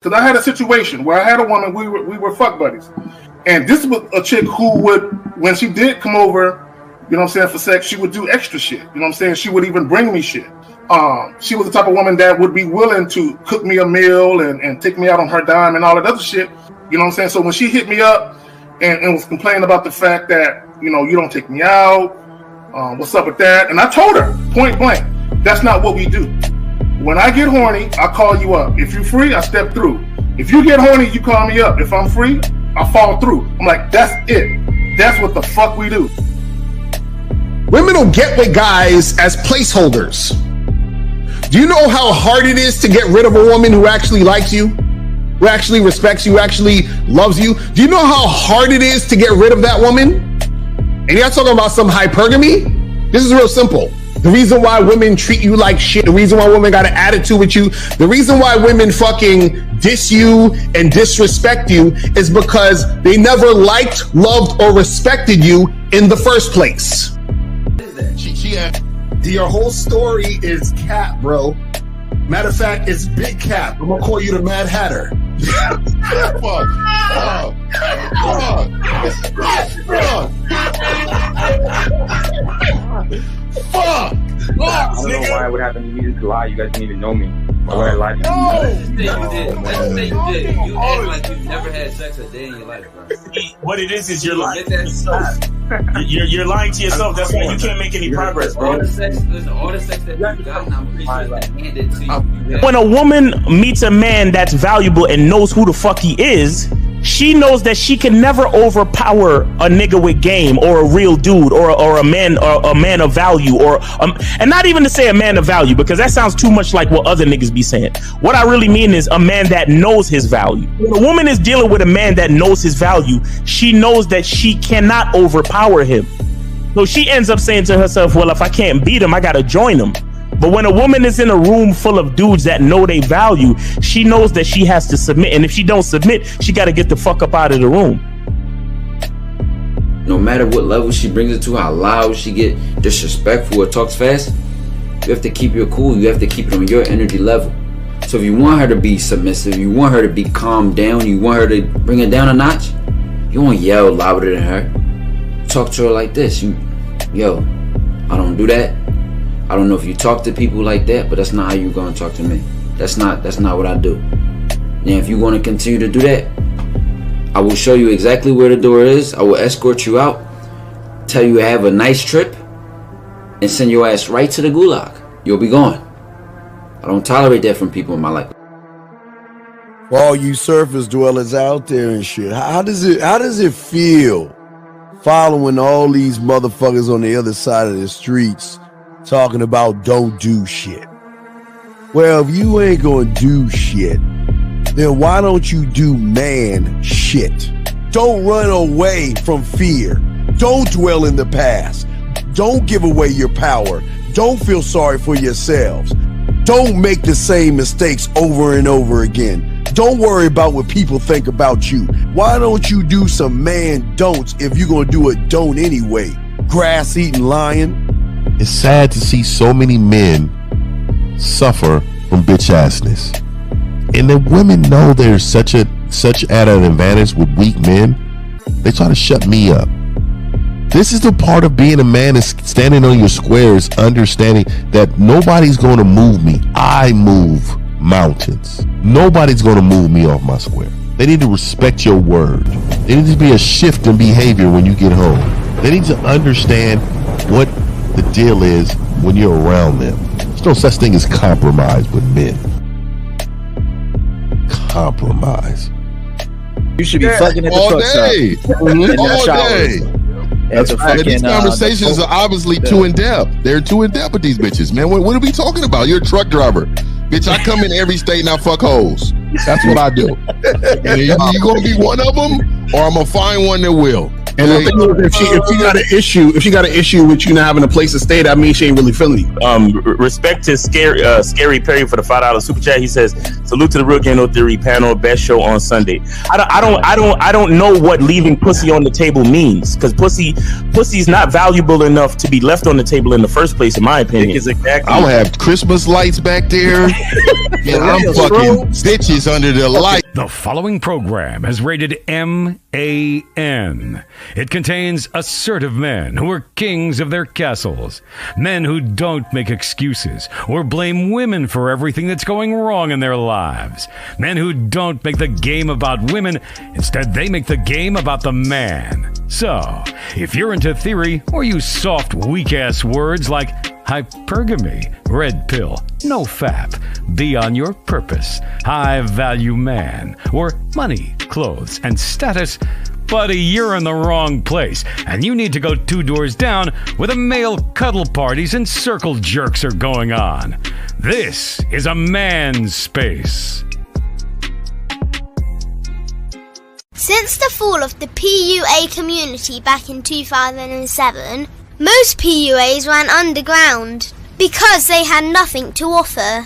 Because I had a situation where I had a woman, we were fuck buddies. And this was a chick who would, when she did come over, you know what I'm saying, for sex, she would do extra shit. You know what I'm saying? She would even bring me shit. She was the type of woman that would be willing to cook me a meal and take me out on her dime and all that other shit. You know what I'm saying? So when she hit me up and was complaining about the fact that, you know, you don't take me out, what's up with that? And I told her, point blank, that's not what we do. When I get horny, I call you up. If you're free, I step through. If you get horny, you call me up. If I'm free, I fall through. I'm like, that's it. That's what the fuck we do. Women will get with guys as placeholders. Do you know how hard it is to get rid of a woman who actually likes you, who actually respects you, who actually loves you? Do you know how hard it is to get rid of that woman? And you're not talking about some hypergamy? This is real simple. The reason why women treat you like shit, the reason why women got an attitude with you, the reason why women fucking diss you and disrespect you is because they never liked, loved, or respected you in the first place. Your whole story is cap, bro. Matter of fact, it's big cap. I'm gonna call you the Mad Hatter. Fuck. I don't know why it would happen to me to lie. You guys didn't even know me. Why would I lie to you? Let's say you did. You act like you've never had sex a day in your life, bro. What it is you're lying to yourself. You're lying to yourself. That's why you can't make any progress, bro. All the sex that you've gotten, I'm pretty sure it's handed to you. When a woman meets a man that's valuable and knows who the fuck he is, she knows that she can never overpower a nigga with game or a real dude or a man of value and not even to say a man of value, because that sounds too much like what other niggas be saying. What I really mean is a man that knows his value. When a woman is dealing with a man that knows his value, she knows that she cannot overpower him. So she ends up saying to herself, well, if I can't beat him, I gotta join him. But when a woman is in a room full of dudes that know they value, she knows that she has to submit. And if she don't submit, she got to get the fuck up out of the room. No matter what level she brings it to, how loud she get disrespectful or talks fast, you have to keep your cool. You have to keep it on your energy level. So if you want her to be submissive, you want her to be calmed down, you want her to bring it down a notch, you won't yell louder than her. Talk to her like this. Yo, I don't do that. I don't know if you talk to people like that, but that's not how you're gonna talk to me. That's not what I do. Now, if you want to continue to do that, I will show you exactly where the door is. I will escort you out, tell you have a nice trip, and send your ass right to the gulag. You'll be gone. I don't tolerate that from people in my life. For all you surface dwellers out there and shit, how does it feel following all these motherfuckers on the other side of the streets talking about don't do shit? Well, if you ain't gonna do shit, then why don't you do man shit? Don't run away from fear. Don't dwell in the past. Don't give away your power. Don't feel sorry for yourselves. Don't make the same mistakes over and over again. Don't worry about what people think about you. Why don't you do some man don'ts if you're gonna do a don't anyway? Grass-eating lion. It's sad to see so many men suffer from bitch assness, and the women know there's such at an advantage with weak men. They try to shut me up. This is the part of being a man, is standing on your squares, understanding that nobody's going to move me. I move mountains. Nobody's going to move me off my square. They need to respect your word. There needs to be a shift in behavior when you get home. They need to understand what the deal is when you're around them. There's no such thing as compromise with men. Compromise. You should be fucking at the all truck day. stop. All day. That's fucking, these conversations are obviously too in depth. They're too in depth with these bitches, man. What are we talking about? You're a truck driver. Bitch, I come in every state and I fuck hoes. That's what I do. And you gonna be one of them, or I'm gonna find one that will. And the thing is, if she got an issue with you not having a place to stay, that means she ain't really feeling you. Respect to Scary Perry for the $5 super chat. He says, "Salute to the Real Game No Theory panel, best show on Sunday." I don't know what leaving pussy on the table means, because pussy's not valuable enough to be left on the table in the first place, in my opinion. I'll have Christmas lights back there. And I'm fucking bitches under the light. The following program is rated MAN. It contains assertive men who are kings of their castles. Men who don't make excuses or blame women for everything that's going wrong in their lives. Men who don't make the game about women. Instead, they make the game about the man. So, if you're into theory or use soft, weak-ass words like hypergamy, red pill, no fap, be on your purpose, high value man, or money, clothes, and status, buddy, you're in the wrong place, and you need to go 2 doors down where the male cuddle parties and circle jerks are going on. This is a man's space. Since the fall of the PUA community back in 2007, most PUAs ran underground because they had nothing to offer.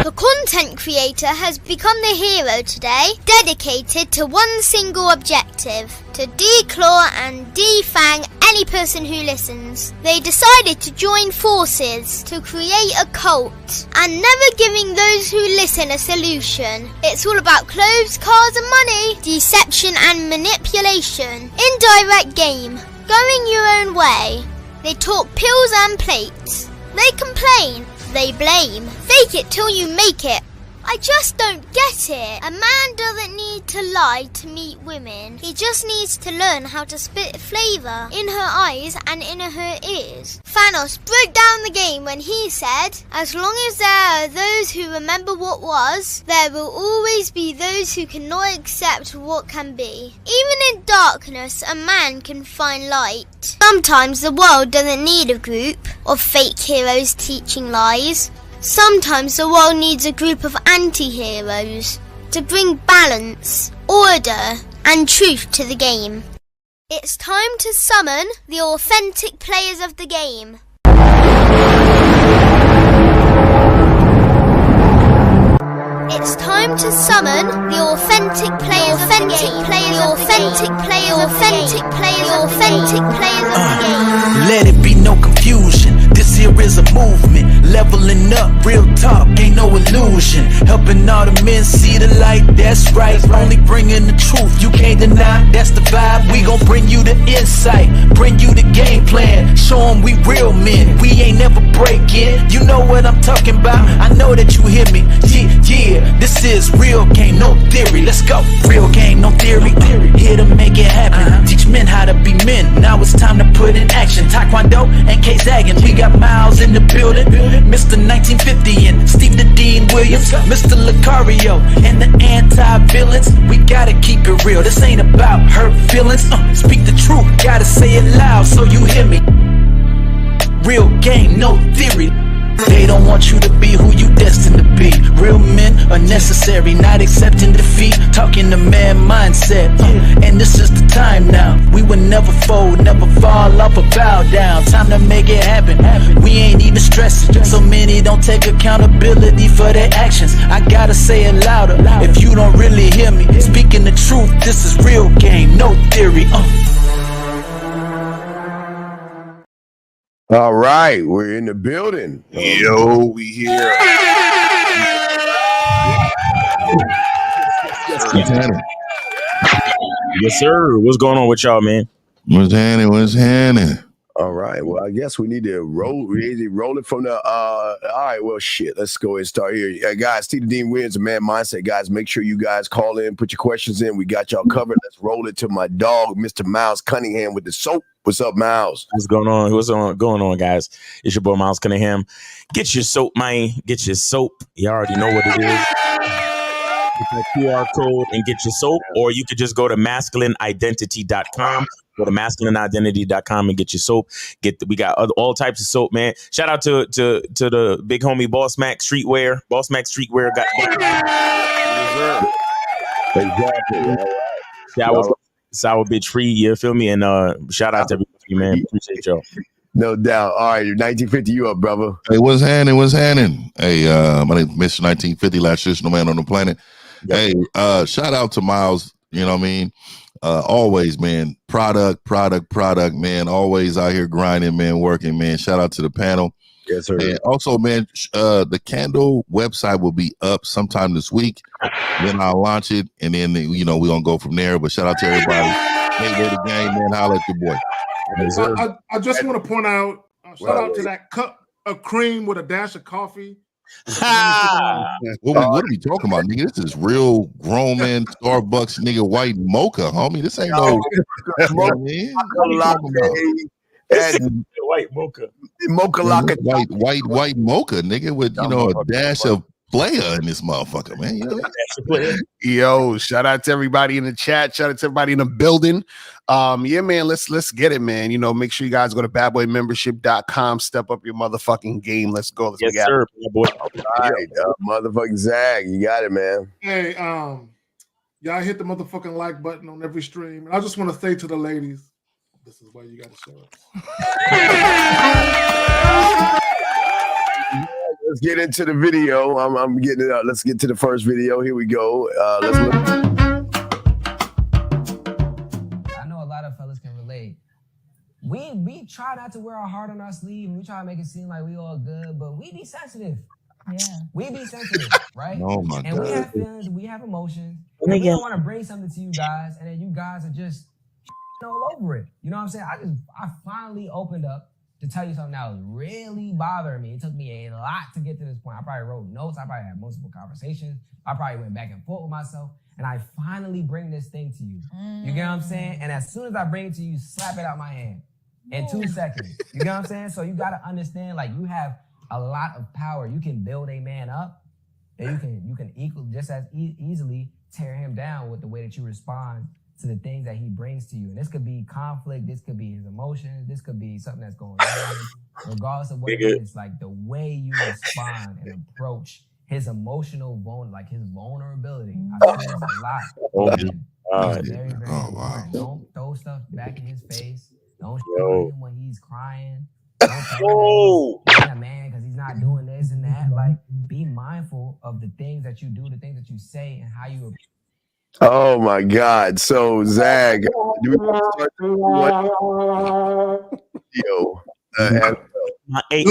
The content creator has become the hero today, dedicated to one single objective: to declaw and defang any person who listens. They decided to join forces to create a cult, and never giving those who listen a solution. It's all about clothes, cars and money, deception and manipulation, indirect game, going your own way. They talk pills and plates. They complain. They blame. Fake it till you make it. I just don't get it. A man doesn't need to lie to meet women. He just needs to learn how to spit flavour in her eyes and in her ears. Thanos broke down the game when he said, as long as there are those who remember what was, there will always be those who cannot accept what can be. Even in darkness, a man can find light. Sometimes the world doesn't need a group of fake heroes teaching lies. Sometimes the world needs a group of anti-heroes to bring balance, order, and truth to the game. It's time to summon the authentic players of the game. It's time to summon the authentic players of the game. The authentic players of the game. Let it be no confusion. This here is a movement. Leveling up, real talk, ain't no illusion. Helping all the men see the light, that's right. Only bringing the truth, you can't deny, that's the vibe. We gon' bring you the insight, bring you the game plan. Show them we real men, we ain't never breaking. You know what I'm talking about, I know that you hear me. Yeah, this is real game, no theory. Let's go, real game, no theory. Here to make it happen, teach men how to be men. Now it's time to put in action. Taekwondo and K-Zagging, we got Miles in the building. Mr. 1950 and Steve the Dean Williams, Mr. Lucario and the anti-villains. We gotta keep it real, this ain't about hurt feelings. Speak the truth, gotta say it loud so you hear me. Real game, no theory. They don't want you to be who you destined to be. Real men are necessary, not accepting defeat. Talking the man mindset, and this is the time now. We will never fold, never fall off or bow down. Time to make it happen. We ain't even stressing. So many don't take accountability for their actions. I gotta say it louder if you don't really hear me. Speaking the truth, this is real game, no theory. All right, we're in the building. Yo, we here. Yes, sir. What's going on with y'all, man? What's happening? All right. Well, I guess we need to roll. We need to roll it from the. All right. Well, shit. Let's go ahead and start here, guys. Steve Dean Williams, a Man Mindset, guys. Make sure you guys call in, put your questions in. We got y'all covered. Let's roll it to my dog, Mr. Miles Cunningham, with the soap. What's up, Miles? What's going on? Going on, guys? It's your boy Miles Cunningham. Get your soap, man. Get your soap. You already know what it is. Get that QR code and get your soap, or you could just go to masculineidentity.com. Go to masculineidentity.com and get your soap. We got all types of soap, man. Shout out to the big homie Boss Mac Streetwear. Boss Mac Streetwear got Exactly. Sour bitch free, you feel me? And shout out to everybody, man. Appreciate y'all. No doubt. All right, 1950, you up, brother? Hey, what's happening? Hey, my name is Mr. 1950, last traditional man on the planet. Yep. Hey, shout out to Miles. You know what I mean? always, man, product, man. Always out here grinding, man, working, man. Shout out to the panel. Yes, sir. And also, man, the Candle website will be up sometime this week. Then I'll launch it, and then we're gonna go from there. But shout out to everybody. Hey, go the game, man. Holla at your boy. I just want to point out, shout out to that cup of cream with a dash of coffee. What are we talking about, nigga? This is real grown man Starbucks, nigga, white mocha, homie. This ain't no white mocha, white mocha, nigga, with a dash of player in this motherfucker, man. You know? Yo, shout out to everybody in the chat. Shout out to everybody in the building. Yeah, man, let's get it, man. Make sure you guys go to badboymembership.com. Step up your motherfucking game. Let's go. Let's yes, sir, boy. All right, motherfucking Zag, you got it, man. Hey, y'all hit the motherfucking like button on every stream. And I just want to say to the ladies, this is why you got to show us. Let's get into the video. I'm getting it out. Let's get to the first video. Here we go. Let's look. I know a lot of fellas can relate. We try not to wear our heart on our sleeve, and we try to make it seem like we all good, but we be sensitive. Yeah, we be sensitive, right? Oh my God. We have feelings, we have emotions. And we don't want to bring something to you guys, and then you guys are just all over it. You know what I'm saying? I finally opened up to tell you something that was really bothering me. It took me a lot to get to this point. I probably wrote notes. I probably had multiple conversations. I probably went back and forth with myself. And I finally bring this thing to you. You get what I'm saying? And as soon as I bring it to you, slap it out my hand in 2 seconds. You get what I'm saying? So you got to understand, like, you have a lot of power. You can build a man up, and you can equal just as easily tear him down with the way that you respond to the things that he brings to you. And this could be conflict, this could be his emotions, this could be something that's going on. Regardless of what it is, like the way you respond and approach his emotional his vulnerability. I see this a lot. It's very, very important. Don't throw stuff back in his face. Don't show him when he's crying. Don't tell him he's a man because he's not doing this and that. Like, be mindful of the things that you do, the things that you say, and how you. Oh my God! So Zag, do we want to start? Hey,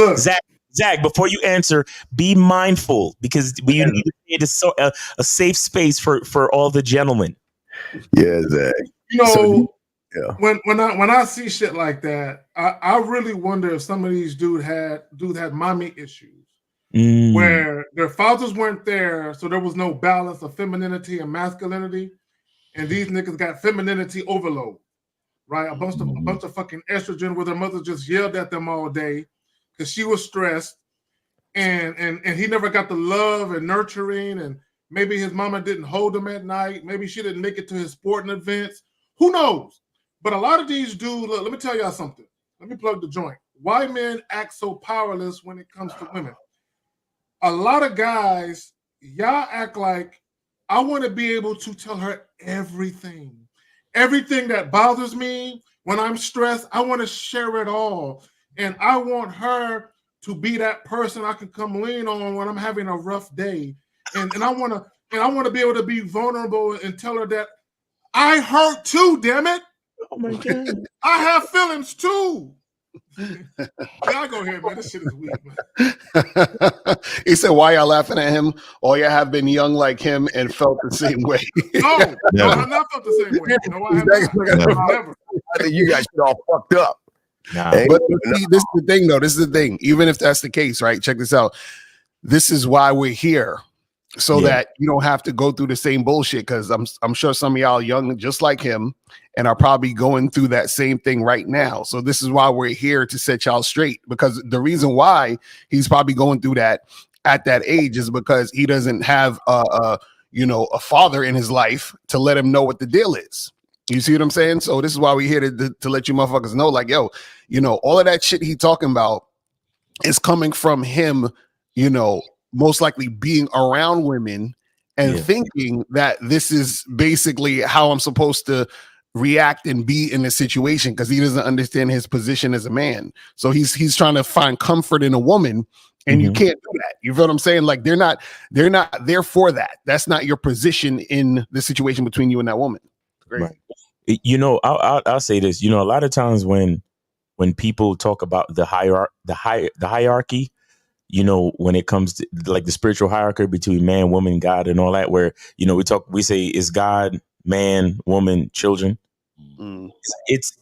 Zag, before you answer, be mindful because we need to create a safe space for all the gentlemen. Yeah, Zag. When I see shit like that, I really wonder if some of these dudes had mommy issues. Where their fathers weren't there, so there was no balance of femininity and masculinity, and these niggas got femininity overload, right? A bunch of fucking estrogen, where their mother just yelled at them all day because she was stressed, and he never got the love and nurturing, and maybe his mama didn't hold him at night, maybe she didn't make it to his sporting events. Who knows? But a lot of these dudes, look, let me tell y'all something. Let me plug the joint. Why men act so powerless when it comes to women? A lot of guys, y'all act like I want to be able to tell her everything that bothers me. When I'm stressed, I want to share it all. And I want her to be that person I can come lean on when I'm having a rough day. And I want to be able to be vulnerable and tell her that I hurt too, damn it. Oh my God. I have feelings too. Y'all go ahead, man. This shit is weird, man. He said, why y'all laughing at him? All y'all have been young like him and felt the same way. No, I have not felt the same way. No, I have never. I think you guys get all fucked up. Nah. But see, this is the thing, though. This is the thing. Even if that's the case, right? Check this out. This is why we're here. So that you don't have to go through the same bullshit, because I'm sure some of y'all young just like him and are probably going through that same thing right now. So this is why we're here, to set y'all straight, because the reason why he's probably going through that at that age is because he doesn't have a father in his life to let him know what the deal is. You see what I'm saying? So this is why we're here to let you motherfuckers know, like, yo, all of that shit he talking about is coming from him, most likely being around women and thinking that this is basically how I'm supposed to react and be in a situation, because he doesn't understand his position as a man. So he's trying to find comfort in a woman, and you can't do that. You feel what I'm saying? Like, they're not there for that. That's not your position in the situation between you and that woman. Great. You know, I'll say this. You know, a lot of times when people talk about the hierarchy, you know, when it comes to like the spiritual hierarchy between man, woman, God, and all that, where, you know, we say is God, man, woman, children. It's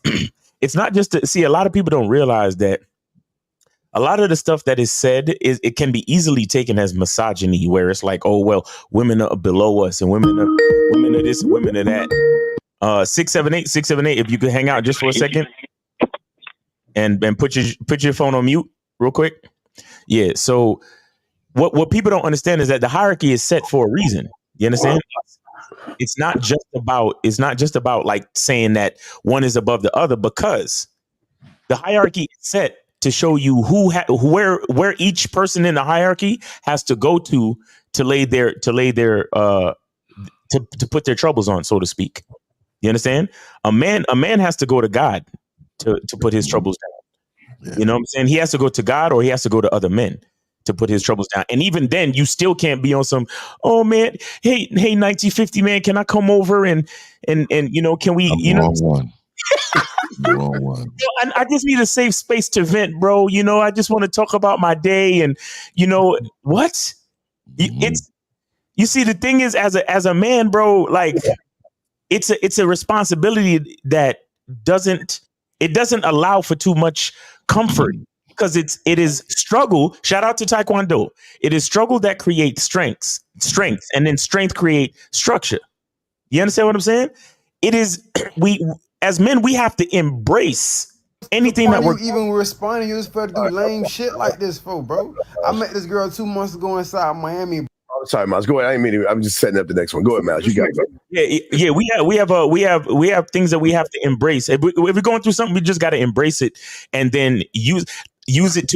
it's not just to see. A lot of people don't realize that a lot of the stuff that is said it can be easily taken as misogyny, where it's like, oh well, women are below us and women are this, women are that. 678. If you could hang out just for a second and put your phone on mute real quick. Yeah. So what people don't understand is that the hierarchy is set for a reason. You understand? It's not just about like saying that one is above the other, because the hierarchy is set to show you where each person in the hierarchy has to go to put their troubles on, so to speak. You understand? A man has to go to God to put his troubles down. You know what I'm saying? He has to go to God, or he has to go to other men to put his troubles down. And even then, you still can't be on some, oh man, hey 1950 man, can I come over and you know, can we, you know, wrong one. I just need a safe space to vent, bro. You know, I just want to talk about my day, and you know what? It's, you see, the thing is, as a man, bro, like it's a responsibility that doesn't allow for too much comfort, because it is struggle. Shout out to Taekwondo. It is struggle that creates strength, and then strength create structure. You understand what I'm saying? It is, we as men, we have to embrace anything that we're even responding. You was supposed to do lame shit like this for, bro. I met this girl 2 months ago inside Miami. Oh, sorry, Miles. Go ahead. I didn't mean to. I'm just setting up the next one. Go ahead, Miles. You got it. Yeah. We have things that we have to embrace. If we're going through something, we just got to embrace it, and then use it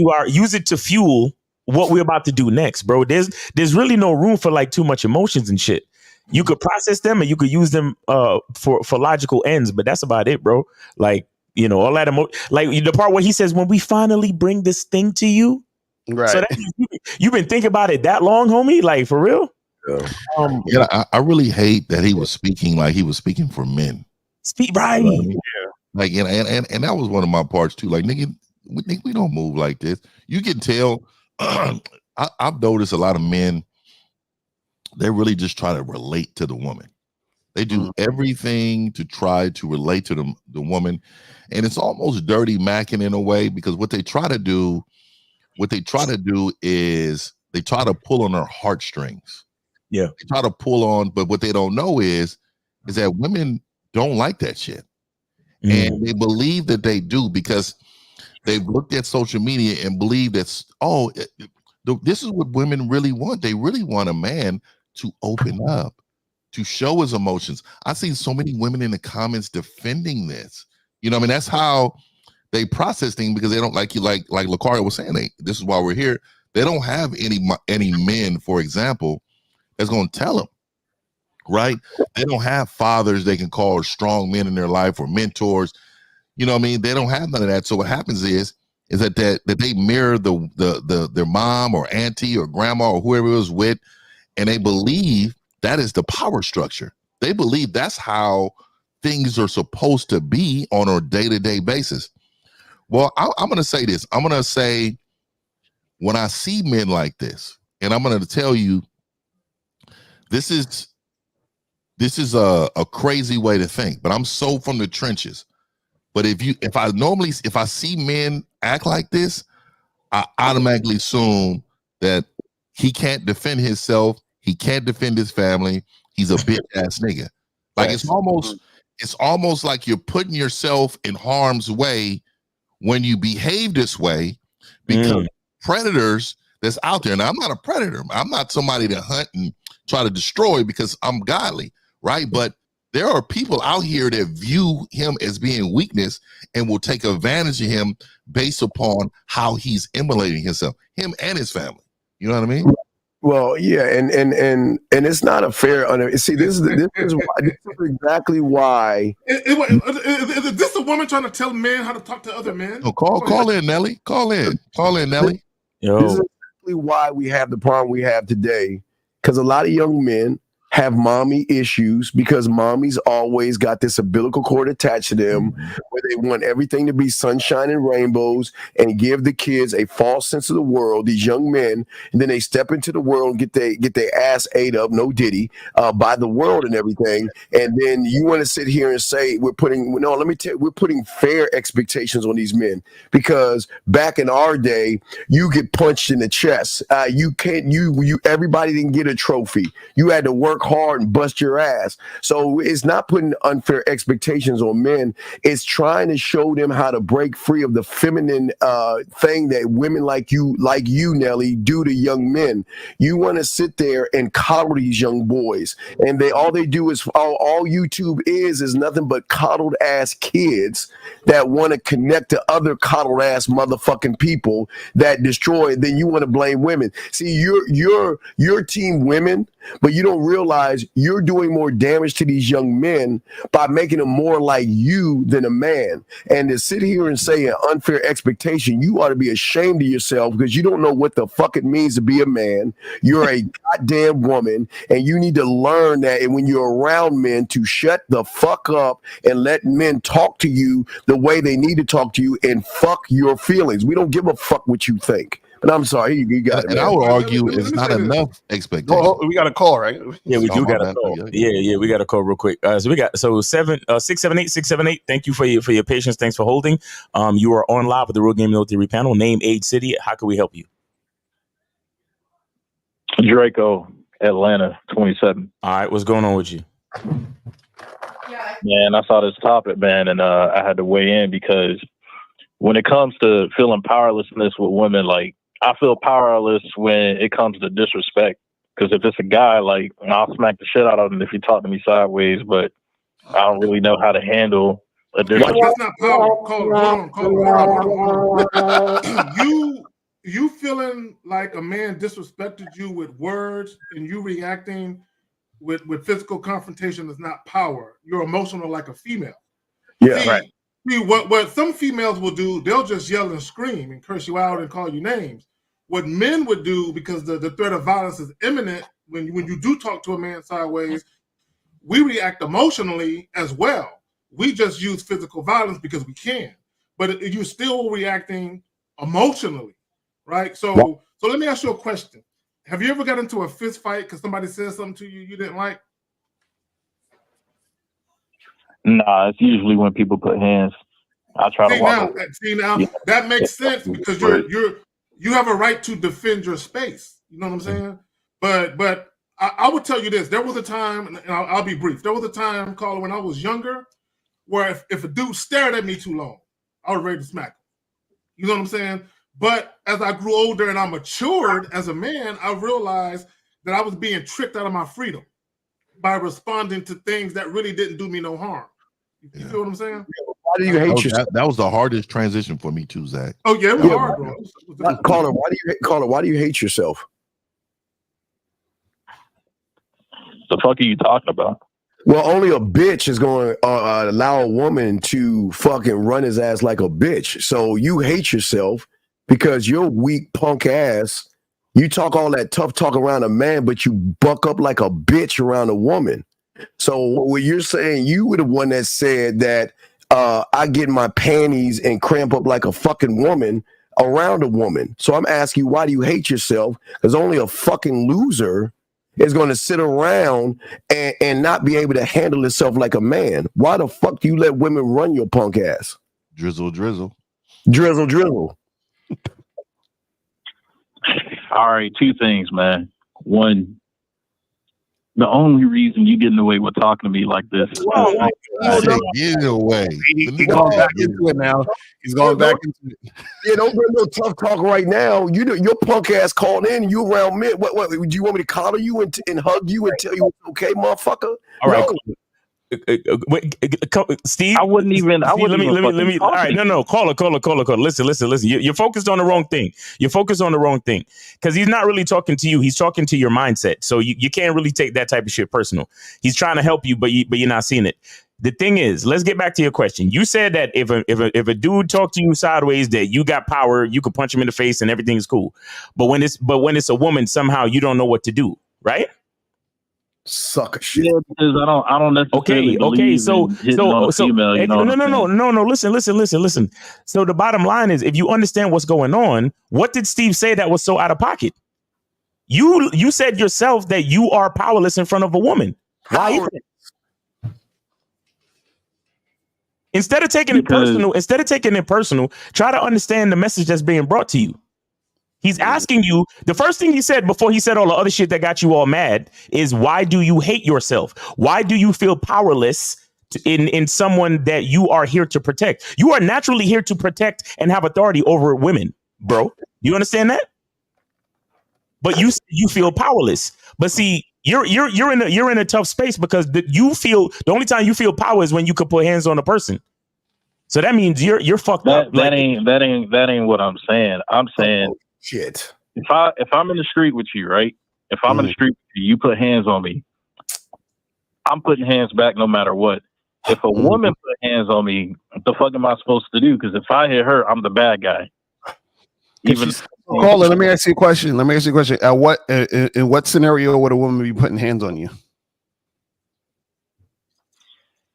to fuel what we're about to do next, bro. There's really no room for like too much emotions and shit. You could process them and you could use them for logical ends, but that's about it, bro. Like, you know, all that like the part where he says, when we finally bring this thing to you. Right. So you've been thinking about it that long, homie? Like, for real? Yeah, I really hate that he was speaking like he was speaking for men. Speak right. Yeah. Like, and that was one of my parts too. Like, nigga, we don't move like this. You can tell. I've noticed a lot of men, they really just try to relate to the woman. They do everything to try to relate to the woman, and it's almost dirty macking in a way, because what they try to do is they try to pull on her heartstrings. Yeah. They try to pull on, but what they don't know is that women don't like that shit. And they believe that they do, because they've looked at social media and believe that's, this is what women really want. They really want a man to open up, to show his emotions. I've seen so many women in the comments defending this. You know what I mean? That's how they process things, because they don't like Lakaria was saying, this is why we're here. They don't have any men, for example, that's going to tell them, right? They don't have fathers they can call strong men in their life, or mentors. You know what I mean? They don't have none of that. So what happens is that they mirror their mom or auntie or grandma or whoever it was with, and they believe that is the power structure. They believe that's how things are supposed to be on a day-to-day basis. Well, I'm going to say this. I'm going to say, when I see men like this, and I'm going to tell you, this is a crazy way to think, but I'm so from the trenches. But if I see men act like this, I automatically assume that he can't defend himself. He can't defend his family. He's a bitch ass nigga. Like, it's almost like you're putting yourself in harm's way when you behave this way, because predators that's out there. And I'm not a predator. I'm not somebody to hunt and try to destroy because I'm godly, right? But there are people out here that view him as being weakness and will take advantage of him based upon how he's immolating himself, him and his family. You know what I mean? Well, yeah, and it's not a fair. See, this is exactly why. Is this a woman trying to tell men how to talk to other men? Oh, call in, Nelly. Call in, Nelly. This is exactly why we have the problem we have today, because a lot of young men have mommy issues because mommy's always got this umbilical cord attached to them where they want everything to be sunshine and rainbows and give the kids a false sense of the world, these young men, and then they step into the world and get their ass ate up, no diddy, by the world and everything. And then you want to sit here and say we're putting fair expectations on these men, because back in our day, you get punched in the chest. Everybody didn't get a trophy. You had to work hard and bust your ass. So it's not putting unfair expectations on men. It's trying to show them how to break free of the feminine thing that women like you, Nelly, do to young men. You want to sit there and coddle these young boys, and all they do is all YouTube is nothing but coddled ass kids that want to connect to other coddled ass motherfucking people that destroy. Then you want to blame women. See, you're team women, but you don't realize you're doing more damage to these young men by making them more like you than a man. And to sit here and say an unfair expectation, you ought to be ashamed of yourself, because you don't know what the fuck it means to be a man. You're a goddamn woman, and you need to learn that when you're around men to shut the fuck up and let men talk to you the way they need to talk to you, and fuck your feelings. We don't give a fuck what you think. And I'm sorry, you got it. And I would argue it's not enough expectation. We got a call, right? Yeah, we do got a call. Yeah, we got a call real quick. So we got 678. Thank you for your patience. Thanks for holding. You are on live with the Real Game No Theory panel. Name, age, city. How can we help you? Draco, Atlanta, 27. All right, what's going on with you? Man, I saw this topic, man, and I had to weigh in, because when it comes to feeling powerlessness with women, like, I feel powerless when it comes to disrespect. Because if it's a guy, like, I'll smack the shit out of him if he talk to me sideways, but I don't really know how to handle a disrespect. That's not power. Hold on. You feeling like a man disrespected you with words, and you reacting with physical confrontation is not power. You're emotional like a female. Yeah, right. See, what some females will do, they'll just yell and scream and curse you out and call you names. What men would do, because the threat of violence is imminent, when you do talk to a man sideways, we react emotionally as well. We just use physical violence because we can, but you're still reacting emotionally, right? So let me ask you a question. Have you ever got into a fist fight because somebody said something to you didn't like? Nah, it's usually when people put hands. I try to walk away. See now, that makes sense, because you have a right to defend your space. You know what I'm saying? But I would tell you this. There was a time, and I'll be brief. There was a time, Carla, when I was younger, where if a dude stared at me too long, I was ready to smack him. You know what I'm saying? But as I grew older and I matured as a man, I realized that I was being tricked out of my freedom by responding to things that really didn't do me no harm. You feel what I'm saying? Why do you hate yourself? That was the hardest transition for me too, Zach. Oh yeah, it was hard, bro. Caller, why do you hate yourself? The fuck are you talking about? Well, only a bitch is going to allow a woman to fucking run his ass like a bitch. So you hate yourself because you're weak punk ass. You talk all that tough talk around a man, but you buck up like a bitch around a woman. So what you're saying, you were the one that said that I get my panties and cramp up like a fucking woman around a woman. So I'm asking you, why do you hate yourself? Because only a fucking loser is going to sit around and not be able to handle itself like a man. Why the fuck do you let women run your punk ass? Drizzle. Drizzle. All right, two things, man. One, the only reason you getting away with talking to me like this. Getting away. He's going back into it now. He's going back into it. Yeah, don't bring no tough talk right now. Your punk ass called in. You around men. What? Do you want me to collar you and hug you and tell you it's okay, motherfucker? All right. Wait, Steve. I wouldn't even. Let me. All right, no. Caller. Listen. You're focused on the wrong thing. You're focused on the wrong thing, because he's not really talking to you. He's talking to your mindset. So you can't really take that type of shit personal. He's trying to help you, but you're not seeing it. The thing is, let's get back to your question. You said that if a dude talked to you sideways, that you got power, you could punch him in the face and everything's cool. But when it's a woman, somehow you don't know what to do, right? Sucker shit. Yeah, because I don't necessarily believe in hitting on a female. You know no. Listen. So the bottom line is, if you understand what's going on, what did Steve say that was so out of pocket? You said yourself that you are powerless in front of a woman. Why is it? Instead of taking it personal, try to understand the message that's being brought to you. He's asking you, the first thing he said before he said all the other shit that got you all mad is, why do you hate yourself? Why do you feel powerless in someone that you are here to protect? You are naturally here to protect and have authority over women, bro. You understand that? But you feel powerless. But see, you're in a tough space because the only time you feel power is when you could put hands on a person. So that means you're fucked up. That ain't what I'm saying. I'm saying shit. If I'm in the street with you, right? If I'm in the street with you, you put hands on me, I'm putting hands back no matter what. If a woman put hands on me, what the fuck am I supposed to do? Because if I hit her, I'm the bad guy. Caller, let me ask you a question. In what scenario would a woman be putting hands on you?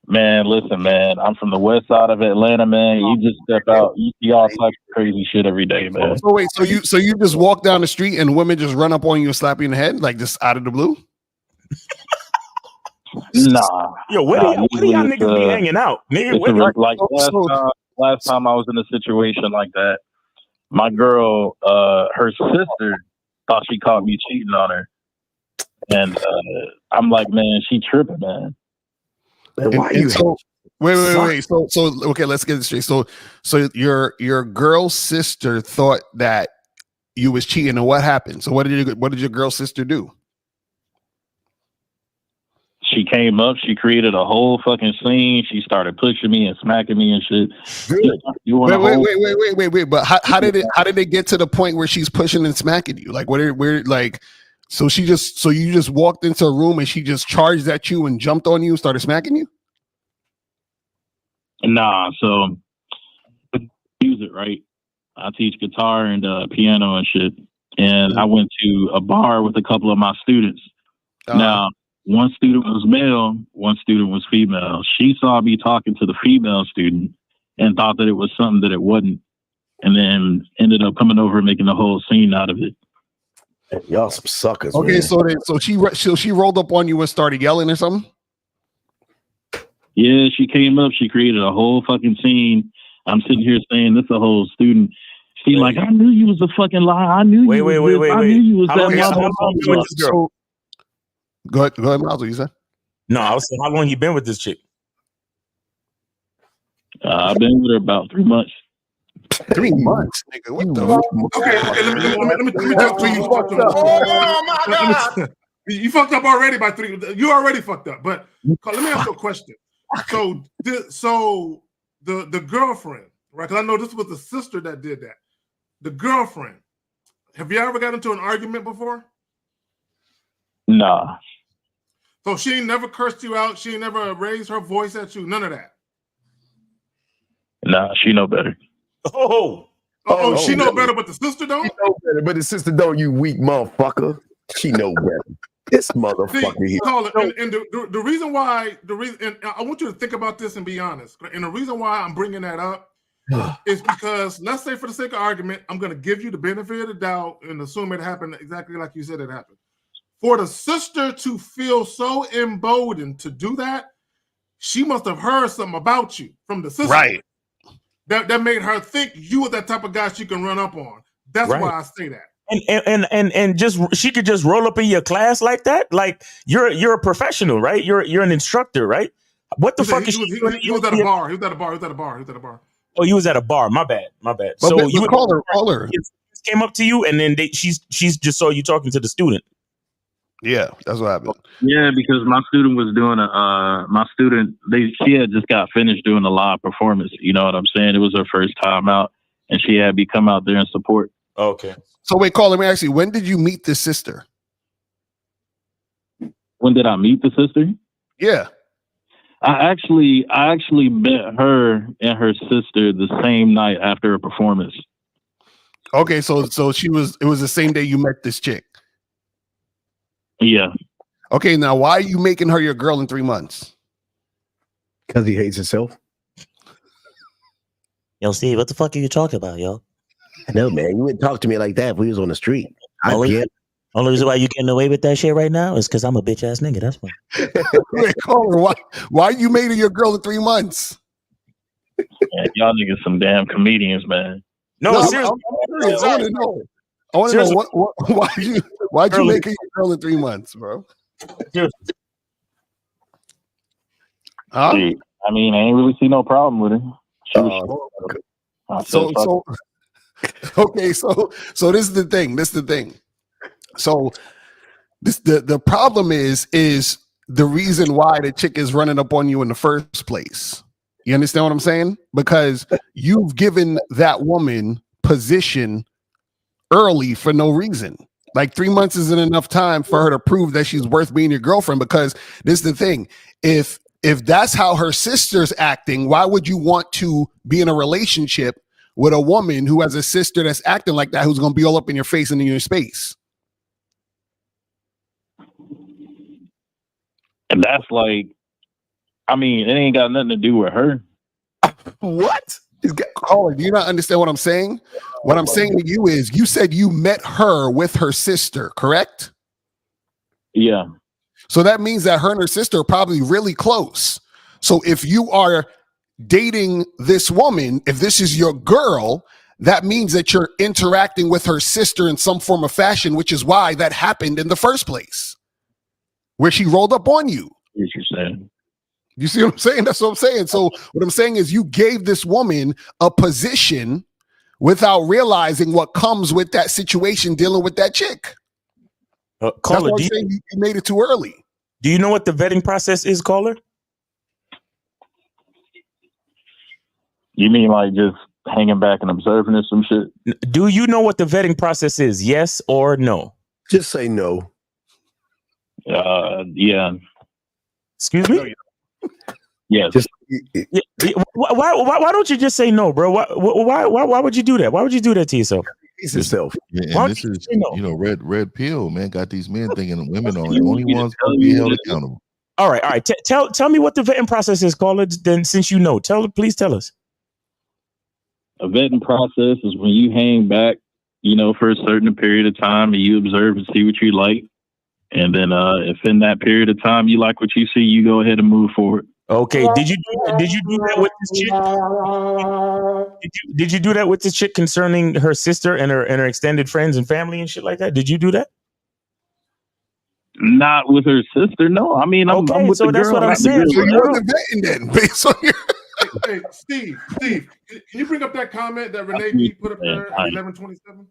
Man, listen, man. I'm from the west side of Atlanta, man. You just step out, you see all types of crazy shit every day, man. So wait, so you just walk down the street and women just run up on you and slap you in the head, like just out of the blue? Nah. Yo, where do y'all niggas be hanging out? Nigga, last time I was in a situation like that, my girl, her sister thought she caught me cheating on her. And I'm like, man, she tripping, man. Wait. So okay, let's get this straight. So your girl's sister thought that you was cheating, and what happened? So what did your girl's sister do? She came up, she created a whole fucking scene. She started pushing me and smacking me and shit. Wait. But how did it get to the point where she's pushing and smacking you? Like so you just walked into a room and she just charged at you and jumped on you and started smacking you? Nah, so music, right? I teach guitar and piano and shit. And I went to a bar with a couple of my students. Now, one student was male, one student was female. She saw me talking to the female student and thought that it was something that it wasn't. And then ended up coming over and making a whole scene out of it. Y'all some suckers. Okay, man. so she rolled up on you and started yelling or something? Yeah, she came up, she created a whole fucking scene. I'm sitting here saying this a whole student. She like, I knew you was a fucking lie. I knew you was I knew you was that. Go ahead, Mazel, you said? No, I was saying, how long you been with this chick? I've been with her about 3 months. 3 months, nigga. What the fuck? Okay, let me talk to you. Oh my God. You fucked up already by 3. You already fucked up. But let me ask you a question. So the girlfriend, right? Because I know this was the sister that did that. The girlfriend. Have you ever got into an argument before? Nah. So she ain't never cursed you out. She ain't never raised her voice at you. None of that. Nah, she know better. She know better, but the sister don't. She know better, but the sister don't. You weak motherfucker. She know better. This motherfucker here. And the reason why, and I want you to think about this and be honest. And the reason why I'm bringing that up is because, let's say for the sake of argument, I'm going to give you the benefit of the doubt and assume it happened exactly like you said it happened. For the sister to feel so emboldened to do that, she must have heard something about you from the sister. Right. That made her think you were that type of guy she can run up on. That's why I say that. And just she could just roll up in your class like that. Like you're a professional, right? You're an instructor, right? What the fuck is she? He was at a bar. He was at a bar. Oh, you was at a bar. My bad. So you call her. Came up to you, and then she's just saw you talking to the student. Yeah, that's what happened. Yeah, because my student was doing she had just got finished doing a live performance. You know what I'm saying? It was her first time out, and she had me come out there and support. Okay. So wait, Carl, let me ask you, when did you meet this sister? When did I meet the sister? Yeah. I actually met her and her sister the same night after a performance. Okay, so it was the same day you met this chick. Yeah. Okay, now why are you making her your girl in 3 months? Because he hates himself. Yo, Steve, what the fuck are you talking about, yo? I know, man. You wouldn't talk to me like that if we was on the street. Only reason why you getting away with that shit right now is because I'm a bitch ass nigga. That's why. Wait, Caller, why you made her your girl in 3 months? Man, y'all niggas some damn comedians, man. No, seriously. I want to know. I want to know why'd you make her your girl in 3 months, bro? Seriously. Huh? I mean, I ain't really see no problem with it. She was okay, so this is the thing. So the problem is the reason why the chick is running up on you in the first place. You understand what I'm saying? Because you've given that woman position early for no reason. Like 3 months isn't enough time for her to prove that she's worth being your girlfriend. Because this is the thing: if that's how her sister's acting, why would you want to be in a relationship with a woman who has a sister that's acting like that, who's going to be all up in your face and in your space? And that's like, I mean, it ain't got nothing to do with her. What? Caller, do you not understand what I'm saying? What I'm saying to you is, you said you met her with her sister, correct? Yeah. So that means that her and her sister are probably really close. So if you are dating this woman, if this is your girl, that means that you're interacting with her sister in some form of fashion, which is why that happened in the first place, where she rolled up on you. What you're saying. You see what I'm saying? That's what I'm saying. So what I'm saying is, you gave this woman a position without realizing what comes with that situation dealing with that chick. Caller, That's why I'm saying you made it too early. Do you know what the vetting process is, caller? You mean like just hanging back and observing or some shit? Do you know what the vetting process is? Yes or no? Just say no. Yeah. Excuse me? Yes. Why don't you just say no, bro? Why would you do that? Why would you do that to yourself? He's himself. Yeah, and this is, red pill, man. Got these men thinking women are the only ones going to be held accountable. All right. Tell me what the vetting process is, caller. Then, since you know, please tell us. A vetting process is when you hang back, for a certain period of time, and you observe and see what you like, and then if in that period of time you like what you see, you go ahead and move forward. Okay. Did you do that with this chick? Did you do that with this chick concerning her sister and her extended friends and family and shit like that? Did you do that? Not with her sister, no. I mean, I'm with the girl. That's what I'm saying. So you wasn't vetting then, based on your. Hey, Steve, can you bring up that comment that Renee D put up there at 11:27?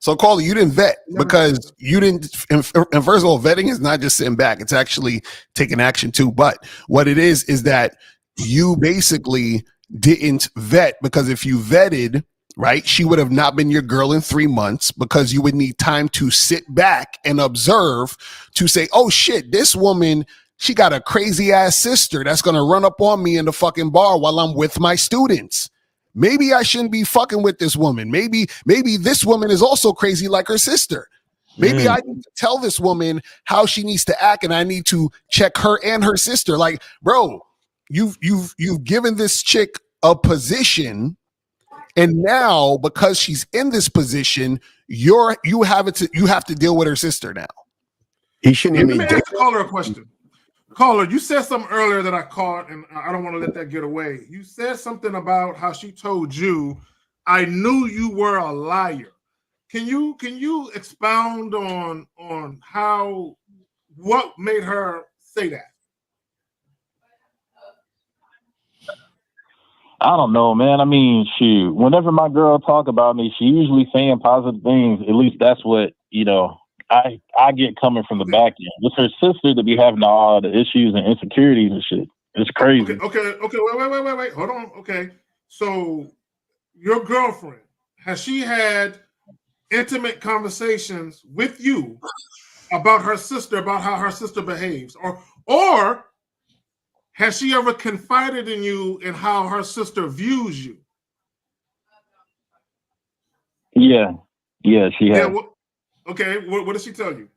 So, caller, you didn't vet because you didn't. And first of all, vetting is not just sitting back; it's actually taking action too. But what it is that you basically didn't vet, because if you vetted, right, she would have not been your girl in 3 months, because you would need time to sit back and observe to say, oh shit, this woman, she got a crazy ass sister that's going to run up on me in the fucking bar while I'm with my students. Maybe I shouldn't be fucking with this woman. Maybe this woman is also crazy like her sister. Maybe I need to tell this woman how she needs to act, and I need to check her and her sister. Like, bro, you've given this chick a position, and now because she's in this position, you have to deal with her sister now. He shouldn't even. Let me ask the caller a question. Caller, you said something earlier that I caught, and I don't want to let that get away. You said something about how she told you, "I knew you were a liar." Can you expound on what made her say that? I don't know, man. I mean, shoot. Whenever my girl talk about me, she usually saying positive things. At least that's what I get coming from the back end. With her sister to be having all the issues and insecurities and shit. It's crazy. Okay. Wait. Hold on. Okay. So your girlfriend, has she had intimate conversations with you about her sister, about how her sister behaves? Or has she ever confided in you in how her sister views you? Yeah, she has. What did she tell you?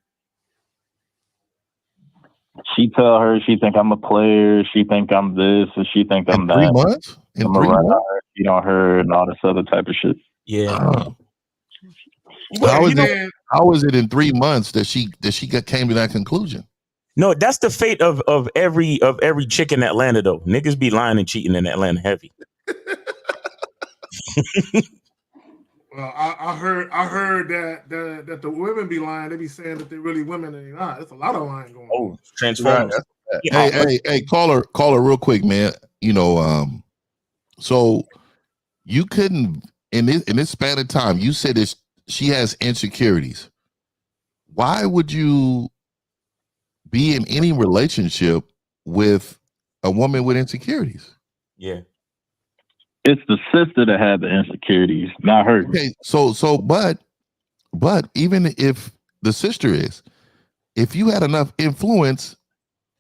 She tell her she think I'm a player, she think I'm this, and she think I'm that. 3 months? In I'm 3 around months? her, cheat on her, and all this other type of shit. Yeah. How is it in 3 months that she came to that conclusion? No, that's the fate of every chick in Atlanta though. Niggas be lying and cheating in Atlanta heavy. Well, I heard that the women be lying. They be saying that they're really women and they're not. It's a lot of lying going on. Oh, Transformers. Hey, caller, real quick, man. You know, so you couldn't in this span of time. You said she has insecurities. Why would you be in any relationship with a woman with insecurities? Yeah. It's the sister that had the insecurities, not her. Okay, but even if the sister if you had enough influence,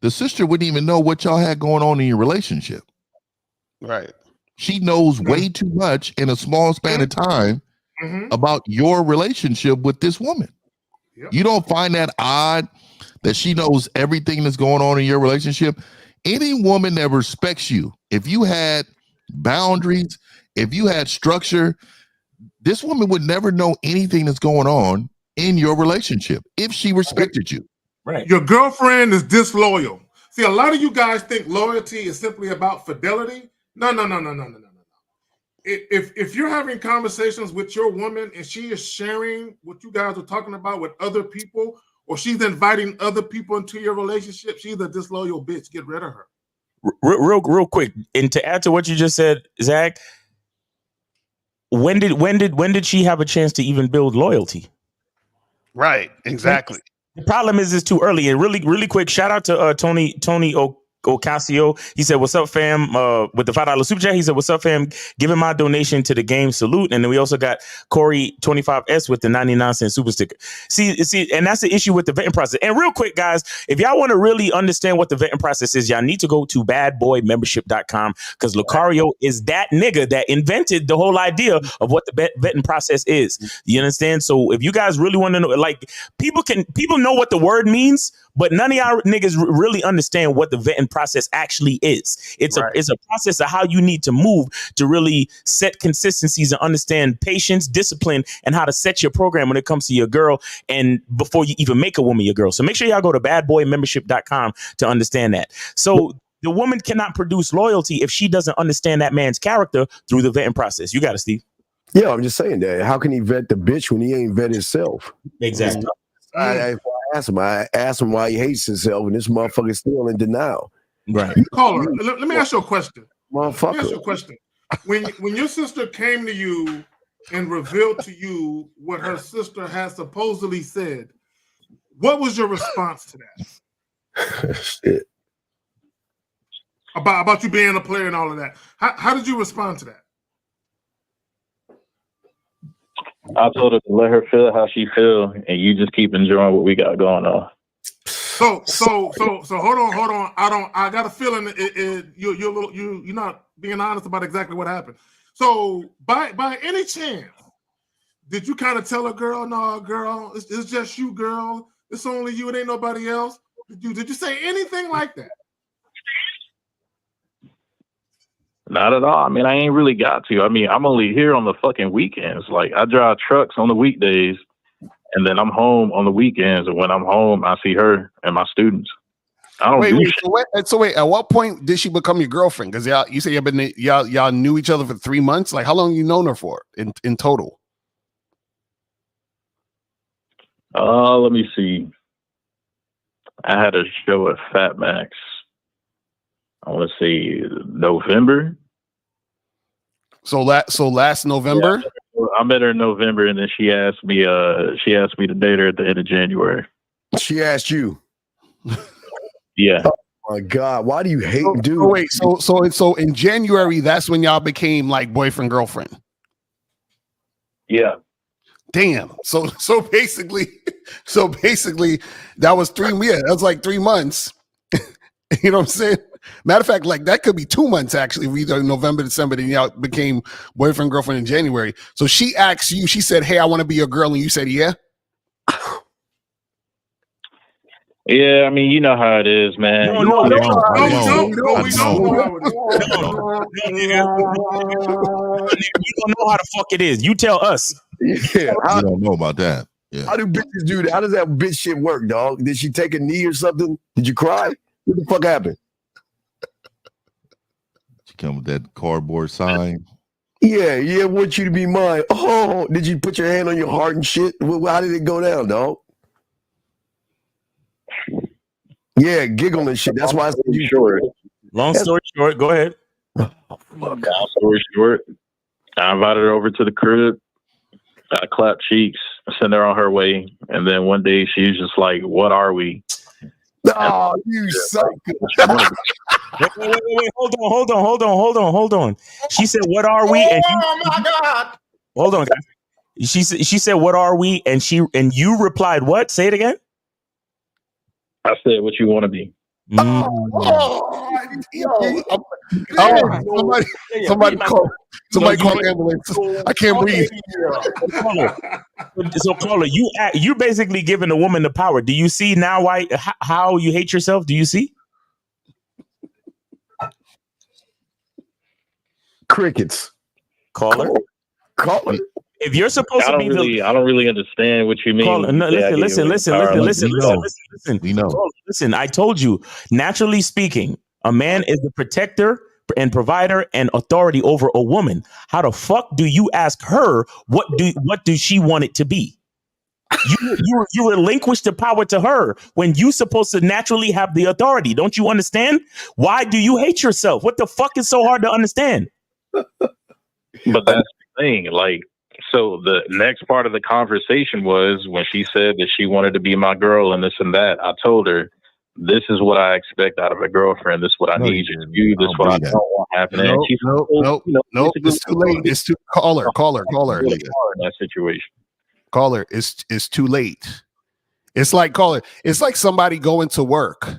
the sister wouldn't even know what y'all had going on in your relationship. Right. She knows way too much in a small span of time about your relationship with this woman. Yep. You don't find that odd that she knows everything that's going on in your relationship? Any woman that respects you, if you had boundaries, if you had structure, this woman would never know anything that's going on in your relationship if she respected you. Right. Your girlfriend is disloyal. See, a lot of you guys think loyalty is simply about fidelity. No. If you're having conversations with your woman and she is sharing what you guys are talking about with other people, or she's inviting other people into your relationship, she's a disloyal bitch. Get rid of her. Real quick, and to add to what you just said, Zach, when did she have a chance to even build loyalty? Right, exactly. The problem is it's too early. And really quick, shout out to Tony Ocasio. He said, "What's up, fam?" With the $5 super chat, he said, "What's up, fam? Giving my donation to the game. Salute." And then we also got Corey 25S with the 99-cent super sticker. See, and that's the issue with the vetting process. And real quick, guys, if y'all want to really understand what the vetting process is, y'all need to go to badboymembership.com because Lucario is that nigga that invented the whole idea of what the vetting process is. You understand? So if you guys really want to know, like people know what the word means, but none of y'all niggas really understand what the vetting process actually is. It's a process of how you need to move to really set consistencies and understand patience, discipline, and how to set your program when it comes to your girl and before you even make a woman your girl. So make sure y'all go to badboymembership.com to understand that. So the woman cannot produce loyalty if she doesn't understand that man's character through the vetting process. You got it, Steve. Yeah, I'm just saying that. How can he vet the bitch when he ain't vet himself? Exactly. I asked him why he hates himself, and this motherfucker's still in denial. Right. Caller, let me ask you a question. Motherfucker. Let me ask you a question. When your sister came to you and revealed to you what her sister has supposedly said, what was your response to that? Shit. About you being a player and all of that. How did you respond to that? I told her to let her feel how she feel, and you just keep enjoying what we got going on. So hold on. I got a feeling you're not being honest about exactly what happened. So by any chance, did you kind of tell her, girl, no, girl, it's just you, girl. It's only you. It ain't nobody else. Did you say anything like that? Not at all. I mean, I ain't really got to. I mean, I'm only here on the fucking weekends. Like, I drive trucks on the weekdays, and then I'm home on the weekends. And when I'm home, I see her and my students. I don't do shit. So wait, at what point did she become your girlfriend? Because you say y'all knew each other for 3 months. Like, how long you known her for in total? Let me see. I had a show at Fat Max. I want to say November. So last November. Yeah, I met her in November, and then she asked me to date her at the end of January. She asked you. Yeah. Oh my God! Why do you hate dude? Oh wait, so in January, that's when y'all became like boyfriend girlfriend. Yeah. Damn. So basically, that was 3. Yeah, that was like 3 months. You know what I'm saying? Matter of fact, like that could be 2 months actually. We either November, December, then y'all became boyfriend, girlfriend in January. So she asked you, she said, "Hey, I want to be your girl," and you said, "Yeah." Yeah, I mean, you know how it is, man. No, You no, keep- no, We don't know you don't know how the fuck it is. You tell us. Yeah, I don't know about that. Yeah. how do bitches do that? How does that bitch shit work, dog? Did she take a knee or something? Did you cry? What the fuck happened? She come with that cardboard sign. Yeah, I want you to be mine. Oh, did you put your hand on your heart and shit? How did it go down, dog? Yeah, giggle and shit. That's why I said you short. Long story short, go ahead. Long story short, I invited her over to the crib. I clapped cheeks, sent her on her way, and then one day she's just like, "What are we?" Oh, you suck. Wait. Hold on. She said, "What are we?" And oh my God! hold on, guys. She said, "What are we?" And you replied, "What?" Say it again. I said, "What you want to be?" Somebody call ambulance. I can't breathe. So, caller, you're basically giving a woman the power. Do you see now how you hate yourself? Do you see? Crickets. Caller. If you're supposed to be I don't really understand what you mean. Caller, no, listen. We know. Listen, I told you, naturally speaking, a man is the protector and provider and authority over a woman. How the fuck do you ask her what do she want it to be? You relinquish the power to her when you supposed to naturally have the authority. Don't you understand? Why do you hate yourself? What the fuck is so hard to understand? But that's the thing. Like, so the next part of the conversation was when she said that she wanted to be my girl and this and that. I told her, this is what I expect out of a girlfriend. This is what I need you to do. This is what I don't want happening. No. It's too late. It's too caller. In that situation. Caller, it's too late. It's like caller. It's like somebody going to work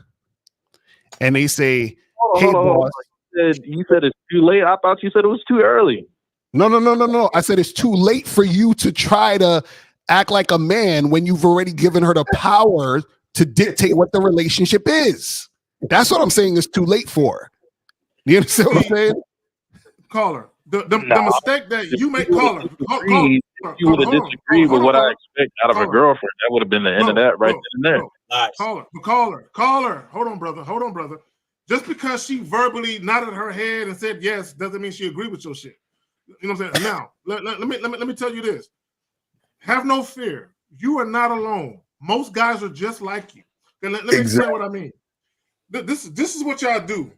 and they say, "Hey, boss." You said it's too late. I thought you said it was too early. No. I said it's too late for you to try to act like a man when you've already given her the power to dictate what the relationship is. That's what I'm saying is too late for. You understand what I'm saying? Caller, the mistake that you make, caller. You would have disagreed with what I expect out of a girlfriend. That would have been the end of that right then and there. Caller. Hold on, brother. Just because she verbally nodded her head and said yes doesn't mean she agreed with your shit. You know what I'm saying? Now, let me tell you this. Have no fear. You are not alone. Most guys are just like you. And let me explain what I mean. This is what y'all do.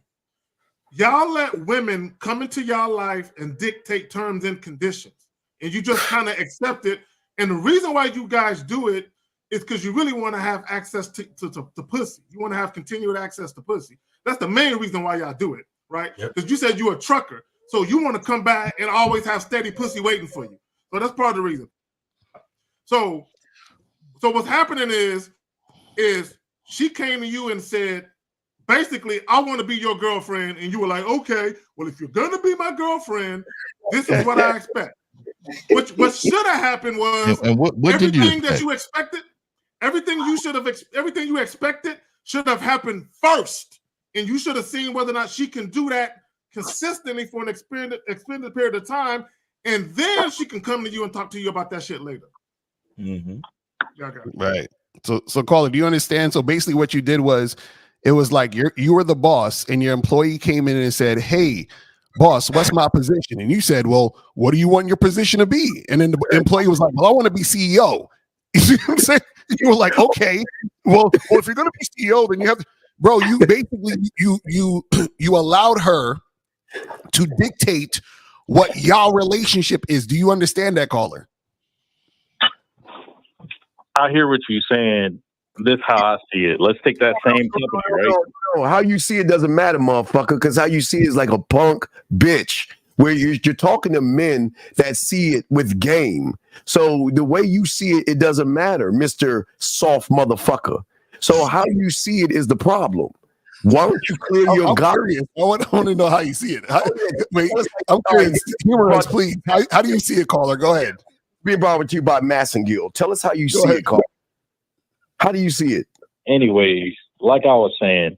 Y'all let women come into y'all life and dictate terms and conditions. And you just kind of accept it. And the reason why you guys do it is because you really want to have access to pussy. You want to have continued access to pussy. That's the main reason why y'all do it, right? Because you said you're a trucker. So you want to come back and always have steady pussy waiting for you. So that's part of the reason. So what's happening is she came to you and said, basically, I want to be your girlfriend. And you were like, okay, well, if you're going to be my girlfriend, this is what I expect. What should have happened was and what did you expect? That you expected, everything you expected should have happened first. And you should have seen whether or not she can do that consistently for an extended period of time. And then she can come to you and talk to you about that shit later. Mm-hmm. Right. So caller, do you understand? So basically what you did was, it was like you were the boss and your employee came in and said, "Hey, boss, what's my position?" And you said, "Well, what do you want your position to be?" And then the employee was like, "Well, I want to be CEO." You see what I'm saying? You were like, "Okay, well, if you're going to be CEO, then you have to," bro. You basically you allowed her to dictate what y'all relationship is. Do you understand that, caller? I hear what you're saying. This is how I see it. Let's take that same topic, right? No, how you see it doesn't matter, motherfucker, because how you see it is like a punk bitch, where you're talking to men that see it with game. So the way you see it, it doesn't matter, Mr. Soft Motherfucker. So how you see it is the problem. Why don't you clear your gut? I want to know how you see it. I'm curious. Humor us, please. How do you see it, caller? Go ahead. Be brought with you by Massengill. Tell us how you see it, caller. How do you see it? anyways, like I was saying,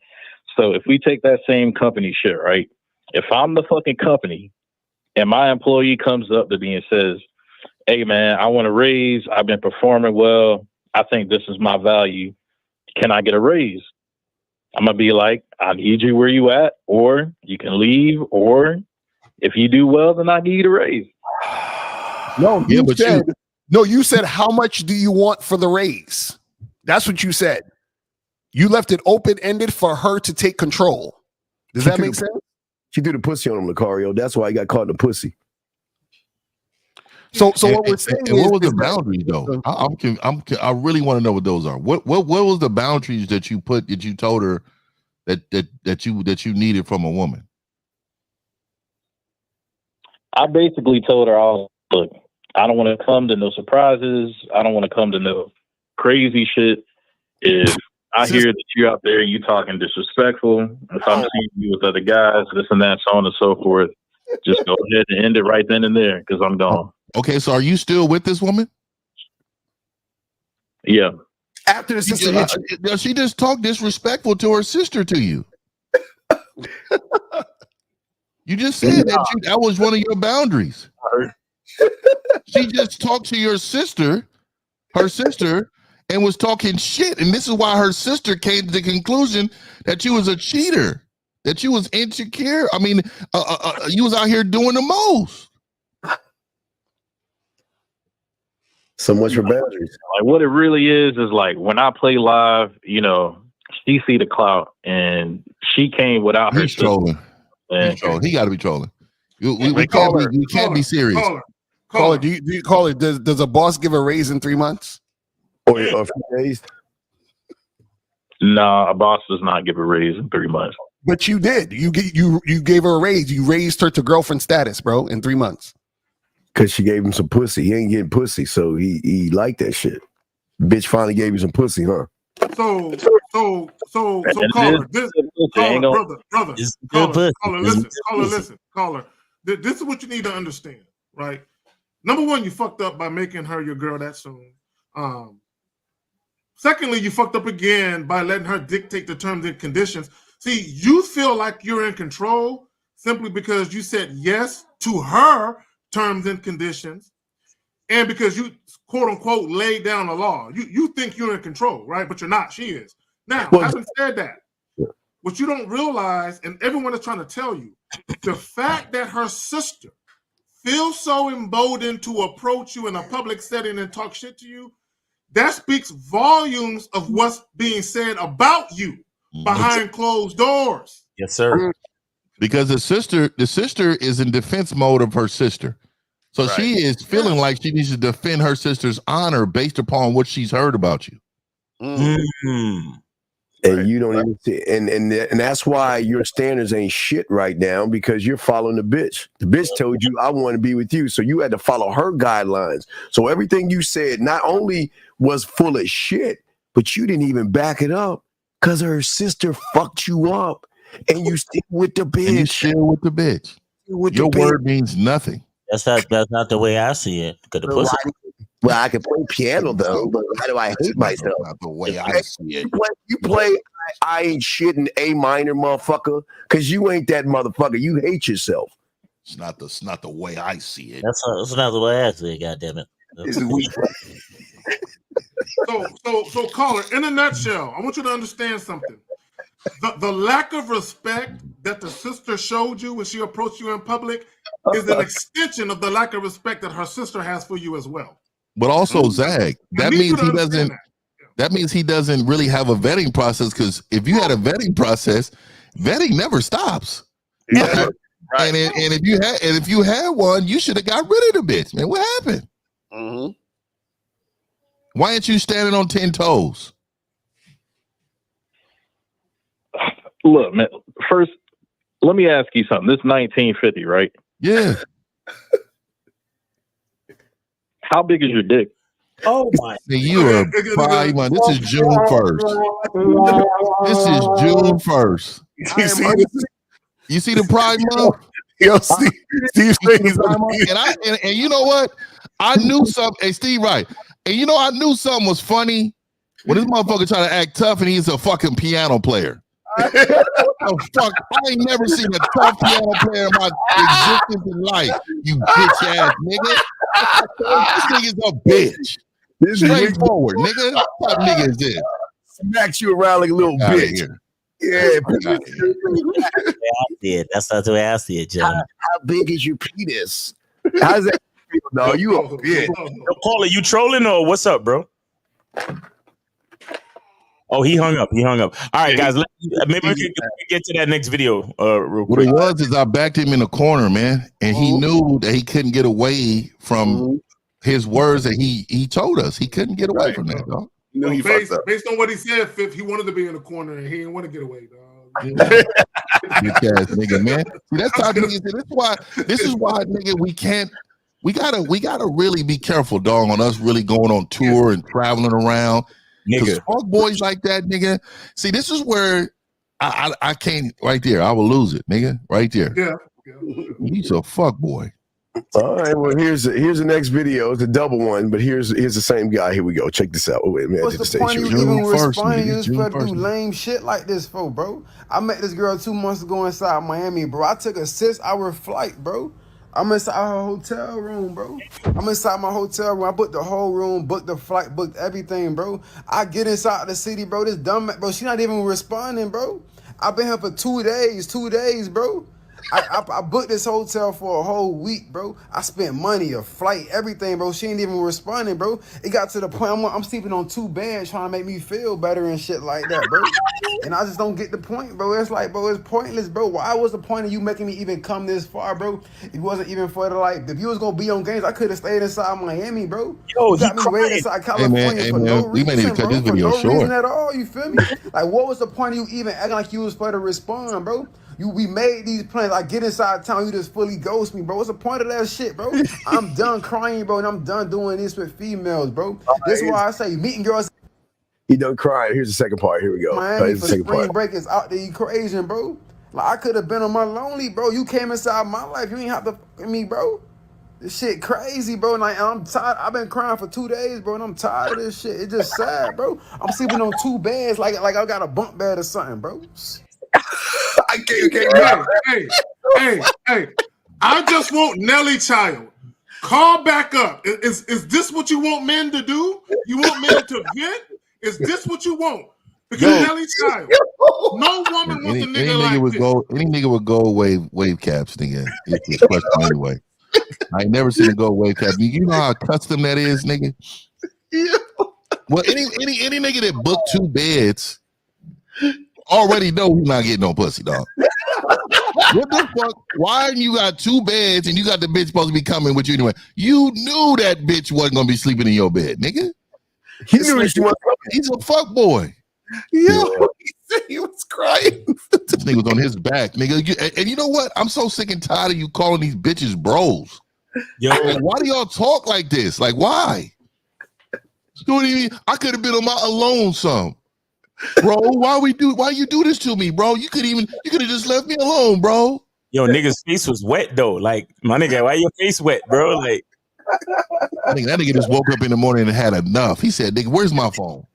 so if we take that same company shit, right? If I'm the fucking company and my employee comes up to me and says, hey man, I want a raise. I've been performing well. I think this is my value. Can I get a raise? I'm going to be like, I need you where you at, or you can leave, or if you do well, then I need a raise. No, you said how much do you want for the raise? That's what you said. You left it open-ended for her to take control. Does that make sense? She threw the pussy on him, Lucario. That's why he got caught in the pussy. So what we're saying is, what was the boundaries though? I really want to know what those are. What was the boundaries that you told her that you needed from a woman? I basically told her, look, I don't want to come to no surprises. I don't want to come to no crazy shit. If I hear that you're out there, you talking disrespectful. If I'm seeing you with other guys, this and that, so on and so forth, just go ahead and end it right then and there because I'm gone. Okay, so are you still with this woman? Yeah. After the sister hit you, she just talked disrespectful to her sister to you. You just said that was one of your boundaries. She just talked to your sister, her sister, and was talking shit. And this is why her sister came to the conclusion that you was a cheater, that you was insecure. I mean, you was out here doing the most. So much for boundaries. Like what it really is like when I play live, you know, she see the clout and she came without her sister. Trolling. He got to be trolling. We can't be serious. Caller, do you call it? Does a boss give a raise in 3 months? Or a few days? Nah, a boss does not give a raise in 3 months. But you did. You gave her a raise. You raised her to girlfriend status, bro, in 3 months. Because she gave him some pussy. He ain't getting pussy, so he liked that shit. Bitch finally gave you some pussy, huh? So, caller, caller, listen. This is what you need to understand, right? Number one, you fucked up by making her your girl that soon. Secondly, you fucked up again by letting her dictate the terms and conditions. See, you feel like you're in control simply because you said yes to her terms and conditions, and because you quote unquote laid down the law. You think you're in control, right? But you're not. She is. Now, having said that, what you don't realize, and everyone is trying to tell you, the fact that her sister feels so emboldened to approach you in a public setting and talk shit to you, that speaks volumes of what's being said about you behind closed doors. Yes, sir. Because the sister is in defense mode of her sister. So she is feeling like she needs to defend her sister's honor based upon what she's heard about you. And you don't even see, and that's why your standards ain't shit right now, because you're following the bitch. The bitch told you, I want to be with you. So you had to follow her guidelines. So everything you said not only was full of shit, but you didn't even back it up because her sister fucked you up. And you stick with the bitch. And you still with the bitch. Your word means nothing. That's not the way I see it. Well, I can play piano though, but why do I hate myself? Not the way I see it. You play I ain't shit in A minor, motherfucker, because you ain't that motherfucker. You hate yourself. It's not the way I see it. That's not the way I see it. Goddammit. So caller, in a nutshell, I want you to understand something. The lack of respect that the sister showed you when she approached you in public is an extension of the lack of respect that her sister has for you as well. But also, Zach, that means he doesn't really have a vetting process, because if you had a vetting process, vetting never stops. Yeah. Right. And if you had one, you should have got rid of the bitch, man. What happened? Mm-hmm. Why aren't you standing on 10 toes? Look, man, first, let me ask you something. This is 1950, right? Yeah. How big is your dick? Oh, my. You are a pride month. This is June 1st. This is June 1st. You see the Pride Month? Yo, Steve and you know what? I knew something. Hey, Steve, right. And you know, I knew something was funny When this motherfucker trying to act tough and he's a fucking piano player. What the fuck? I ain't never seen a tough piano player in my existence in life. You bitch ass nigga. This nigga's a bitch. This straightforward, nigga. What type of nigga is this? Smacks you around like a little bitch. Yeah, that's the way I see it, John. How big is your penis? How's that feel, dog? You a bitch. Yo, caller, you trolling or what's up, bro? Oh, he hung up. All right, guys. Maybe we can get to that next video real quick. What it was is I backed him in the corner, man, and he knew that he couldn't get away from his words that he told us. He couldn't get away from that, dog. You know, based on what he said, Fifth, he wanted to be in the corner and he didn't want to get away, dog. Bitch ass nigga, man. See, that's how niggas. This is why, nigga, we gotta really be careful, dog, on us really going on tour and traveling around. Because fuck boys like that, nigga. See, this is where I can't right there. I will lose it, nigga. Right there. Yeah. He's a fuck boy. All right, well, here's the next video. It's a double one, but here's the same guy. Here we go. Check this out. Oh, wait a minute. What's the point of you even responding? You just better do lame shit like this for, bro. I met this girl 2 months ago inside Miami, bro. I took a 6-hour flight, bro. I'm inside her hotel room, bro. I'm inside my hotel room. I booked the whole room, booked the flight, booked everything, bro. I get inside the city, bro. This dumb, bro. She not even responding, bro. I've been here for 2 days, bro. I booked this hotel for a whole week, bro. I spent money, a flight, everything, bro. She ain't even responding, bro. It got to the point I'm sleeping on 2 beds trying to make me feel better and shit like that, bro. And I just don't get the point, bro. It's like, bro, it's pointless, bro. Why was the point of you making me even come this far, bro? It wasn't even for the, like, if you was gonna be on games, I could have stayed inside Miami, bro. Yo, you got me waiting inside California for no reason, bro. For no reason at all, you feel me? Like, what was the point of you even acting like you was for to respond, bro? We made these plans. I get inside town, you just fully ghost me, bro. What's the point of that shit, bro? I'm done crying, bro, and I'm done doing this with females, bro. This is why I say meeting girls. He done crying. Here's the second part. Here we go. Miami for spring break is out the equation, bro. Like, I could have been on my lonely, bro. You came inside my life. You ain't have to fuck with me, bro. This shit crazy, bro. And like, I'm tired. I've been crying for 2 days, bro, and I'm tired of this shit. It's just sad, bro. I'm sleeping on 2 beds, like I got a bunk bed or something, bro. I can't. Hey! I just want Nelly Child. Call back up. Is this what you want men to do? You want men to vent? Is this what you want? Because Nelly Child, no woman wants a nigga like this. Any nigga would go wave caps, nigga. It's this question anyway. I ain't never seen a go wave cap. You know how custom that is, nigga. Yeah. Well, any nigga that booked 2 beds already know he's not getting no pussy, dog. What the fuck? Why you got 2 beds and you got the bitch supposed to be coming with you anyway? You knew that bitch wasn't gonna be sleeping in your bed, nigga. He knew she was. He's a fuck boy. Yeah. He was crying. This nigga was on his back, nigga. And you know what? I'm so sick and tired of you calling these bitches bros. Yo, like, why do y'all talk like this? Like, why? I could have been on my alone some. Bro, why you do this to me, bro? You could have just left me alone, bro. Yo, nigga's face was wet though. Like, my nigga, why your face wet, bro? Like, I think that nigga just woke up in the morning and had enough. He said, nigga, where's my phone?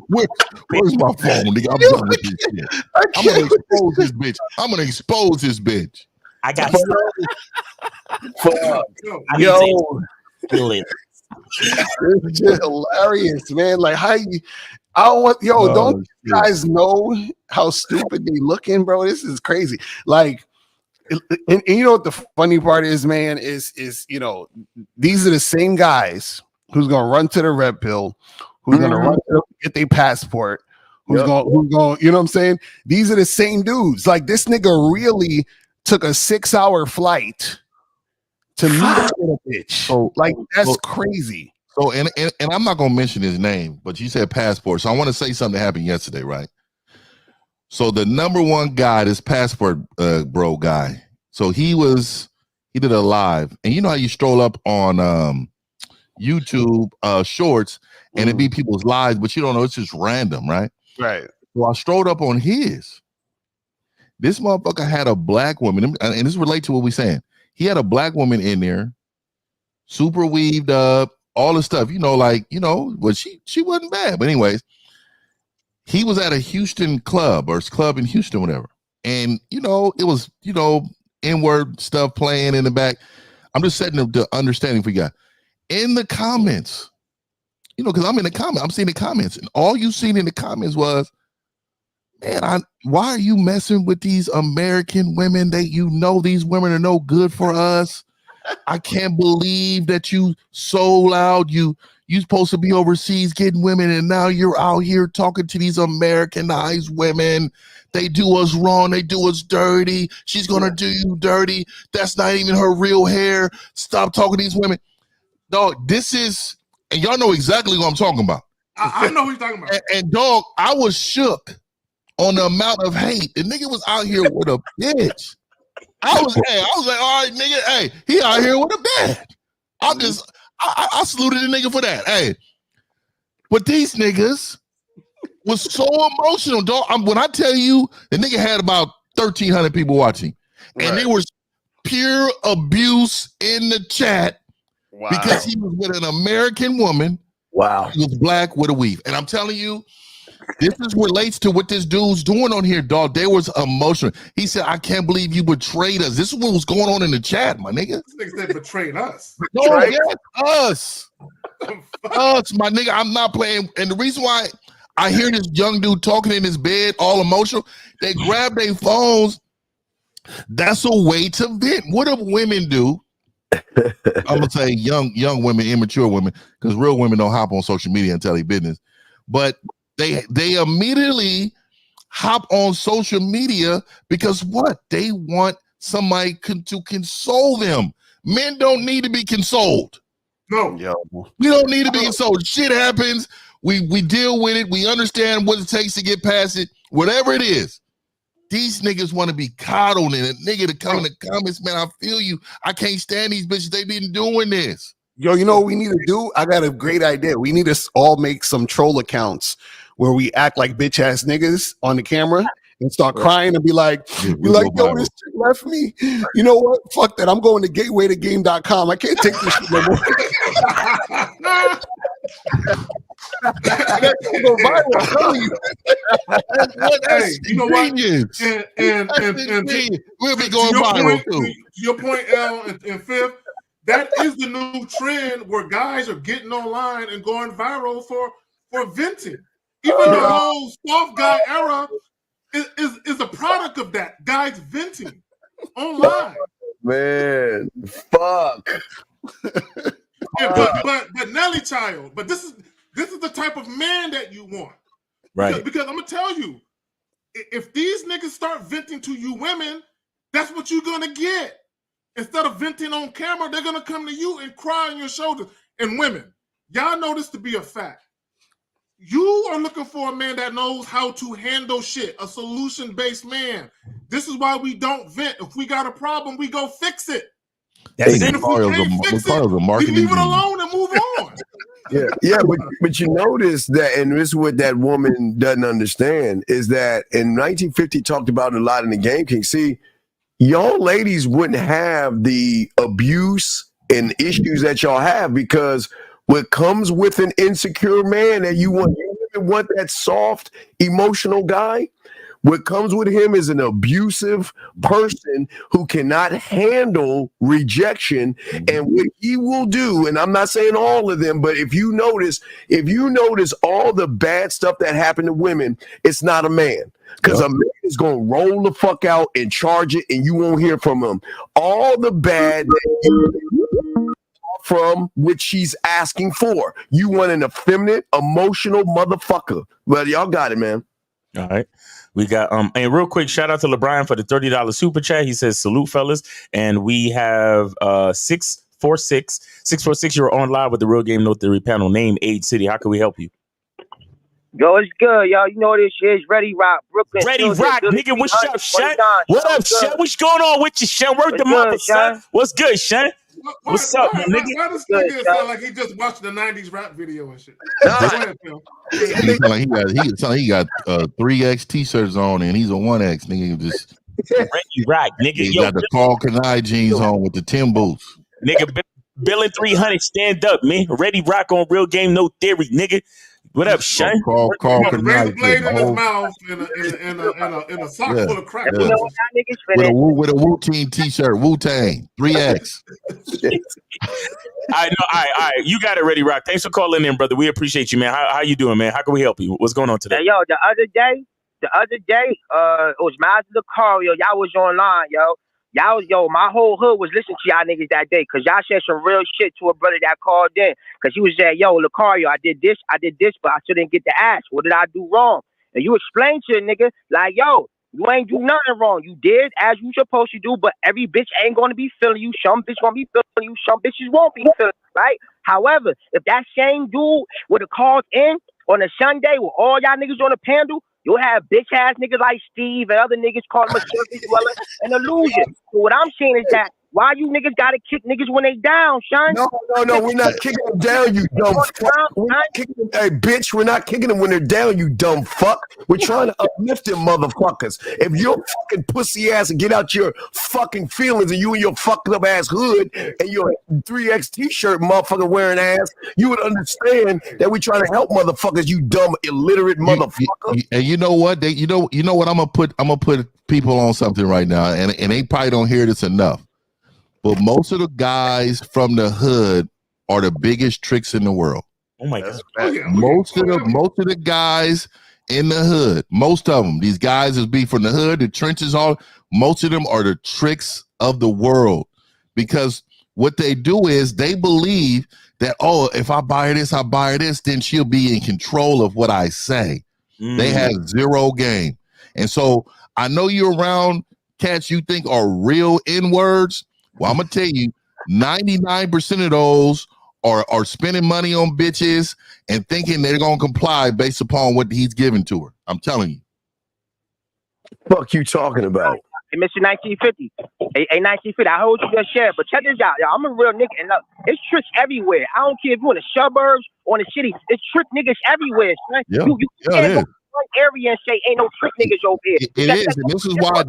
Where's my phone, nigga? I'm done with this shit. I'm gonna expose this bitch. I got It's just hilarious, man. Like, how you? Don't you guys know how stupid they looking, bro? This is crazy. Like, and you know what the funny part is, man? Is these are the same guys who's gonna run to the red pill, who's gonna run to get their passport, who's going, you know what I'm saying? These are the same dudes. Like, this nigga really took a 6-hour flight to meet up with a bitch. So, like, that's crazy. So, and I'm not gonna mention his name, but you said passport. So I want to say something that happened yesterday, right? So the number one guy, this passport bro guy. So he did a live, and you know how you stroll up on YouTube shorts and it be people's lives, but you don't know, it's just random, right? Right. So I strolled up on his. This motherfucker had a black woman, and this relates to what we're saying. He had a black woman in there, super weaved up, all this stuff, like, well, she wasn't bad. But anyways, he was at a Houston club or club in Houston, whatever. And, it was, N-word stuff playing in the back. I'm just setting the understanding for you guys. In the comments, because I'm in the comments, I'm seeing the comments. And all you seen in the comments was, man, why are you messing with these American women that these women are no good for us? I can't believe that you so loud. You supposed to be overseas getting women, and now you're out here talking to these Americanized women. They do us wrong. They do us dirty. She's gonna do you dirty. That's not even her real hair. Stop talking to these women. Dog, this is, and y'all know exactly what I'm talking about. I know what you're talking about. And dog, I was shook on the amount of hate. The nigga was out here with a bitch. I was like, all right, nigga, hey, he out here with a bitch. I saluted the nigga for that. Hey, but these niggas was so emotional, dog. When I tell you, the nigga had about 1,300 people watching, and there was pure abuse in the chat because he was with an American woman. Wow, he was black with a weave, and I'm telling you, this relates to what this dude's doing on here, dog. They was emotional. He said, "I can't believe you betrayed us." This is what was going on in the chat, my nigga. This nigga said betrayed us. No, yes, us, my nigga. I'm not playing. And the reason why I hear this young dude talking in his bed, all emotional, they grab their phones. That's a way to vent. What do women do? I'm gonna say young women, immature women, because real women don't hop on social media and tell their business, but they immediately hop on social media because what? They want somebody to console them. Men don't need to be consoled. No. We don't need to be consoled. Shit happens. We deal with it. We understand what it takes to get past it. Whatever it is. These niggas want to be coddled, and a nigga to come in the comments, man, I feel you. I can't stand these bitches. They been doing this. Yo, you know what we need to do? I got a great idea. We need to all make some troll accounts where we act like bitch ass niggas on the camera and start crying and be like, yo, this chick left me. You know what? Fuck that. I'm going to gatewaytogame.com. I can't take this shit no more. That's gonna go viral, I'm telling you. Hey, you know what? And we'll be going viral too. To your point, L, and Fifth, that is the new trend where guys are getting online and going viral for venting. Even the whole soft guy era is a product of that. Guys venting online. Man, fuck. But Nelly Child, but this is the type of man that you want. Right. Because I'm gonna tell you, if these niggas start venting to you women, that's what you're gonna get. Instead of venting on camera, they're gonna come to you and cry on your shoulders. And women, y'all know this to be a fact. You are looking for a man that knows how to handle shit, a solution-based man. This is why we don't vent. If we got a problem, we go fix it. That's and if we can't fix it, we leave it alone and move on. Yeah, but you notice that, and this is what that woman doesn't understand, is that in 1950 talked about a lot in the Game King. See, y'all ladies wouldn't have the abuse and issues that y'all have because what comes with an insecure man that you want that soft, emotional guy. What comes with him is an abusive person who cannot handle rejection. And what he will do, and I'm not saying all of them, but if you notice all the bad stuff that happened to women, it's not a man. Because a man is going to roll the fuck out and charge it, and you won't hear from him. All the bad that you from which she's asking for. You want an effeminate, emotional motherfucker. Well, y'all got it, man. All right. We got and real quick, shout out to LeBron for the $30 super chat. He says, salute, fellas. And we have 646. You're on live with the Real Game No Theory panel. Name, age, city. How can we help you? Yo, it's good, y'all. You know this shit is Ready Rock, Brooklyn. Ready Rock, nigga. What's up, Sean? What up, Sean? What's going on with you, Sean? Word the mother, son. What's good, Sean? What's up, my nigga? Why does nigga sound like he just watched the 90s rap video and shit? He got 3X t-shirts on and he's a 1X nigga. Just Ready Rock, nigga. He got the Carl Kanai jeans on with the Tim boots. Nigga, Billing 300, stand up, man. Ready rock on real game, no theory, nigga. What up, Shun? Carl Got a razor Knight, blade in his whole- mouth in a sock Yeah, full of crack. yeah. With a Wu Team T-shirt, Wu Tang 3X. I know. All right. You got it, Ready Rock. Thanks for calling in, brother. We appreciate you, man. How you doing, man? How can we help you? What's going on today? Hey, yo, the other day, it was Miles the car, yo. Y'all was online, yo. My whole hood was listening to y'all niggas that day, cause y'all said some real shit to a brother that called in, cause he was saying, yo, Lucario, I did this, but I still didn't get the ask. What did I do wrong? And you explained to the nigga, like, yo, you ain't do nothing wrong. You did as you supposed to do, but every bitch ain't gonna be feeling you. Some bitch gonna be feeling you. Some bitches won't be feeling you, right? However, if that same dude would have called in on a Sunday with all y'all niggas on the panel, you'll have bitch ass niggas like Steve and other niggas calling him a surface dweller and illusion. So what I'm saying is that why you niggas gotta kick niggas when they down, son? No, we're not kicking them down, you dumb fuck. We're not kicking them, hey, bitch, we're not kicking them when they're down, you dumb fuck. We're trying to uplift them motherfuckers. If your fucking pussy ass and get out your fucking feelings and you and your fucked up ass hood and your 3X t-shirt motherfucker wearing ass, you would understand that we're trying to help motherfuckers, you dumb illiterate motherfucker. And you know what? You know what? I'm gonna put people on something right now, and they probably don't hear this enough. But most of the guys from the hood are the biggest tricks in the world. Oh my God! Most of the guys in the hood, most of them, these guys is be from the hood, the trenches, most of them are the tricks of the world, because what they do is they believe that, oh, if I buy her this, then she'll be in control of what I say. They have zero game. And so I know you're around cats you think are real N-words. Well, I'm gonna tell you, 99% of those are spending money on bitches and thinking they're gonna comply based upon what he's giving to her. I'm telling you. Fuck you talking about? Hey, Mr. 1950. Hey, 1950, I hold you your share, but check this out, yo. I'm a real nigga, and look, it's tricks everywhere. I don't care if you're in the suburbs or in the city. It's trick niggas everywhere, son. Yeah, You can't go to one area and say ain't no trick niggas over here. It is, and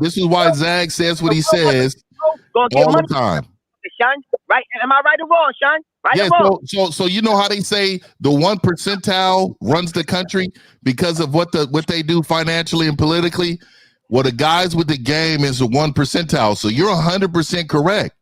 this is why Zag says what he says all the time. Son, right? Am I right or wrong, son? Right Yeah, or wrong? so you know how they say the 1 percentile runs the country because of what they do financially and politically. Well, the guys with the game is the 1 percentile. So you're 100% correct.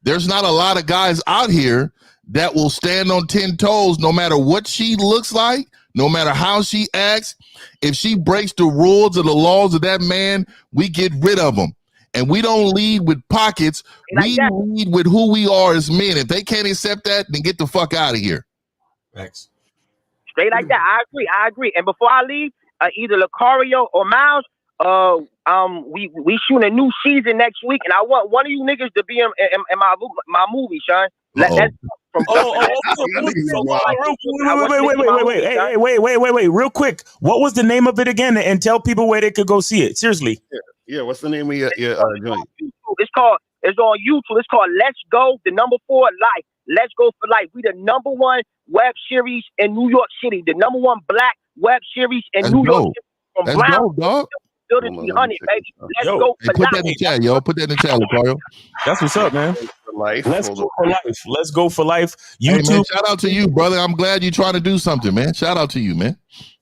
There's not a lot of guys out here that will stand on 10 toes no matter what she looks like, no matter how she acts. If she breaks the rules or the laws of that man, we get rid of them. And we don't lead with pockets. We lead with who we are as men. If they can't accept that, then get the fuck out of here. Thanks. Straight like that. I agree. And before I leave, either Lucario or Miles, we shooting a new season next week, and I want one of you niggas to be in my movie, son. Wait. Real quick. What was the name of it again? And tell people where they could go see it. Seriously. Yeah. What's the name of your joint? It's on YouTube. It's called Let's Go, the number 4 Life. Let's Go for Life. We the number 1 web series in New York City. The number 1 black web series in New York City. Let's go, dog. Building 300, baby. Let's go for put life. that in the chat, yo. Put that in the chat, Lucario. That's what's up, man. Let's go for life. Let's go for life. YouTube. Hey, man, shout out to you, brother. I'm glad you're trying to do something, man. Shout out to you, man.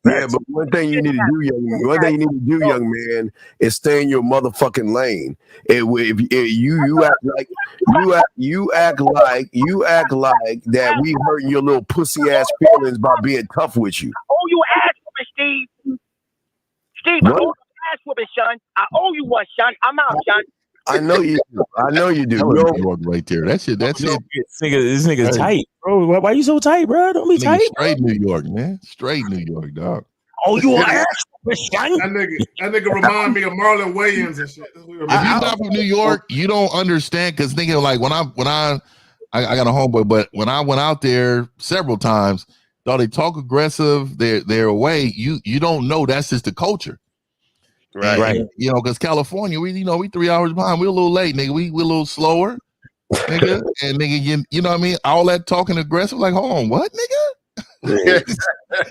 Yeah, but one thing you need to do, young man, is stay in your motherfucking lane. If you act like that we hurting your little pussy ass feelings by being tough with you. I owe you an ass whooping, Steve. Steve, I owe you an ass whooping, son. I owe you one, son. I'm out, son. I know you do. That was New York right there. That's it. This nigga's tight, bro. Why you so tight, bro? Don't be tight. Straight New York, man. Straight New York, dog. Oh, you ass, that nigga remind me of Marlon Wayans and shit. If you're not from New York, you don't understand. Because thinking like when I got a homeboy, but when I went out there several times, though they talk aggressive, they're away. You don't know that's just the culture. Right. And, you know, because California, we 3 hours behind. We're a little late, nigga. We a little slower, nigga. And nigga, you know what I mean? All that talking aggressive, like, hold on, what, nigga?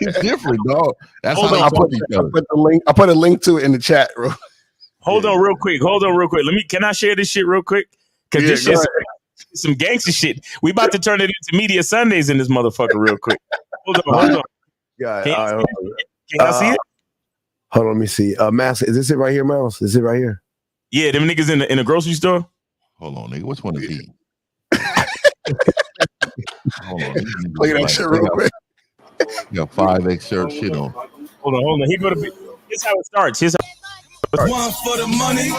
It's different, dog. That's how they talk to each other. I put a link to it in the chat, bro. Hold on real quick. Can I share this shit real quick? Because this shit. some gangster shit. We about to turn it into Media Sundays in this motherfucker real quick. Hold on. Yeah, Can y'all see it? Hold on, let me see. Mouse, is this it right here, Mouse? Is it right here? Yeah, them niggas in the grocery store. Hold on, nigga. Which one is he? Hold on. Play that shit real quick. You got 5X shirt shit on. Hold on. Here go to. Here's how it starts. One for the money,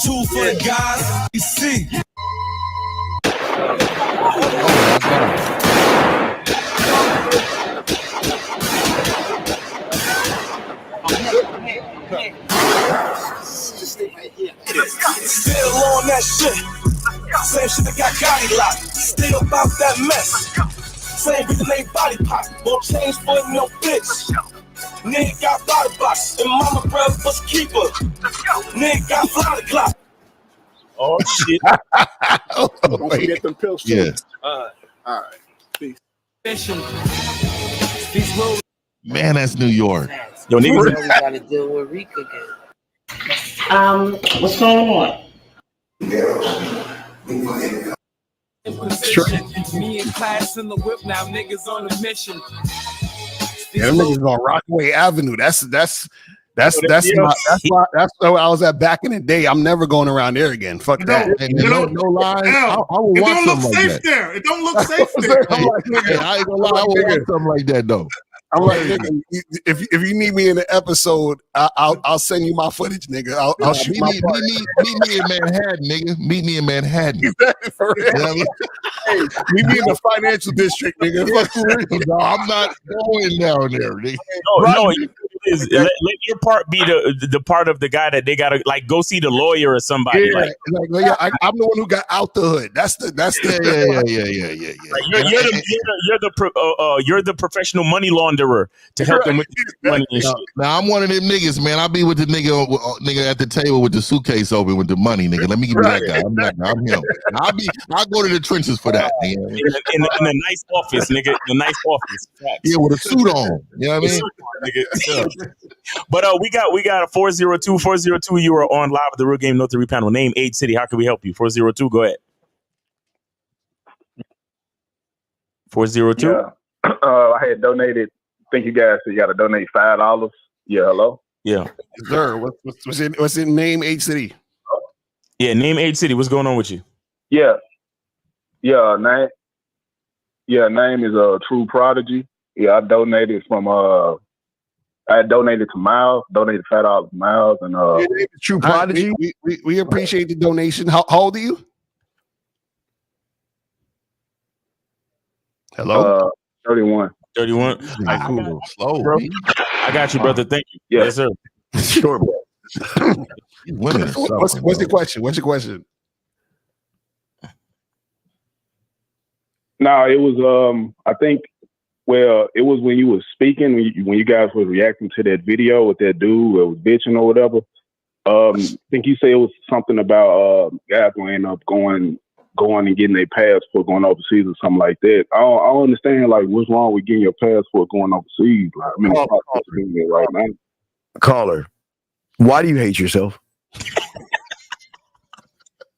two for the guys. You see. Still on that shit. Same shit that got Gotti locked. Still about that mess. Same reason they body pop. Won't change for no bitch. Nigga got body box. And mama brother was keeper. Nigga got fly the clock. Oh shit. Don't forget them pills too. Yeah. All right. Peace. Man, that's New York. Yo, niggas. We gotta deal with Rick again. What's going on? Me and class in the whip now, niggas on a mission. Yeah, them niggas on Rockaway Avenue. That's where I was at back in the day. I'm never going around there again. Fuck that. No lies. I would It want don't look something safe like that. there. It don't look safe there. I'm like, nigga, I ain't gonna lie. I would want something like that though. I'm like, nigga, if you need me in the episode, I'll send you my footage, nigga. I'll shoot my part. Meet me in Manhattan, nigga. Meet me in Manhattan. Exactly, for real. You know what I mean? Hey, meet me in the financial district, nigga. Fuck for real. No, I'm not going down there, nigga. No, let your part be the part of the guy that they gotta like go see the lawyer or somebody. Yeah, I'm the one who got out the hood. That's the Yeah. Like you're the professional money launderer to help them with the money and shit. Now I'm one of them niggas, man. I be with the nigga at the table with the suitcase open with the money, nigga. Let me give you that guy. I'm him. I'll go to the trenches for that, nigga. In a nice office, nigga. In a nice office. Facts. Yeah, with a suit on. You know what I mean? Nigga. But we got a 402. You are on live with the Real Game No 3 panel. Name Age City. How can we help you? 402. Go ahead. 402. Yeah. I had donated. I think you guys said you got to donate $5. Yeah. Hello. Yeah. Sir, what's in name Age City? Yeah. Name Age City. What's going on with you? Yeah. Name is True Prodigy. Yeah. I donated to Miles. Donated $5 to Miles and True Prodigy. We appreciate the donation. How old are you? Hello. 31. 31. Slow, bro. I got you, brother. Thank you. Yeah. Yes, sir. Sure, bro. Women What's your question? What's your question? No, it was I think it was when you was speaking when you guys were reacting to that video with that dude that was bitching or whatever. I think you said it was something about guys gonna end up going and getting their passport going overseas or something like that. I don't understand like what's wrong with getting your passport going overseas. Like, I mean, it's not doing it right now. Caller, why do you hate yourself?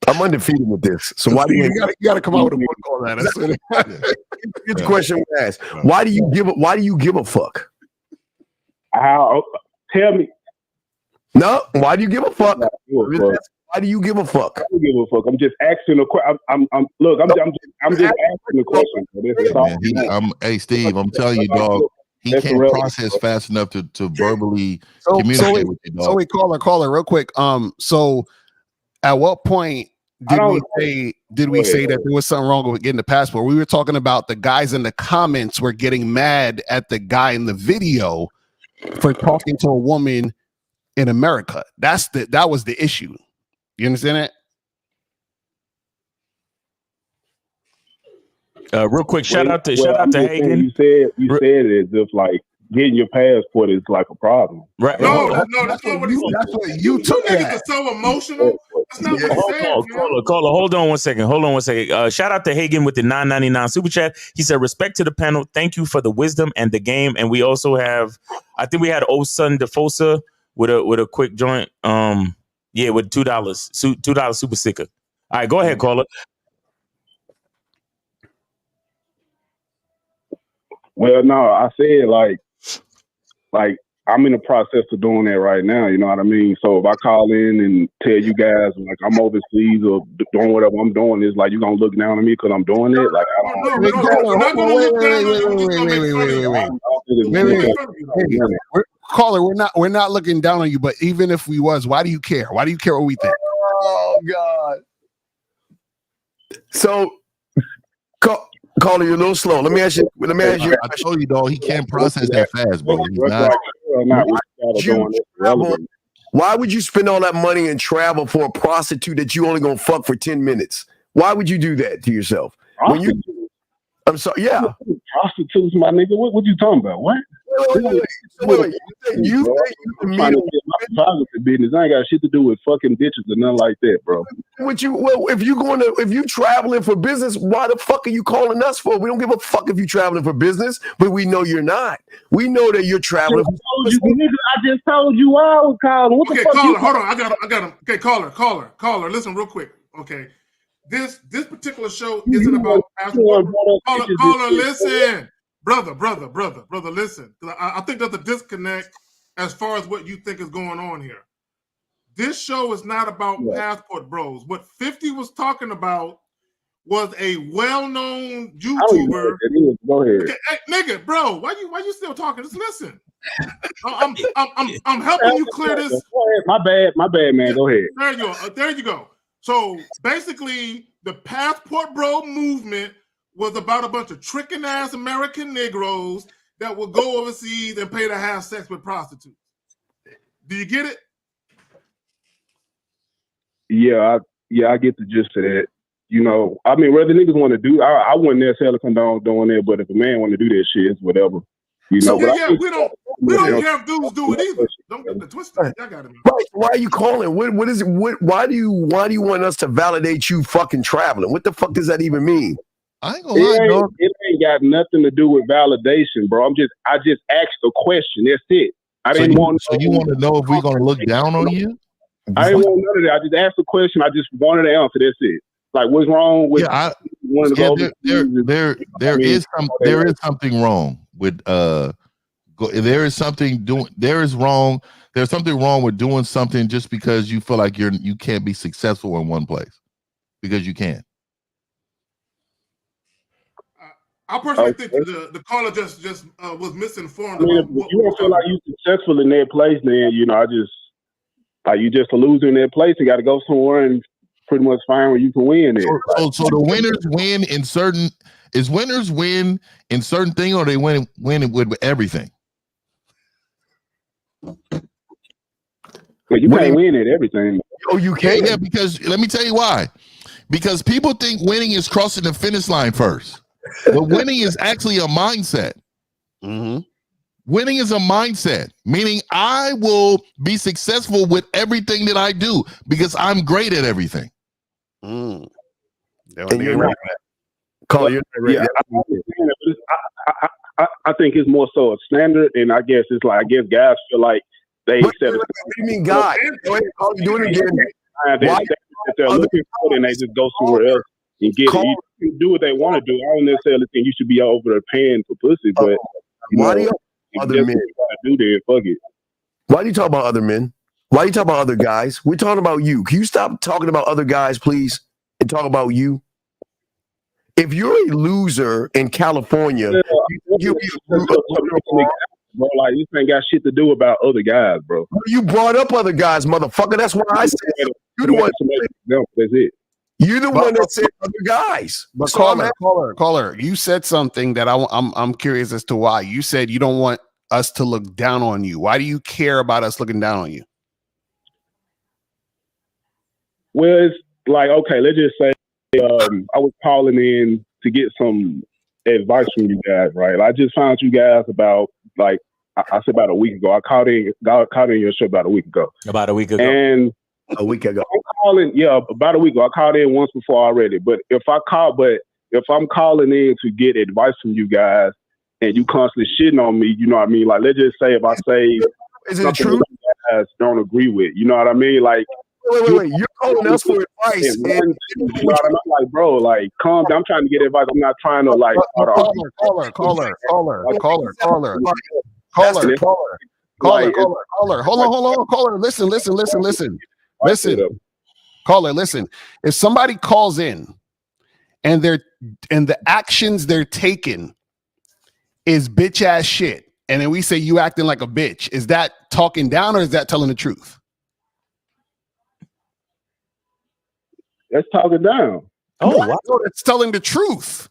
I'm undefeated with this. So why do you gotta come out with a book on that? Here's the question we ask. Why do you give a fuck? How? Tell me. No, why do you give a fuck? Why do you give a fuck? I don't give a fuck. I'm just asking a question. I'm just asking a question. Hey Steve, I'm telling you, dog. He can't process fast enough to verbally communicate with you, dog. So wait, caller, real quick. So at what point did we say that there was something wrong with getting the passport? We were talking about the guys in the comments were getting mad at the guy in the video for talking to a woman in America. That was the issue. You understand that? Real quick, shout out to Hagen. You said it as if like getting your passport is like a problem. Right? No, that's not what he said. That's what you took Niggas are so emotional. That's not what he said. Caller, hold on one second. Shout out to Hagen with the $9.99 super chat. He said, "Respect to the panel. Thank you for the wisdom and the game." And we also have, I think we had Osun Defosa with a quick joint. With $2 super sticker. All right, go ahead, caller. Well, no, I said like I'm in the process of doing that right now. You know what I mean? So if I call in and tell you guys like I'm overseas or doing whatever I'm doing, it's like you gonna look down on me because I'm doing it. Like I don't. We're not gonna look down on you. We're just gonna make fun of you. Caller, we're not looking down on you, but even if we was, why do you care? Why do you care what we think? Oh God. So caller, you're a little slow. Let me ask you. I told you, dog, he can't process that fast, bro. He's not. Why would you spend all that money and travel for a prostitute that you only gonna fuck for 10 minutes? Why would you do that to yourself? When you, I'm sorry, yeah. Prostitutes, my nigga. What you talking about? What? Wait. You think you can meet my private business? I ain't got shit to do with fucking bitches or nothing like that, bro. If you traveling for business, why the fuck are you calling us for? We don't give a fuck if you traveling for business, but we know you're not. We know that you're traveling. I just told you I was calling. What the fuck? Caller, hold on. I got him. Okay, caller. Listen real quick. Okay, this particular show isn't about passport. Caller, listen. Brother, listen. I think there's a disconnect as far as what you think is going on here. This show is not about passport bros. What 50 was talking about was a well-known YouTuber. Go ahead. Okay, hey, nigga, bro, why you still talking? Just listen. I'm helping you clear this. My bad, man. Go ahead. There you go. So basically, the passport bro movement was about a bunch of tricking ass American Negroes that will go overseas and pay to have sex with prostitutes. Do you get it? Yeah, I get the gist of that. You know, I mean, whether niggas want to do, I wouldn't necessarily condone doing it, but if a man want to do that shit, it's whatever. You know, we don't care if dudes do it either. Don't get the twisted. I got it. Right? Why are you calling? What is it? Why do you want us to validate you fucking traveling? What the fuck does that even mean? I ain't gonna lie, dog. It ain't got nothing to do with validation, bro. I just asked a question. That's it. So you want to know if we're gonna look down on you? I didn't want none of that. I just asked a question. I just wanted to answer. That's it. Like, what's wrong with? There is something wrong with There's something wrong with doing something just because you feel like you can't be successful in one place because you can. I personally think the caller just was misinformed. I mean, if you don't feel like you're successful in that place, then you just a loser in that place. You got to go somewhere and pretty much find where you can win. So the winners win in certain. Is winners win in certain thing, or they win with everything? Well, you can't win at everything. Oh, you can't. Yeah, because let me tell you why. Because people think winning is crossing the finish line first. But winning is actually a mindset. Mm-hmm. Winning is a mindset, meaning I will be successful with everything that I do because I'm great at everything. And you're not. Call you're not ready. Yeah, I think it's more so a standard, and I guess guys feel like they accept. What do you mean, guys? Are you doing it again? They're looking for it, and they just go somewhere else and get it. You can do what they want to do. I don't necessarily think you should be over there paying for pussy, but why do you other men do that? Fuck it. Why do you talk about other men? Why do you talk about other guys? We're talking about you. Can you stop talking about other guys, please, and talk about you? If you're a loser in California, bro, like this ain't got shit to do about other guys, bro. You brought up other guys, motherfucker. That's why I said you're the one. That's it. You're the one that said other guys. But caller, you said something that I'm curious as to why. You said you don't want us to look down on you. Why do you care about us looking down on you? Well, it's like, okay, let's just say I was calling in to get some advice from you guys, right? I just found you guys about I said about a week ago. I called in your show about a week ago. About a week ago. And a week ago. I'm calling, about a week ago. I called in once before already. But if I'm calling in to get advice from you guys and you constantly shitting on me, you know what I mean? Like, let's just say if I say is it true? You guys don't agree with, you know what I mean? Like, Wait. You're calling us for advice. You know what I mean? I'm like, bro, like, calm down. I'm trying to get advice. I'm not trying to like. Caller. Hold on. Caller, listen. Caller, listen. If somebody calls in and the actions they're taking is bitch ass shit, and then we say you acting like a bitch, is that talking down or is that telling the truth? That's talking down. Oh, wow. No, it's telling the truth.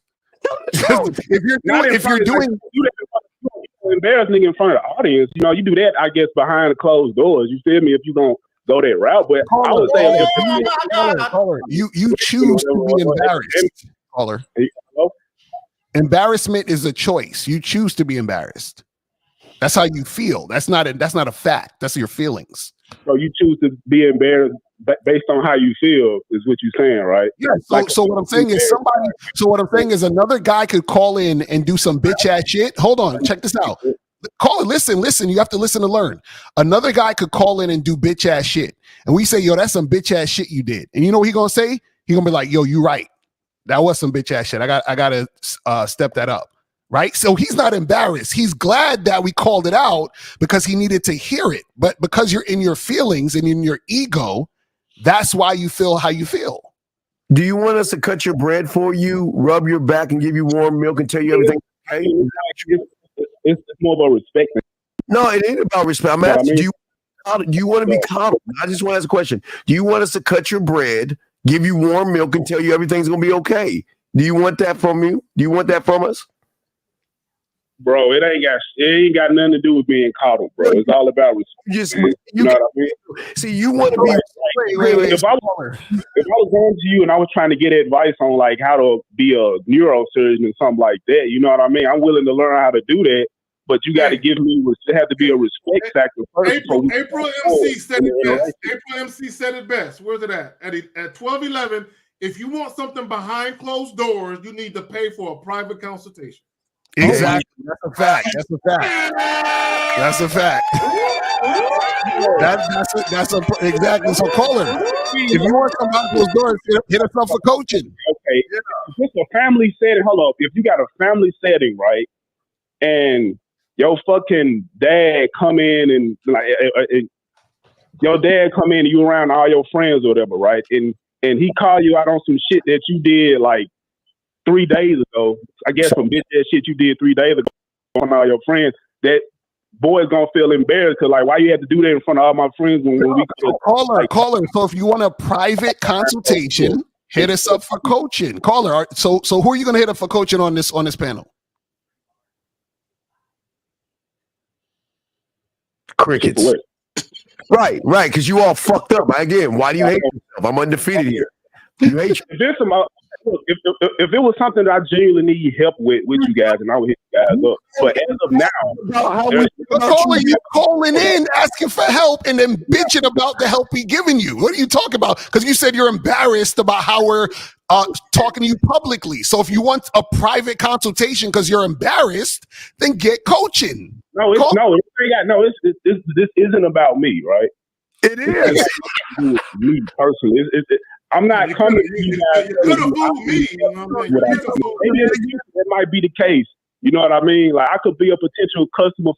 if you're doing embarrassing in front of the audience, you know, you do that, I guess, behind the closed doors. You feel me? If you gonna go that route, but I would say caller, you choose to be embarrassed. Caller, embarrassment is a choice. You choose to be embarrassed. That's how you feel. That's not a fact. That's your feelings. So you choose to be embarrassed based on how you feel, is what you're saying, right? Yeah. So what I'm saying is another guy could call in and do some bitch ass shit. Hold on, check this out. Call it. Listen. You have to listen to learn. Another guy could call in and do bitch ass shit, and we say, "Yo, that's some bitch ass shit you did." And you know what he gonna say? He gonna be like, "Yo, you right. That was some bitch ass shit. I gotta step that up." Right? So he's not embarrassed. He's glad that we called it out because he needed to hear it. But because you're in your feelings and in your ego, that's why you feel how you feel. Do you want us to cut your bread for you, rub your back, and give you warm milk and tell you everything? Okay? It's more about respect. No, it ain't about respect. I'm asking, do you want to be coddled? I just want to ask a question. Do you want us to cut your bread, give you warm milk, and tell you everything's going to be okay? Do you want that from you? Do you want that from us? Bro, it ain't got nothing to do with being coddled, bro. It's all about respect. You know what I mean? See, you want to be. Wait. If I was going to you and I was trying to get advice on like how to be a neurosurgeon and something like that, you know what I mean? I'm willing to learn how to do that, but you got to give me. It have to be a respect factor first. April MC said it best. April MC said it best. Where's it at? At 12:11. If you want something behind closed doors, you need to pay for a private consultation. Exactly. That's a fact. Exactly. So call him. If you want some behind closed doors, hit us up for coaching. Okay. If it's a family setting, hold up. If you got a family setting, right, and your fucking dad come in and like your dad come in and you around all your friends or whatever, right? And he call you out on some shit that you did like 3 days ago, I guess some bitch ass shit you did 3 days ago on all your friends, that boy's gonna feel embarrassed because like, why you had to do that in front of all my friends when we caller. So if you want a private consultation, hit us up for coaching. Caller. So who are you gonna hit up for coaching on this panel? Crickets. Right, because you all fucked up. Again, why do you hate yourself? I'm undefeated here. You hate yourself. If it was something that I genuinely need help with you guys, and I would hit you guys up. But as of now, you calling in asking for help and then bitching about the help we giving you. What are you talking about? Because you said you're embarrassed about how we're talking to you publicly. So if you want a private consultation because you're embarrassed, then get coaching. This isn't about me, right? It is. Me personally. I'm not coming to you guys. You could have fooled me. That might be the case. You know what I mean? Like I could be a potential customer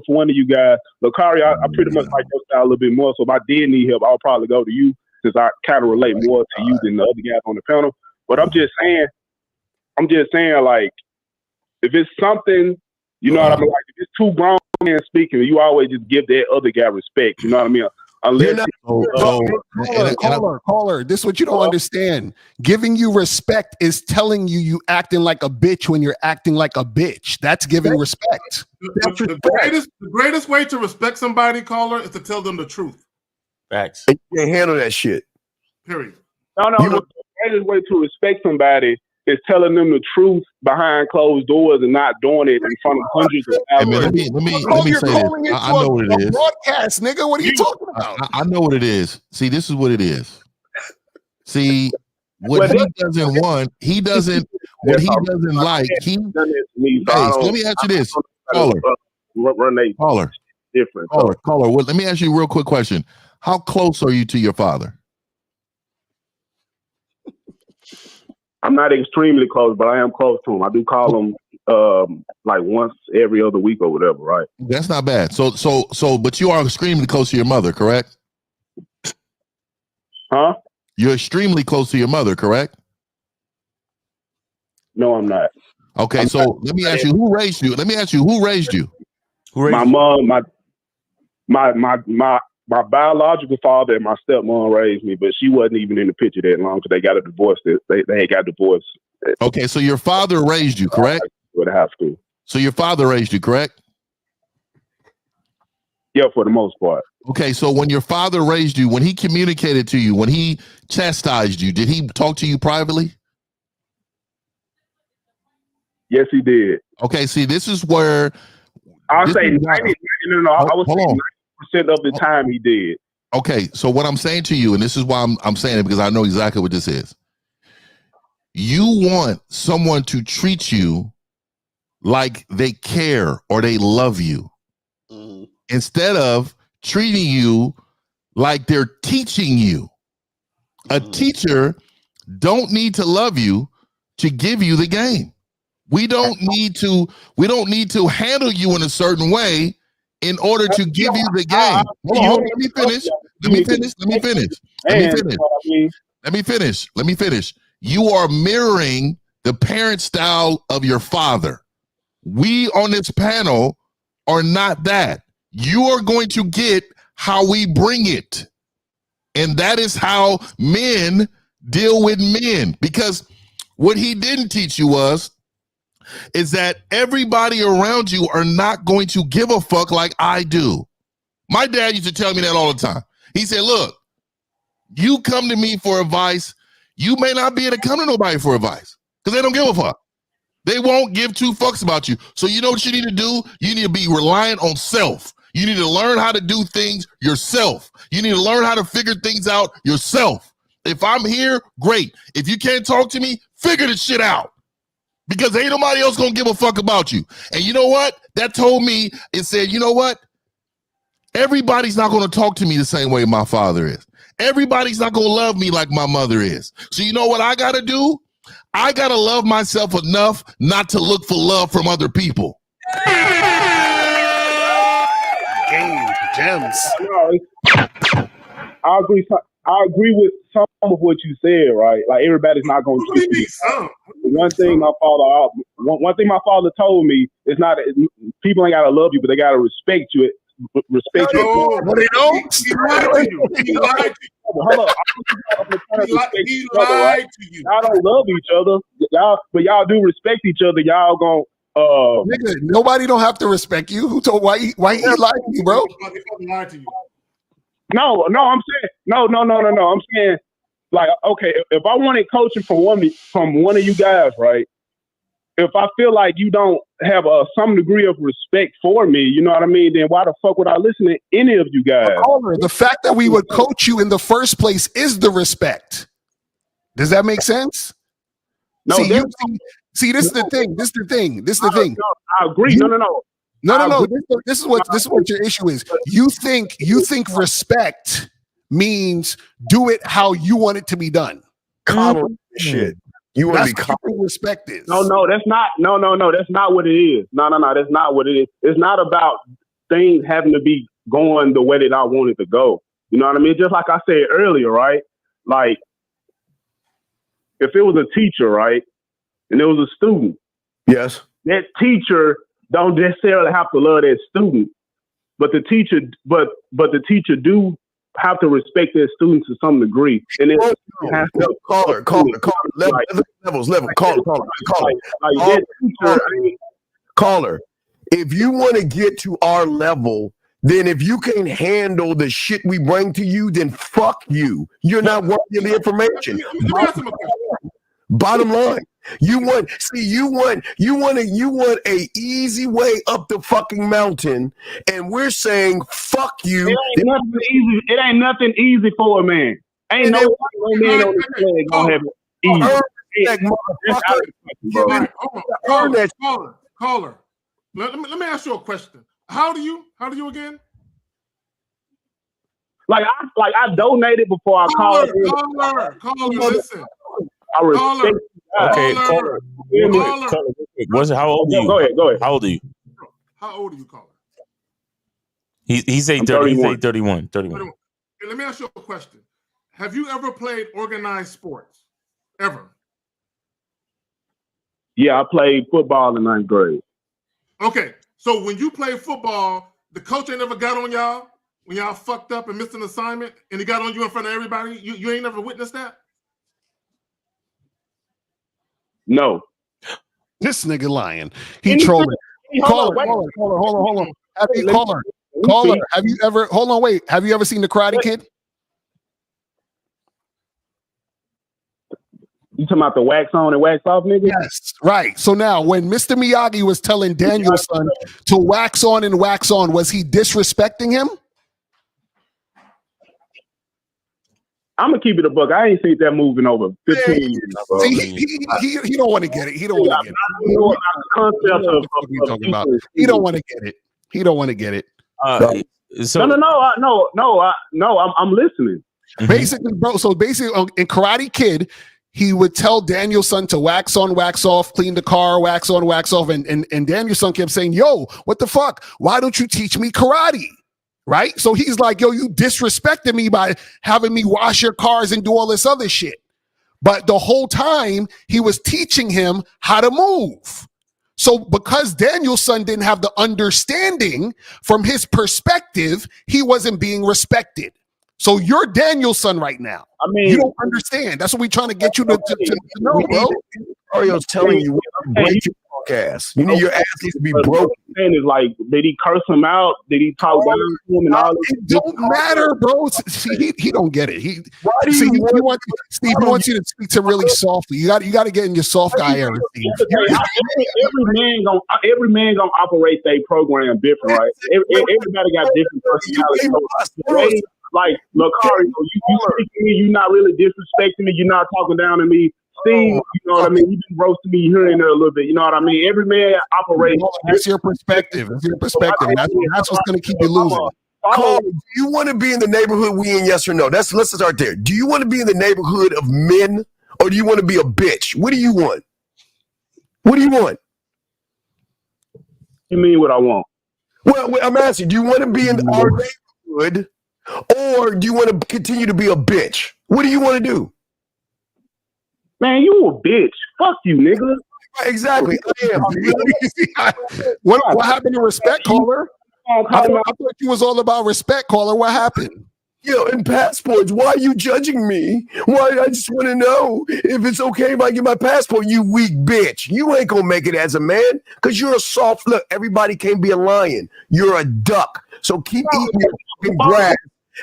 for one of you guys. Lakari, I pretty much like your style a little bit more. So if I did need help, I'll probably go to you since I kind of relate more to you than the other guys on the panel. But I'm just saying, like, if it's something, you know what I mean? Like if it's two grown men speaking, you always just give that other guy respect. You know what I mean? Caller, this is what you don't understand. Giving you respect is telling you acting like a bitch when you're acting like a bitch. That's giving respect. The greatest way to respect somebody, caller, is to tell them the truth. Facts. You can't handle that shit. Period. No. The greatest way to respect somebody is telling them the truth behind closed doors and not doing it in front of hundreds of thousands. Let me say this. I know what it is. Broadcast, nigga. What are you talking about? I know what it is. See, this is what it is. See, what he doesn't want, what he doesn't like. Hey, so let me ask you this, caller. Caller. Different. Caller. Let me ask you a real quick question. How close are you to your father? I'm not extremely close, but I am close to him. I do call him like once every other week or whatever, right? That's not bad. But you are extremely close to your mother, correct? Huh? You're extremely close to your mother, correct? No, I'm not. Okay, so let me ask you, who raised you? Let me ask you, who raised you? My mom, my biological father and my stepmom raised me, but she wasn't even in the picture that long because they got a divorce. They had got divorced. Okay, so your father raised you, correct? With high school. So your father raised you, correct? Yeah, for the most part. Okay, so when your father raised you, when he communicated to you, when he chastised you, did he talk to you privately? Yes, he did. Okay, see, this is where I'll say 90, I would say 90% of the time he did. Okay, so what I'm saying to you, and this is why I'm saying it because I know exactly what this is. You want someone to treat you like they care or they love you instead of treating you like they're teaching you. A teacher don't need to love you to give you the game. We don't need to handle you in a certain way in order to give you the game. Hold on, let me finish. Let me finish. You are mirroring the parent style of your father. We on this panel are not that. You are going to get how we bring it. And that is how men deal with men. Because what he didn't teach you is that everybody around you are not going to give a fuck like I do. My dad used to tell me that all the time. He said, look, you come to me for advice, you may not be able to come to nobody for advice because they don't give a fuck. They won't give two fucks about you. So you know what you need to do? You need to be reliant on self. You need to learn how to do things yourself. You need to learn how to figure things out yourself. If I'm here, great. If you can't talk to me, figure the shit out. Because ain't nobody else gonna give a fuck about you. And you know what? That told me, it said, you know what? Everybody's not gonna talk to me the same way my father is. Everybody's not gonna love me like my mother is. So you know what I gotta do? I gotta love myself enough not to look for love from other people. Game gems. I agree with some of what you said, right? Like everybody's not going to treat you. One thing my father told me is not people ain't gotta love you, but they gotta respect you. Respect you. No, they don't. He lied to you. He lied to you. Hold up. He lied to you. Y'all don't love each other. Y'all do respect each other. Y'all gonna nigga, nobody don't have to respect you. Who told why he lied to you, bro? He lied to you. No, I'm saying no. I'm saying, like, okay, if I wanted coaching from one of you guys, right? If I feel like you don't have some degree of respect for me, you know what I mean? Then why the fuck would I listen to any of you guys? The fact that we would coach you in the first place is the respect. Does that make sense? No. See, this is the thing. This is the thing. I agree. No. This is what your issue is. You think respect means do it how you want it to be done. Common shit. You want to be common. Respect is. No, that's not. No, that's not what it is. No, that's not what it is. It's not about things having to be going the way that I want it to go. You know what I mean? Just like I said earlier, right? Like, if it was a teacher, right, and there was a student, yes, that teacher don't necessarily have to love that student, but the teacher do have to respect their students to some degree. And it has to caller. Level. Caller. If you want to get to our level, then if you can't handle the shit we bring to you, then fuck you. You're not worthy of the information. Bottom line. You want a easy way up the fucking mountain, and we're saying fuck you. It ain't nothing easy for a man. Ain't no man on the flag gonna have it easy. Caller. Let me ask you a question. How do you again? Like I donated before I called. Caller, listen. I respect. Okay, caller. What's how old are you? Go ahead. How old are you? How old are you, caller? He's 30. He's 31. Hey, let me ask you a question. Have you ever played organized sports? Ever? Yeah, I played football in 9th grade. Okay, so when you play football, the coach ain't never got on y'all when y'all fucked up and missed an assignment, and he got on you in front of everybody. You ain't never witnessed that? No. This nigga lying. He trolling. Caller. Caller. Have you ever? Hold on, wait. Have you ever seen the Karate Kid? You talking about the wax on and wax off nigga? Yes, right. So now, when Mr. Miyagi was telling Daniel-san to wax on and wax on, was he disrespecting him? I'm gonna keep it a buck. I ain't seen that moving over 15 years. See, he don't want to get it. He don't want to get it. He don't want to get it. He don't want to get it. No. I'm listening. Basically, bro. So basically, in Karate Kid, he would tell Daniel-san to wax on, wax off, clean the car, wax on, wax off, and Daniel-san kept saying, "Yo, what the fuck? Why don't you teach me karate?" Right? So he's like, "Yo, you disrespected me by having me wash your cars and do all this other shit." But the whole time he was teaching him how to move. So because Daniel-san didn't have the understanding from his perspective, he wasn't being respected. So you're Daniel-san right now. I mean, you don't understand. That's what we're trying to get you to know, bro. Mario's telling you, break your podcast. You need your ass needs to be broken. Is like, did he curse him out? Did he talk down to him and all this? It don't matter, bro. See, he don't get it. He wants you to speak to really softly. You got to get in your soft guy area, Steve. Every man gonna operate their program different, right? Everybody got different personalities. Like, Lakari, you speak to me, you're not really disrespecting me, you're not talking down to me. Steve, you know what I mean? You've been roasting me here and there a little bit, you know what I mean? Every man operates. That's your perspective. That's what's going to keep you losing. Cole, do you want to be in the neighborhood we in, yes or no? Let's start there. Do you want to be in the neighborhood of men, or do you want to be a bitch? What do you want? What do you want? You mean what I want? Well, I'm asking, do you want to be in our neighborhood, or do you want to continue to be a bitch? What do you want to do? Man, you a bitch. Fuck you, nigga. Exactly. I am. What happened to respect, caller? I thought you was all about respect, caller. What happened? Yo, in passports, why are you judging me? Why? I just want to know if it's okay if I get my passport, you weak bitch. You ain't going to make it as a man because you're a soft look. Everybody can't be a lion. You're a duck. So keep eating your fucking grass.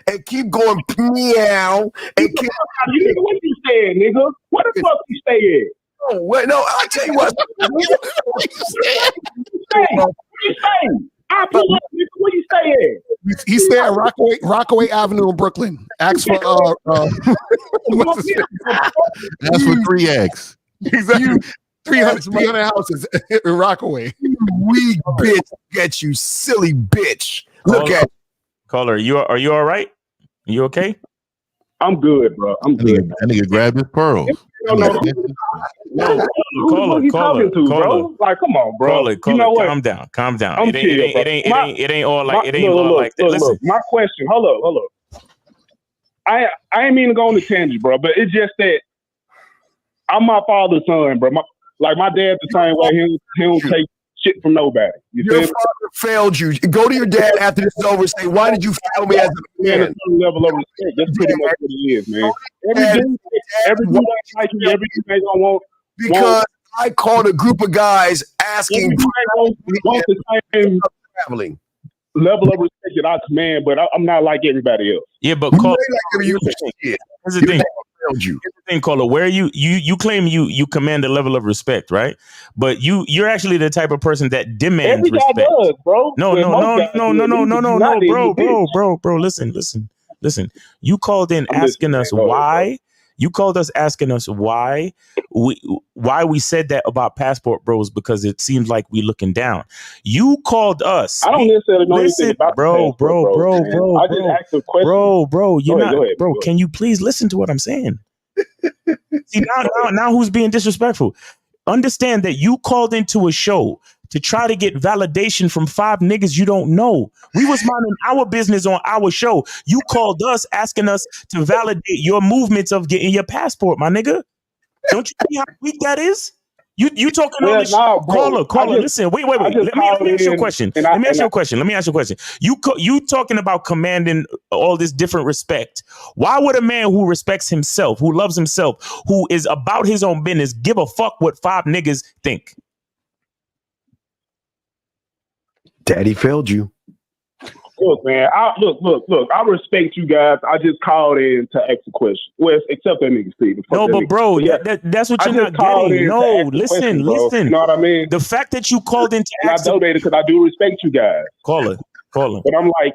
And keep going meow and keep. What you saying, nigga? What the fuck you saying? Oh, wait, no, I'll tell you what. What you saying? I pull up, nigga. What you saying? He's staying at Rockaway Avenue in Brooklyn. Ask for Ask for 3X. Exactly. 300 houses in Rockaway. You weak bitch, get you silly bitch. Look at. Caller, are you all right? You okay? I'm good, bro. I'm good. That nigga grabbed his pearls. No, caller. Like, come on, bro. Caller, you know what? Calm down. It ain't all like that. Listen, Listen. my question. Hold up. I ain't mean to go on the tangent, bro, but it's just that I'm my father's son, bro. My dad's the same way. He don't take shit from nobody. Your father failed you. Go to your dad after this is over and say, "Why did you fail me as a man?" Level of respect. That's pretty much what it is, man. Every dude like you, every dude ain't gonna want. Because I called a group of guys asking want the same traveling level of respect that I command, but I'm not like everybody else. Yeah, but here's the thing. Here's the thing, caller. Where you claim you command a level of respect, right? But you're actually the type of person that demands every respect. Guy does, bro. No, bro. Listen. You called in asking us why You called us asking us why we said that about Passport Bros, because it seems like we looking down. You called us. I don't necessarily know anything about bro. I just asked a question. Bro, you're Go not, ahead, bro. go ahead. Can you please listen to what I'm saying? See, now who's being disrespectful? Understand that you called into a show to try to get validation from 5 niggas you don't know. We was minding our business on our show. You called us asking us to validate your movements of getting your passport, my nigga. Don't you see how weak that is? You talking all this shit? Caller, listen. Wait. Let me ask you a question. Let me ask you a question. You talking about commanding all this different respect. Why would a man who respects himself, who loves himself, who is about his own business, give a fuck what 5 niggas think? Daddy failed you. Look, man. Look. I respect you guys. I just called in to ask a question. Well, except that nigga Steve. No, but bro, that's what you're not getting. No, listen. You know what I mean? The fact that you called in to ask, I donated because I do respect you guys. Caller. But I'm like,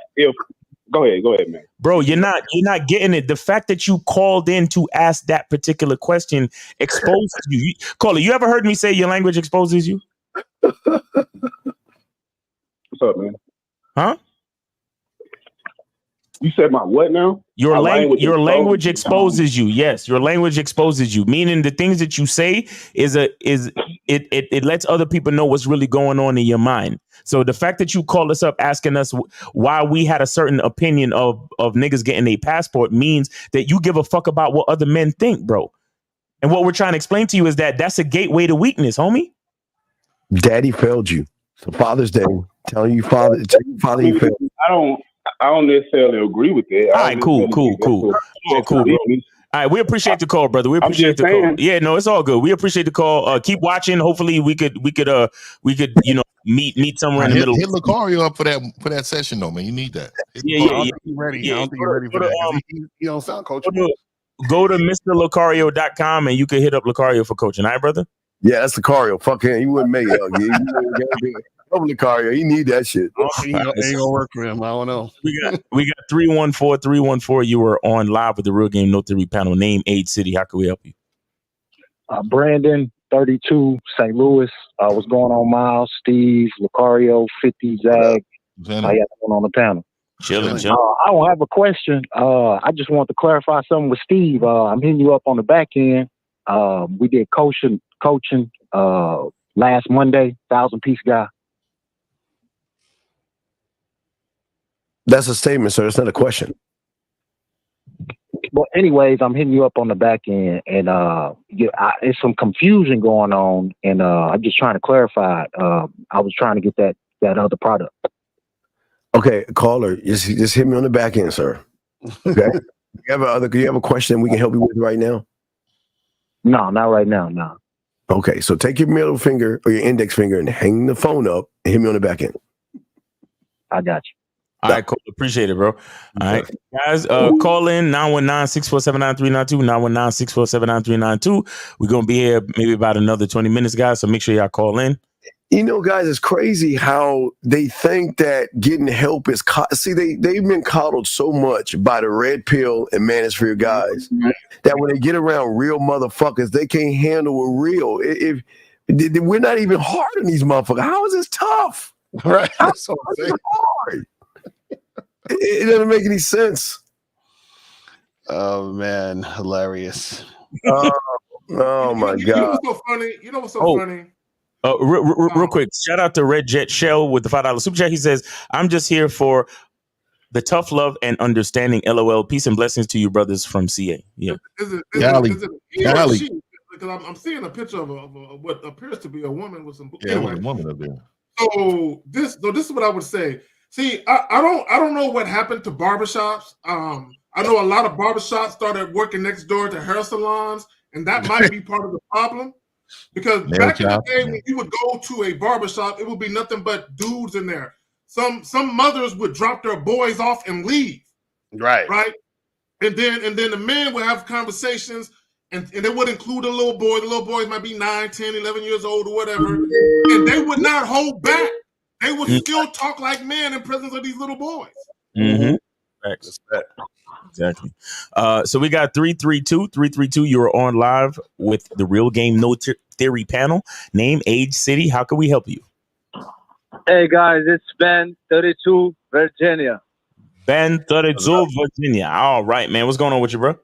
go ahead, man. Bro, you're not getting it. The fact that you called in to ask that particular question exposes you. Caller, you ever heard me say your language exposes you? What's up, man? Huh? You said my what now? Your language exposes you. Yes, your language exposes you. Meaning the things that you say it lets other people know what's really going on in your mind. So the fact that you called us up asking us why we had a certain opinion of niggas getting a passport means that you give a fuck about what other men think, bro. And what we're trying to explain to you is that that's a gateway to weakness, homie. Daddy failed you. So Father's Day, tell your father you failed. I don't necessarily agree with that. All right, cool, bro. All right, we appreciate the call, brother. We appreciate the call. Yeah, no, it's all good. We appreciate the call. Keep watching. Hopefully, we could meet somewhere in the middle. Hit Lucario up for that session, though, man. You need that. I don't think he's ready. I don't think he's ready for that. He don't sound coachable. Go to MrLucario.com and you can hit up Lucario for coaching. All right, brother? Yeah, that's Lucario. Fuck him. He wouldn't make it. Lucario, he need that shit. Ain't gonna work for him. I don't know. We got 314. You were on live with the Real Game No Theory panel. Name, age, city. How can we help you? Brandon, 32, St. Louis. What's going on, Miles, Steve, Lucario, 50, Zag? How y'all doing on the panel? Chilling. I don't have a question. I just want to clarify something with Steve. I'm hitting you up on the back end. We did coaching last Monday, 1,000-piece guy. That's a statement, sir. It's not a question. Well, anyways, I'm hitting you up on the back end, and it's some confusion going on, and I'm just trying to clarify. I was trying to get that other product. Okay, caller, just hit me on the back end, sir. Okay. Do you have a question we can help you with right now? No, not right now. No. Okay, so take your middle finger or your index finger and hang the phone up and hit me on the back end. I got you. All right, cool. Appreciate it, bro. All right, guys, call in 919-647-9392, 919-647-9392. We're going to be here maybe about another 20 minutes, guys, so make sure y'all call in. You know, guys, it's crazy how they think that getting help is... they've been coddled so much by the red pill and manosphere guys that when they get around real motherfuckers, they can't handle a real. If we're not even hard on these motherfuckers. How is this tough? Right. That's what I'm saying. Hard. It doesn't make any sense. Oh man, hilarious. Oh my God. You know what's so funny? Real quick, shout out to Red Jet Shell with the $5 super chat. He says, I'm just here for the tough love and understanding. LOL. Peace and blessings to you, brothers from CA. Yeah. Is it he or she? Because I'm seeing a picture of what appears to be a woman with some. Yeah, anyway. A woman up there. So this is what I would say. See, I don't know what happened to barbershops. I know a lot of barbershops started working next door to hair salons, and that might be part of the problem. Because back in the day, when you would go to a barbershop, it would be nothing but dudes in there. Some mothers would drop their boys off and leave. Right. And then the men would have conversations, and they would include a little boy. The little boys might be 9, 10, 11 years old or whatever, and they would not hold back. They would still talk like men in presence of these little boys. Mm-hmm. Facts. Exactly. So we got 332. 332, you're on live with the Real Game No Theory panel. Name, age, city. How can we help you? Hey guys, it's Ben, 32, Virginia. Ben, 32, Virginia. All right, man. What's going on with you, bro?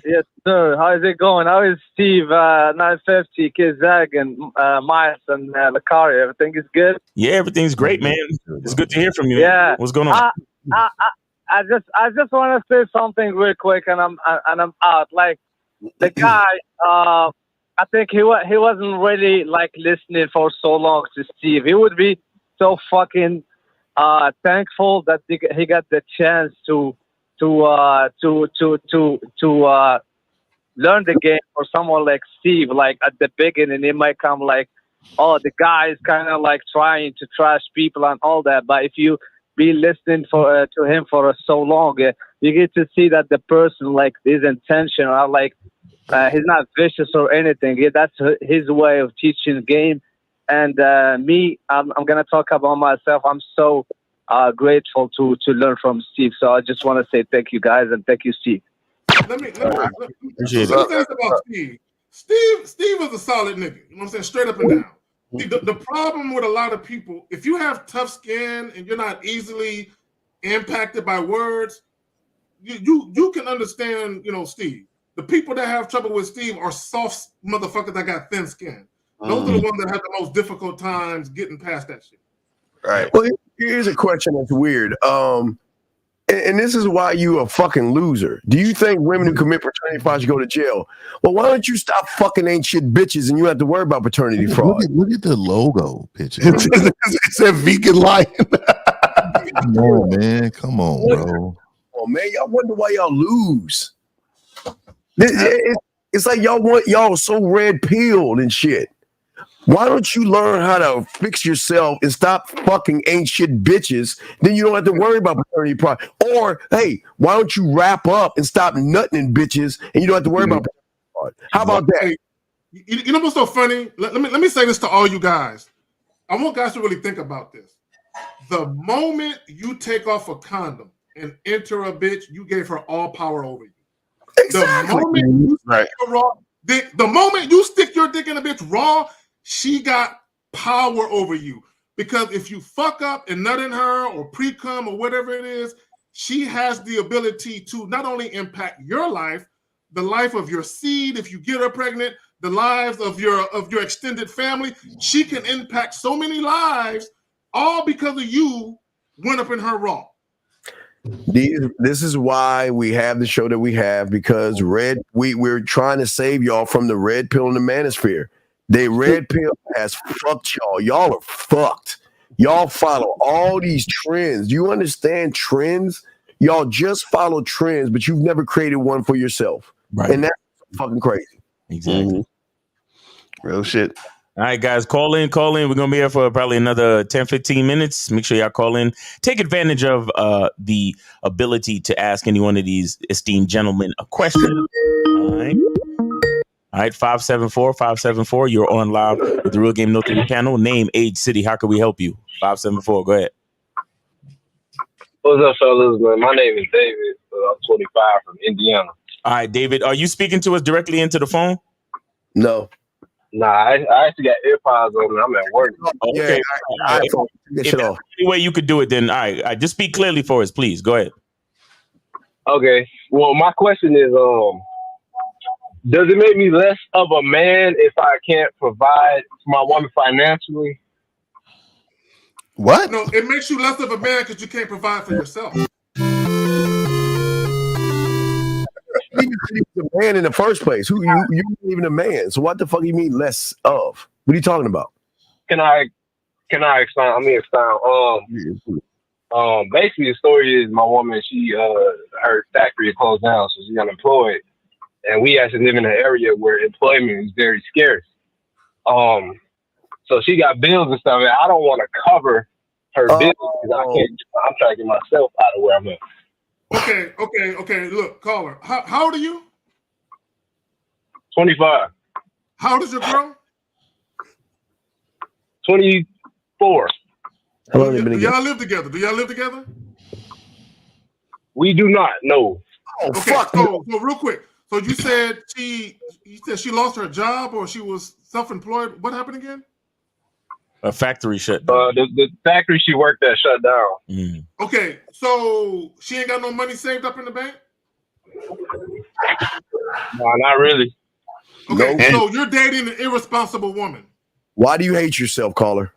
Yes, sir. How is it going? How is Steve, 950, Kizag, and Miles and Lakari? Everything is good? Yeah, everything's great, man. It's good to hear from you. Yeah. What's going on? I just want to say something real quick, and I'm out. Like the guy, I think he wasn't really like listening for so long to Steve. He would be so fucking thankful that he got the chance to learn the game for someone like Steve. Like at the beginning, it might come like, oh, the guy is kind of like trying to trash people and all that. But if you be listening to him for so long, you get to see that the person, like, his intention are like, he's not vicious or anything. That's his way of teaching the game. And me, I'm gonna talk about myself. I'm so grateful to learn from Steve. So I just want to say thank you guys, and thank you, Steve. Let me say this about Steve. Steve is a solid nigga. You know what I'm saying? Straight up and down. The problem with a lot of people, if you have tough skin and you're not easily impacted by words, you can understand, Steve. The people that have trouble with Steve are soft motherfuckers that got thin skin. Those are the ones that have the most difficult times getting past that shit. Right. Well, here's a question that's weird. And this is why you a fucking loser. Do you think women who commit paternity fraud should go to jail? Well, why don't you stop fucking ain't shit bitches and you have to worry about paternity fraud? Look at the logo picture. It's a vegan lion. Come on, man. Come on, bro. Oh man, y'all wonder why y'all lose. It's like y'all so red pilled and shit. Why don't you learn how to fix yourself and stop fucking ain't shit bitches? Then you don't have to worry about paternity fraud. Or hey, why don't you wrap up and stop nutting in bitches and you don't have to worry about paternity fraud? How about that? Hey, you know what's so funny? Let me say this to all you guys. I want guys to really think about this. The moment you take off a condom and enter a bitch, you gave her all power over you. Exactly. The moment you stick your dick in a bitch raw, she got power over you. Because if you fuck up and nut in her or pre-cum or whatever it is, she has the ability to not only impact your life, the life of your seed, if you get her pregnant, the lives of your extended family. She can impact so many lives, all because of you went up in her raw. This is why we have the show that we have, because we're trying to save y'all from the red pill and the manosphere. The red pill has fucked y'all. Y'all are fucked. Y'all follow all these trends. Do you understand trends? Y'all just follow trends, but you've never created one for yourself. Right. And that's fucking crazy. Exactly. Real shit. All right, guys, call in. We're going to be here for probably another 10, 15 minutes. Make sure y'all call in. Take advantage of the ability to ask any one of these esteemed gentlemen a question. All right, 574. You're on live with the Real Game No Theory panel. Name, age, city. How can we help you? 574. Go ahead. What's up, fellas? Man, my name is David. I'm 25 from Indiana. All right, David, are you speaking to us directly into the phone? No. Nah, I actually got AirPods on. I'm at work. Okay. If that's the only way you could do it, then all right, just speak clearly for us, please. Go ahead. Okay. Well, my question is, does it make me less of a man if I can't provide for my woman financially? What? No, it makes you less of a man because you can't provide for yourself. You the man in the first place. Who you even a man? So what the fuck you mean less of? What are you talking about? Can I expound? Basically the story is my woman, her factory closed down, so she's unemployed. And we actually live in an area where employment is very scarce. So she got bills and stuff, and I don't want to cover her bills because I'm trying to get myself out of where I'm at. Okay. Look, caller. How old are you? 25. How old is your girl? 24. How long have they been Do y'all live together? We do not. No. Oh, okay, fuck. So real quick. So you said she lost her job or she was self-employed. What happened again? A factory shut down. The factory she worked at shut down. Okay, so she ain't got no money saved up in the bank? No, not really. Okay, No. so you're dating an irresponsible woman. Why do you hate yourself, caller?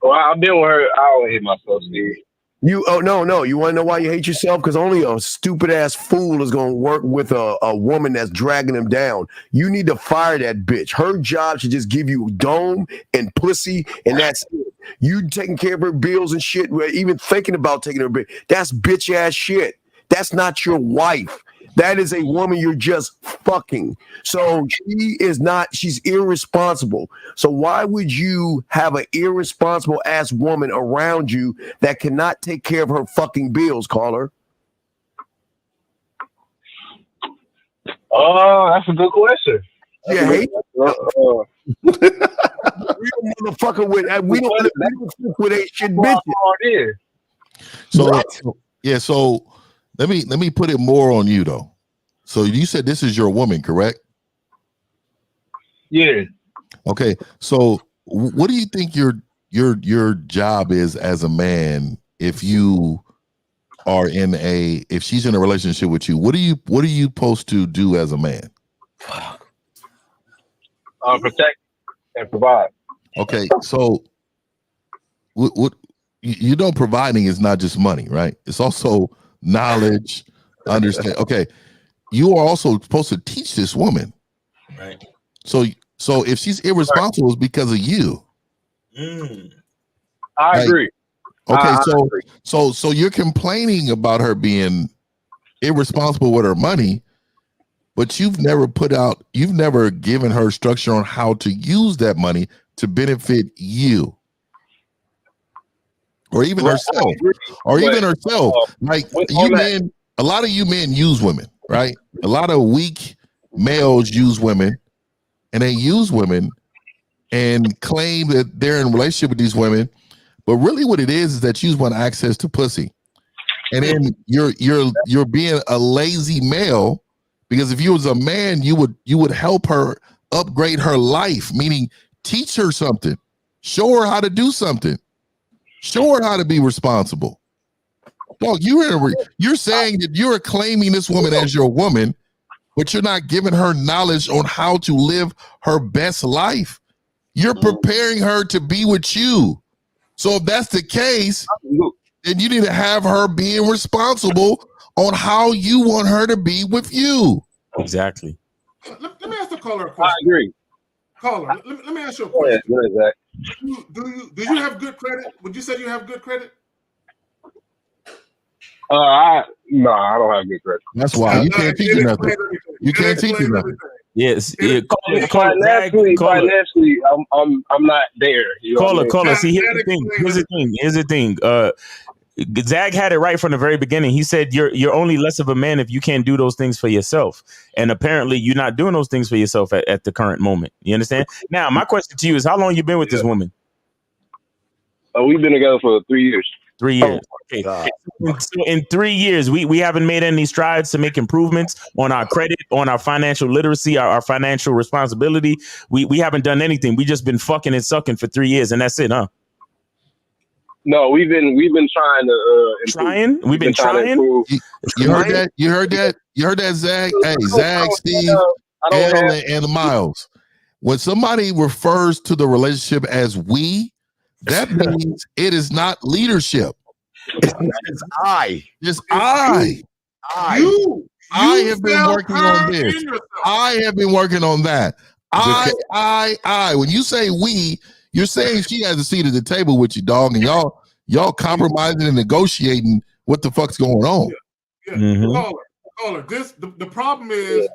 Well, I've been with her. I don't hate myself, Steve. You no. You want to know why you hate yourself? Because only a stupid ass fool is gonna work with a woman that's dragging him down. You need to fire that bitch. Her job should just give you dome and pussy, and that's it. You taking care of her bills and shit, even thinking about taking her bill. That's bitch ass shit. That's not your wife. That is a woman you're just fucking. So she's irresponsible. So why would you have an irresponsible ass woman around you that cannot take care of her fucking bills, caller? Oh, that's a good question. Yeah, hate real motherfucker we don't fuck with a shit bitches. So let me put it more on you though. So you said this is your woman, correct? Yeah. Okay. So what do you think your job is as a man if you are if she's in a relationship with you? What are you supposed to do as a man? Protect and provide. Okay. So what you know, providing is not just money, right? It's also knowledge, understand. Okay. You are also supposed to teach this woman. Right. So if she's irresponsible, it's because of you. I agree. Okay, I agree. So you're complaining about her being irresponsible with her money, but you've never given her structure on how to use that money to benefit you. Or even herself. Like you men, a lot of you men use women, right? A lot of weak males use women, and they use women and claim that they're in a relationship with these women, but really what it is that you just want access to pussy. And then you're being a lazy male, because if you was a man, you would help her upgrade her life, meaning teach her something, show her how to do something, show her how to be responsible. Dog, you're saying that you're claiming this woman as your woman, but you're not giving her knowledge on how to live her best life. You're preparing her to be with you. So if that's the case, then you need to have her being responsible on how you want her to be with you. Exactly. Let me ask the caller a question. I agree. Caller, let me ask you a question. What is that? Do you have good credit? Would you say you have good credit? No, I don't have good credit. That's why you can't teach her nothing. You can't teach her nothing. Yes. Financially, I'm not there. You know caller. See, here's the thing. Zag had it right from the very beginning. He said you're only less of a man if you can't do those things for yourself. And apparently you're not doing those things for yourself at the current moment. You understand? Now, my question to you is, how long you been with this woman? We've been together for 3 years. 3 years. Okay. So in 3 years, we haven't made any strides to make improvements on our credit, on our financial literacy, our financial responsibility. We haven't done anything. We just been fucking and sucking for 3 years, and that's it, huh? No, we've been trying to improve. We've been trying. You heard that? You heard that, Zag? Hey, Zag, Steve, and Miles. When somebody refers to the relationship as we, that means it is not leadership. It's I. It's I. I have been working on this. I have been working on that. I. When you say we, you're saying she has a seat at the table with you, dog, and y'all compromising and negotiating what the fuck's going on. Yeah. Caller. The problem is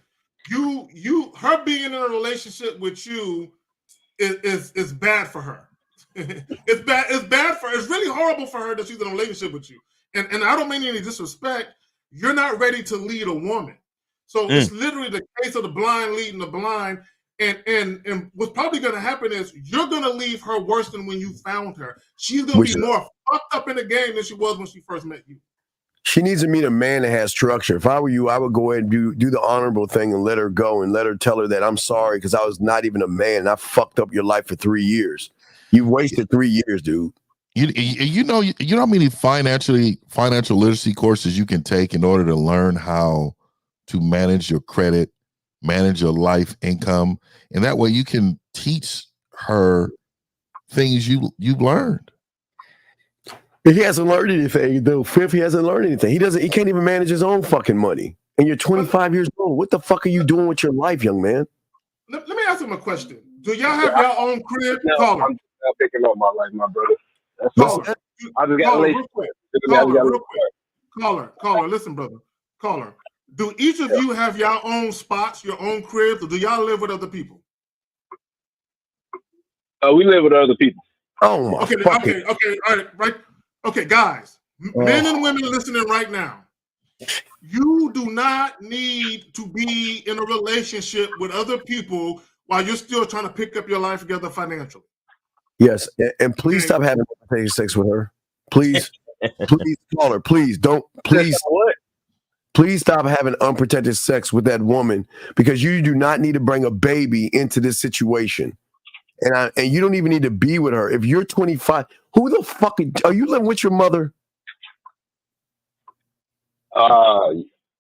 her being in a relationship with you is bad for her. It's really horrible for her that she's in a relationship with you. And I don't mean any disrespect. You're not ready to lead a woman. So it's literally the case of the blind leading the blind. And what's probably going to happen is you're going to leave her worse than when you found her. She's going to be more fucked up in the game than she was when she first met you. She needs to meet a man that has structure. If I were you, I would go ahead and do the honorable thing and let her go and let her tell her that I'm sorry because I was not even a man and I fucked up your life for 3 years. You wasted 3 years, dude. You know how many financial literacy courses you can take in order to learn how to manage your credit, manage your life income, and that way you can teach her things you've learned. He hasn't learned anything, though. Fifth, he hasn't learned anything. He can't even manage his own fucking money. And you're 25 years old. What the fuck are you doing with your life, young man? Let me ask him a question. Do y'all have your own crib? Caller. I'm picking up my life, my brother. That's Caller. I just got Real quick. Caller, listen, brother. Caller. Do each of you have your own spots, your own cribs, or do y'all live with other people? We live with other people. Oh my okay, all right. Okay, guys, men and women listening right now, you do not need to be in a relationship with other people while you're still trying to pick up your life together financially. Yes, and please stop having sex with her. Please, please, caller, please don't. Please stop having unprotected sex with that woman because you do not need to bring a baby into this situation. And you don't even need to be with her. If you're 25, who the fuck are you living with your mother? Yeah,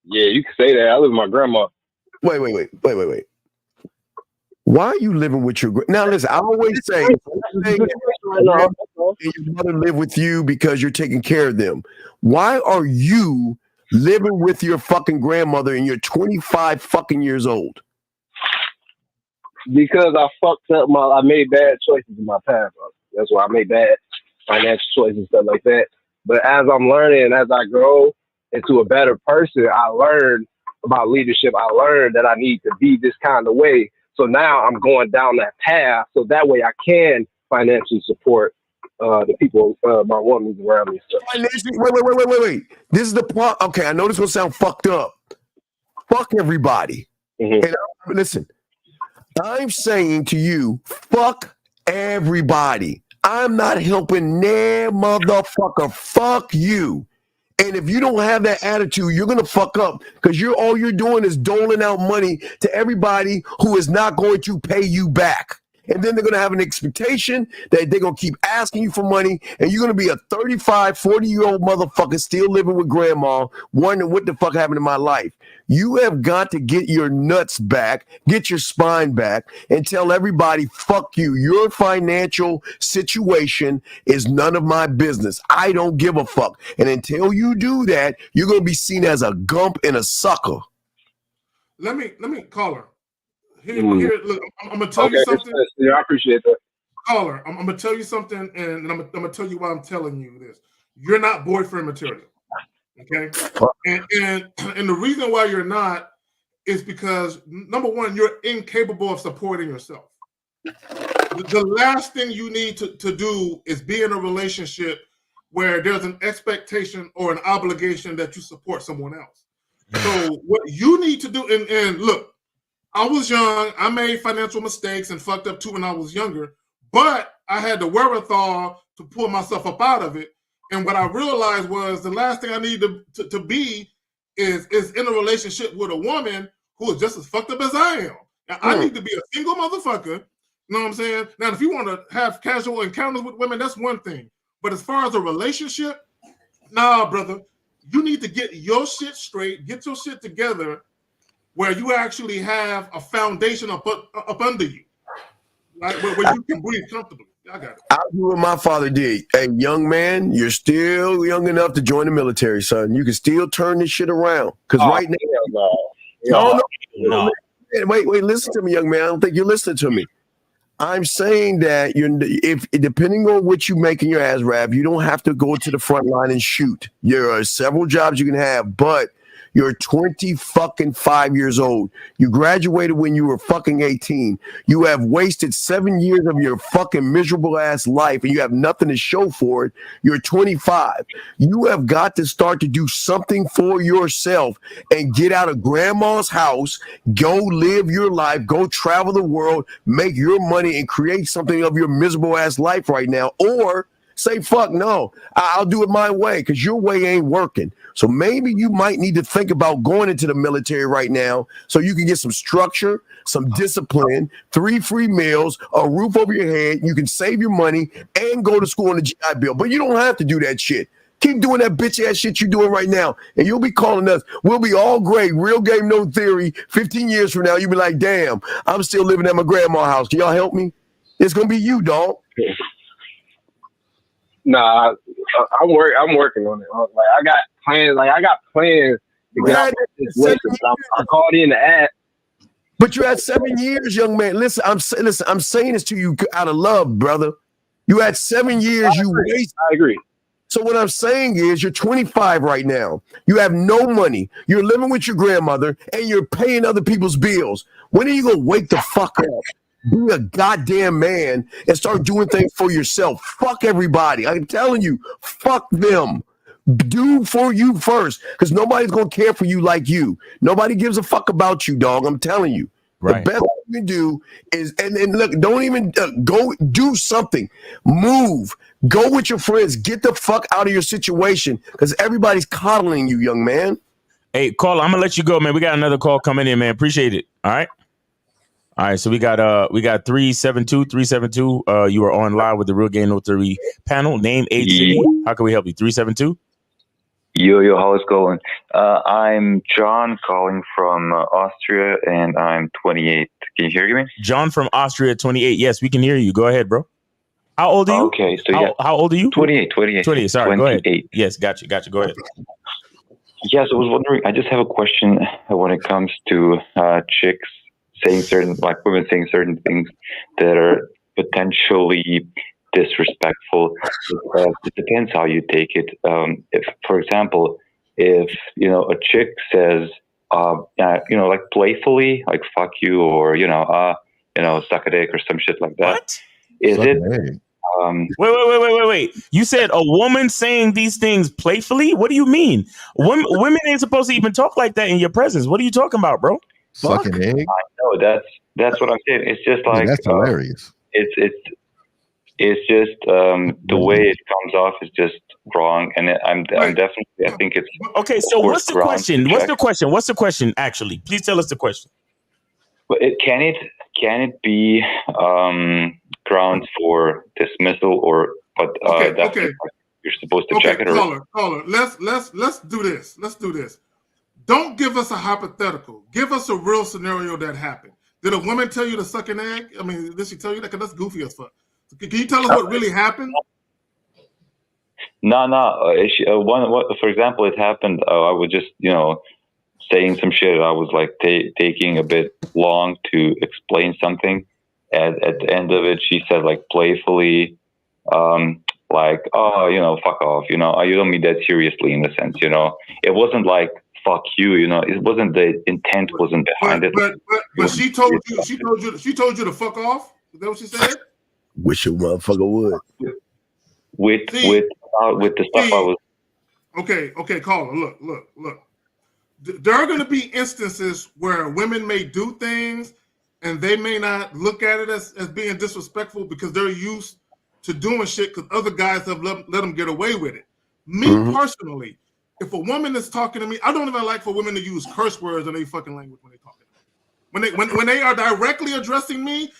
you can say that. I live with my grandma. Wait. Why are you living with your now? Listen, I always say your mother live with you because you're taking care of them. Why are you living with your fucking grandmother and you're 25 fucking years old? Because I fucked up I made bad choices in my past. That's why I made bad financial choices and stuff like that. But as I'm learning, as I grow into a better person, I learned about leadership. I learned that I need to be this kind of way. So now I'm going down that path so that way I can financially support the people, my women around me. Wait. This is the part. Okay, I know this will sound fucked up. Fuck everybody. Mm-hmm. And listen, I'm saying to you, fuck everybody. I'm not helping no motherfucker. Fuck you. And if you don't have that attitude, you're gonna fuck up because all you're doing is doling out money to everybody who is not going to pay you back. And then they're going to have an expectation that they're going to keep asking you for money. And you're going to be a 35, 40-year-old motherfucker still living with grandma, wondering what the fuck happened in my life. You have got to get your nuts back, get your spine back, and tell everybody, fuck you. Your financial situation is none of my business. I don't give a fuck. And until you do that, you're going to be seen as a gump and a sucker. Let me call her. Here, look, I'm gonna tell you something. Yeah, I appreciate that. Caller, I'm gonna tell you something, and I'm gonna tell you why I'm telling you this. You're not boyfriend material, okay? And the reason why you're not is because number one, you're incapable of supporting yourself. The last thing you need to do is be in a relationship where there's an expectation or an obligation that you support someone else. So what you need to do, and look. I was young. I made financial mistakes and fucked up too when I was younger, but I had the wherewithal to pull myself up out of it. And what I realized was the last thing I need to be is in a relationship with a woman who is just as fucked up as I am. Now, I need to be a single motherfucker. You know what I'm saying? Now, if you want to have casual encounters with women, that's one thing. But as far as a relationship, nah, brother, you need to get your shit straight, get your shit together, where you actually have a foundation up under you, right? Where you can breathe comfortably. I got it. I do what my father did. Hey, young man, you're still young enough to join the military, son. You can still turn this shit around. Because right now, no. Wait, listen to me, young man. I don't think you're listening to me. I'm saying that if depending on what you make in your ass rap, you don't have to go to the front line and shoot. There are several jobs you can have, but you're 25 years old. You graduated when you were fucking 18. You have wasted 7 years of your fucking miserable ass life and you have nothing to show for it. You're 25. You have got to start to do something for yourself and get out of grandma's house, go live your life, go travel the world, make your money and create something of your miserable ass life right now. Or Say, fuck no, I'll do it my way because your way ain't working. So maybe you might need to think about going into the military right now so you can get some structure, some discipline, 3 free meals, a roof over your head. You can save your money and go to school on the GI Bill. But you don't have to do that shit. Keep doing that bitch ass shit you're doing right now. And you'll be calling us. We'll be all great. Real game, no theory. 15 years from now, you'll be like, damn, I'm still living at my grandma's house. Can y'all help me? It's going to be you, dog. Nah, I'm working on it. Like I got plans to get out this winter. I called in to ask. But you had 7 years, young man. Listen, I'm saying this to you out of love, brother. You had 7 years. You wasted. I agree. So what I'm saying is you're 25 right now. You have no money. You're living with your grandmother and you're paying other people's bills. When are you going to wake the fuck up? Be a goddamn man and start doing things for yourself. Fuck everybody. I'm telling you, fuck them. Do for you first because nobody's going to care for you like you. Nobody gives a fuck about you, dog. I'm telling you. Right. The best thing you can do is, and look, don't even go do something. Move. Go with your friends. Get the fuck out of your situation because everybody's coddling you, young man. Hey, caller, I'm gonna let you go, man. We got another call coming in, man. Appreciate it. All right. All right. So we got 372. You are on live with the Real Game No Theory panel. Name, age, city. How can we help you? 372. Yo, how's it going? I'm John calling from Austria, and I'm 28. Can you hear me? John from Austria, 28. Yes, we can hear you. Go ahead, bro. How old are you? Okay, so how old are you? 28. 28. Sorry, 28. Go ahead. Yes, got you. Go ahead. Yes, I was wondering. I just have a question when it comes to chicks saying women saying certain things that are potentially disrespectful. It depends how you take it. If, for example, if a chick says, like playfully, like "fuck you" or suck a dick or some shit like that. What? Is it? Wait. You said a woman saying these things playfully? What do you mean? Women ain't supposed to even talk like that in your presence. What are you talking about, bro? Sucking egg. I know that's what I'm saying. It's just like that's hilarious. It's just the way it comes off is just wrong, and I'm definitely I think it's okay. So what's the question? What's the question? Actually, please tell us the question. But can it be grounds for dismissal Okay. You're supposed to check it? Caller. Let's do this. Don't give us a hypothetical. Give us a real scenario that happened. Did a woman tell you to suck an egg? I mean, did she tell you that? Because that's goofy as fuck. Can you tell us what really happened? No. For example, it happened. I was just, saying some shit. I was like taking a bit long to explain something. At the end of it, she said like playfully, fuck off. You don't mean that seriously in a sense. It wasn't like fuck you. It wasn't the intent wasn't behind it. But she told you to fuck off. Is that what she said? Wish a motherfucker would. With the stuff I was. Okay, caller. Look. There are going to be instances where women may do things and they may not look at it as being disrespectful because they're used to doing shit because other guys have let them get away with it. Me personally, if a woman is talking to me, I don't even like for women to use curse words in their fucking language when they talking to me. When they are directly addressing me,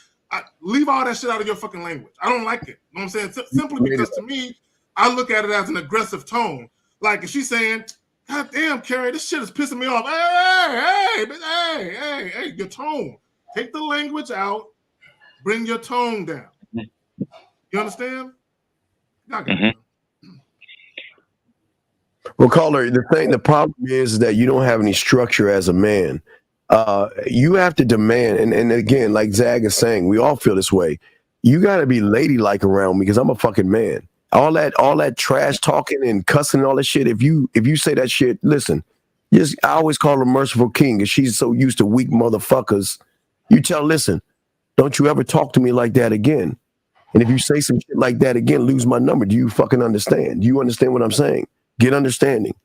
leave all that shit out of your fucking language. I don't like it. You know what I'm saying? Simply because to me, I look at it as an aggressive tone. Like if she's saying, God damn, Carrie, this shit is pissing me off. Hey, your tone. Take the language out. Bring your tone down. You understand? Well, caller, the problem is that you don't have any structure as a man. You have to demand, and again, like Zag is saying, we all feel this way. You got to be ladylike around me because I'm a fucking man. All that trash talking and cussing and all that shit. If you say that shit, listen. I always call her Merciful King because she's so used to weak motherfuckers. You listen, don't you ever talk to me like that again. And if you say some shit like that again, lose my number. Do you fucking understand? Do you understand what I'm saying? Get understanding.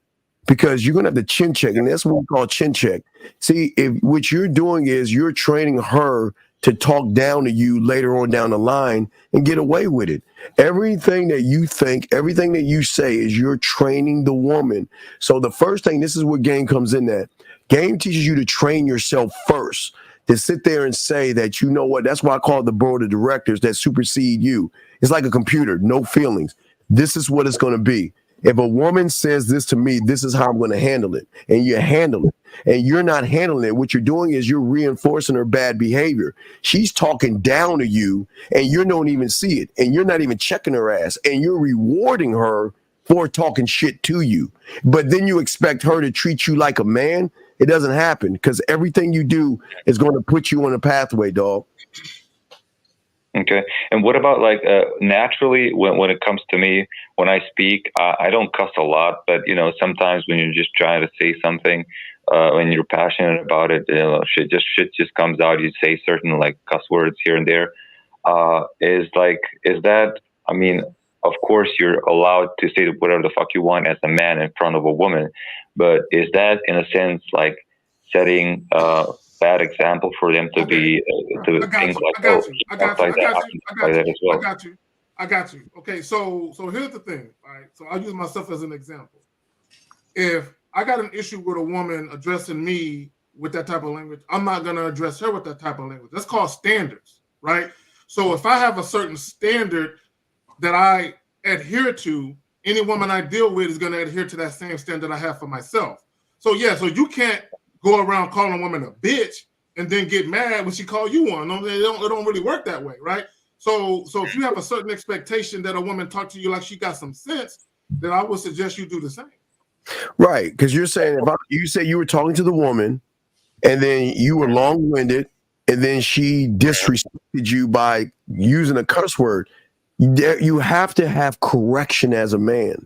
Because you're gonna have to chin check, and that's what we call chin check. See, if what you're doing is you're training her to talk down to you later on down the line and get away with it. Everything that you think, everything that you say is you're training the woman. So the first thing, this is where game comes in at. Game teaches you to train yourself first, to sit there and say that, you know what, that's why I call it the board of directors that supersede you. It's like a computer, no feelings. This is what it's going to be. If a woman says this to me, this is how I'm going to handle it. And you handle it. And you're not handling it. What you're doing is you're reinforcing her bad behavior. She's talking down to you and you don't even see it. And you're not even checking her ass. And you're rewarding her for talking shit to you. But then you expect her to treat you like a man. It doesn't happen because everything you do is going to put you on a pathway, dog. Okay. And what about like naturally when it comes to me, when I speak, I don't cuss a lot, but sometimes when you're just trying to say something, when you're passionate about it, shit just comes out. You say certain like cuss words here and there. Is that, I mean, of course you're allowed to say whatever the fuck you want as a man in front of a woman, but is that in a sense like setting bad example for them to be to think like, oh, I got you. Okay, so here's the thing, all right? So I'll use myself as an example. If I got an issue with a woman addressing me with that type of language, I'm not gonna address her with that type of language. That's called standards, right? So if I have a certain standard that I adhere to, any woman I deal with is gonna adhere to that same standard I have for myself. So yeah, so you can't go around calling a woman a bitch and then get mad when she call you one. No, it don't really work that way, right? So if you have a certain expectation that a woman talk to you like she got some sense, then I would suggest you do the same. Right, because you're saying you say you were talking to the woman, and then you were long-winded, and then she disrespected you by using a curse word. You have to have correction as a man.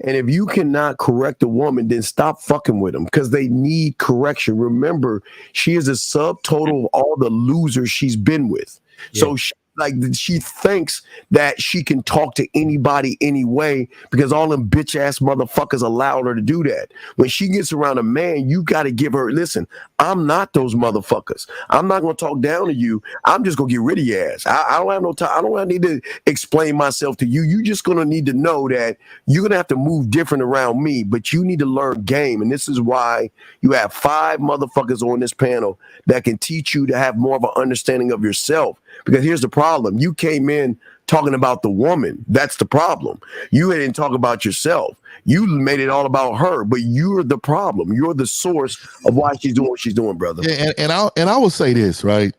And if you cannot correct a woman, then stop fucking with them because they need correction. Remember, she is a subtotal of all the losers she's been with. Yeah. So she thinks that she can talk to anybody anyway because all them bitch ass motherfuckers allowed her to do that. When she gets around a man, you got to give her, listen, I'm not those motherfuckers. I'm not going to talk down to you. I'm just going to get rid of your ass. I don't have no time. I don't need to explain myself to you. You just going to need to know that you're going to have to move different around me, but you need to learn game. And this is why you have 5 motherfuckers on this panel that can teach you to have more of an understanding of yourself. Because here's the problem. You came in talking about the woman. That's the problem. You didn't talk about yourself. You made it all about her, but you're the problem. You're the source of why she's doing what she's doing, brother. Yeah, and I will say this, right?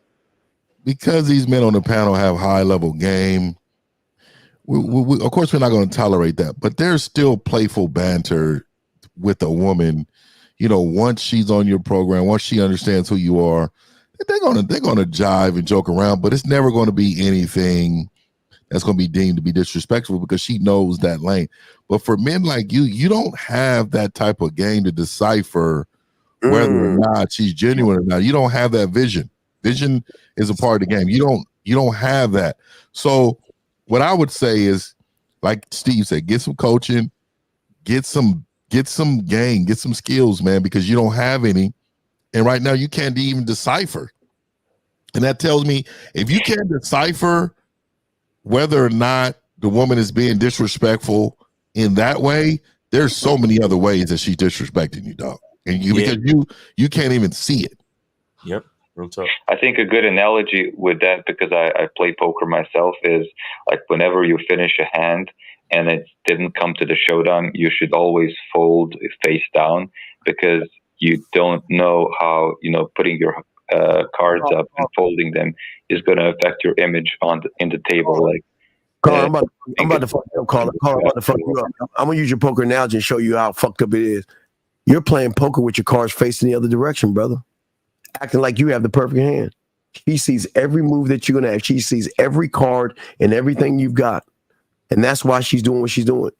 Because these men on the panel have high level game, we of course we're not going to tolerate that, but there's still playful banter with a woman. Once she's on your program, once she understands who you are, they're gonna jive and joke around, but it's never going to be anything that's going to be deemed to be disrespectful because she knows that lane. But for men like you don't have that type of game to decipher whether or not she's genuine or not. You don't have that vision. Vision is a part of the game. You don't have that. So what I would say is, like Steve said, get some coaching, get some game, get some skills, man, because you don't have any. And right now you can't even decipher. And that tells me if you can't decipher whether or not the woman is being disrespectful in that way, there's so many other ways that she's disrespecting you, dog. And because you can't even see it. Yep. Real tough. I think a good analogy with that, because I play poker myself, is like whenever you finish a hand and it didn't come to the showdown, you should always fold face down, because you don't know how, putting your cards up and folding them is going to affect your image in the table. Like, Carl, I'm about to fuck you up, Carl. I'm about to fuck you up. I'm gonna use your poker analogy and show you how fucked up it is. You're playing poker with your cards facing the other direction, brother. Acting like you have the perfect hand. She sees every move that you're gonna have. She sees every card and everything you've got, and that's why she's doing what she's doing.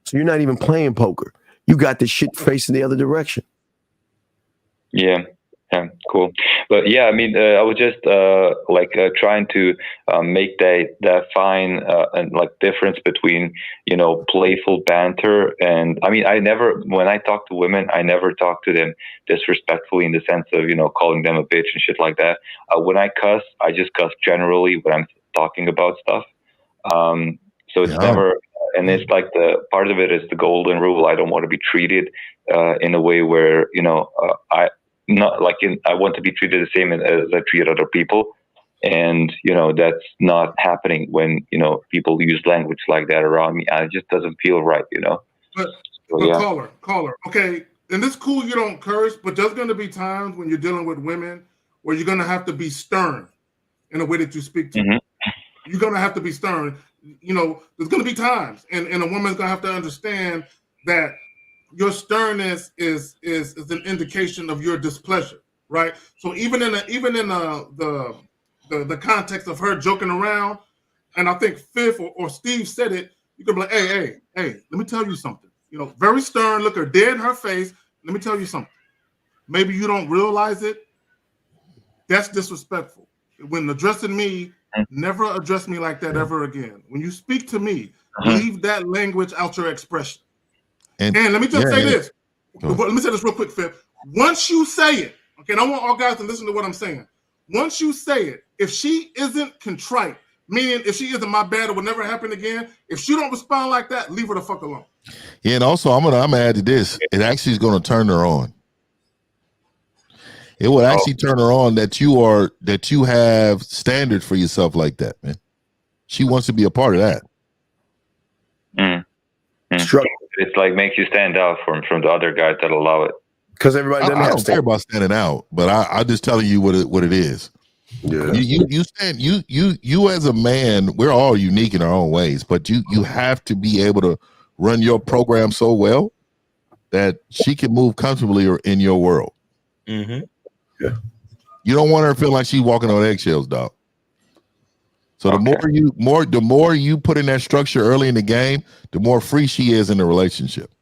So you're not even playing poker. You got this shit facing the other direction. Yeah. Yeah, cool. But yeah, I mean, I was just trying to make that fine and like difference between, you know, playful banter and, I mean, when I talk to women, I never talk to them disrespectfully in the sense of, you know, calling them a bitch and shit like that. When I cuss, I just cuss generally when I'm talking about stuff. So it's never, and it's like the part of it is the golden rule. I don't want to be treated in a way where, you know, I want to be treated the same as I treat other people. And, you know, that's not happening when, you know, people use language like that around me. It just doesn't feel right, you know? But So, caller. Okay, and it's cool you don't curse, but there's going to be times when you're dealing with women where you're going to have to be stern in the way that you speak to them. You're going to have to be stern. You know, there's going to be times, and a woman's going to have to understand that your sternness is an indication of your displeasure, right? So even in the context of her joking around, and I think Fifth or Steve said it, you could be like, hey, let me tell you something. You know, very stern, look her dead in her face. Let me tell you something. Maybe you don't realize it. That's disrespectful. When addressing me, never address me like that ever again. When you speak to me, leave that language out your expression. And let me just say this. Let me say this real quick, Phil. Once you say it, okay, and I want all guys to listen to what I'm saying. Once you say it, if she isn't contrite, meaning if she isn't my bad, it will never happen again. If she don't respond like that, leave her the fuck alone. Yeah, and also I'm gonna add to this. It actually is gonna turn her on. It would actually turn her on that you have standards for yourself like that, man. She wants to be a part of that. It's like makes you stand out from the other guys that allow it. Because everybody doesn't I don't care about standing out, but I just telling you what it is. Yeah. You as a man, we're all unique in our own ways, but you have to be able to run your program so well that she can move comfortably in your world. Yeah. You don't want her to feel like she's walking on eggshells, dog. So the more you put in that structure early in the game, the more free she is in the relationship.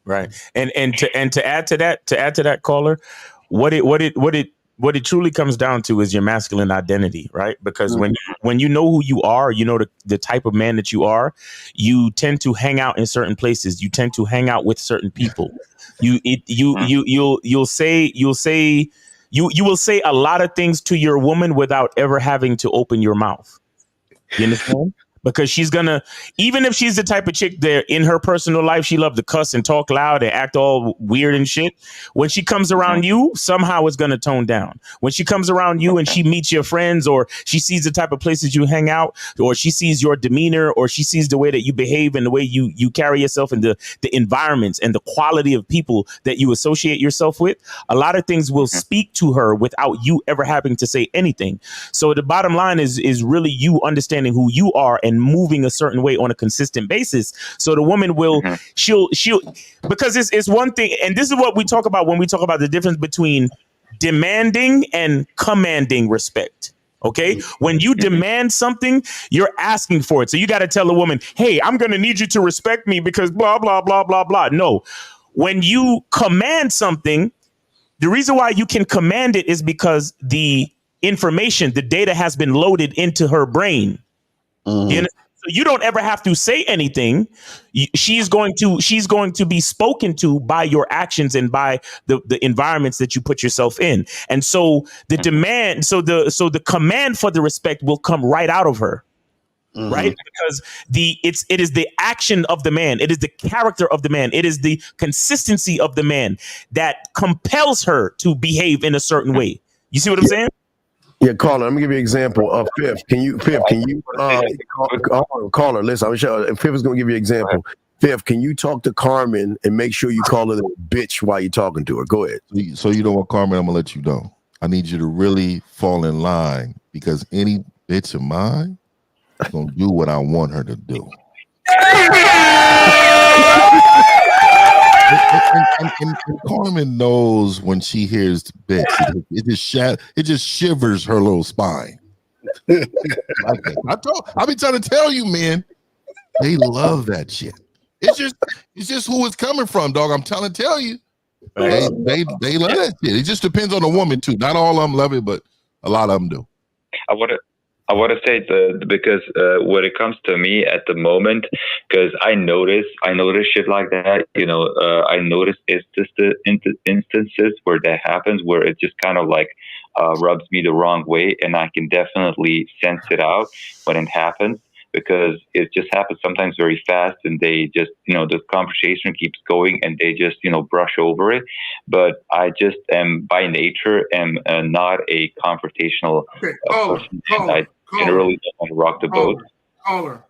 Right. And to add to that caller, what it truly comes down to is your masculine identity, right? Because when you know who you are, you know the type of man that you are, you tend to hang out in certain places. You tend to hang out with certain people. You will say a lot of things to your woman without ever having to open your mouth. You understand? Because she's gonna, even if she's the type of chick that in her personal life, she loves to cuss and talk loud and act all weird and shit. When she comes around you, somehow it's gonna tone down. When she comes around you and she meets your friends, or she sees the type of places you hang out, or she sees your demeanor, or she sees the way that you behave and the way you carry yourself and the environments and the quality of people that you associate yourself with, a lot of things will speak to her without you ever having to say anything. So the bottom line is really you understanding who you are and moving a certain way on a consistent basis. So the woman will, she'll, because it's one thing, and this is what we talk about when we talk about the difference between demanding and commanding respect. Okay. When you demand something, you're asking for it. So you got to tell a woman, hey, I'm going to need you to respect me because blah, blah, blah, blah, blah. No, when you command something, the reason why you can command it is because the information, the data has been loaded into her brain. So you don't ever have to say anything. She's going to be spoken to by your actions and by the environments that you put yourself in. And so the demand, so the command for the respect will come right out of her. Right? Because it is the action of the man. It is the character of the man. It is the consistency of the man that compels her to behave in a certain way. You see what I'm saying? Yeah, caller. Let me give you an example of Fifth. Can you caller? Listen, I'm sure Fifth is going to give you an example. Fifth, can you talk to Carmen and make sure you call her a bitch while you're talking to her? Go ahead. So you know what, Carmen? I'm gonna let you know. I need you to really fall in line because any bitch of mine is gonna do what I want her to do. And Carmen knows when she hears bitch, it just shivers her little spine. I've been trying to tell you, man, they love that shit. It's just who it's coming from, dog. I'm trying to tell you. They love that shit. It just depends on the woman too. Not all of them love it, but a lot of them do. I want to say because when it comes to me at the moment, because I notice shit like that. I notice instances where that happens, where it just kind of like rubs me the wrong way, and I can definitely sense it out when it happens, because it just happens sometimes very fast, and they just, the conversation keeps going, and they just, brush over it. But I just am by nature not a confrontational person. I generally don't want to rock the boat. Caller.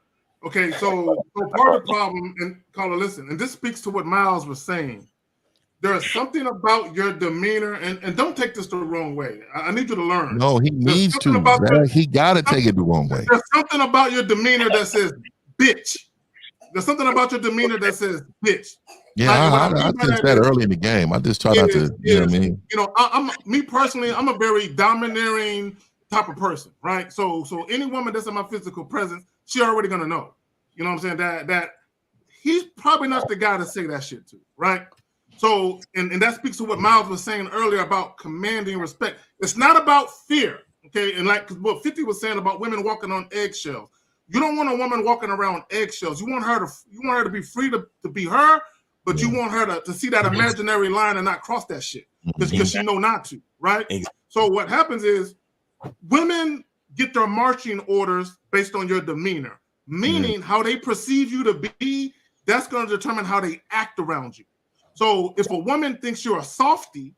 Okay, so part of the problem, and caller, listen, and this speaks to what Miles was saying. There's something about your demeanor, and don't take this the wrong way. I need you to learn. No, he needs to. He got to take it the wrong way. There's something about your demeanor that says, bitch. There's something about your demeanor that says, bitch. Yeah, I just said early in the game. I just try not to, you know what I mean? I'm me personally, I'm a very domineering type of person, right? So any woman that's in my physical presence, she already gonna know. You know what I'm saying? That he's probably not the guy to say that shit to, right? So, and that speaks to what Miles was saying earlier about commanding respect. It's not about fear, okay? And like what 50 was saying about women walking on eggshells. You don't want a woman walking around eggshells. You want her to be free to be her, but you want her to see that imaginary line and not cross that shit because she know not to, right? So what happens is women get their marching orders based on your demeanor, meaning how they perceive you to be. That's going to determine how they act around you. So if a woman thinks you're a softie,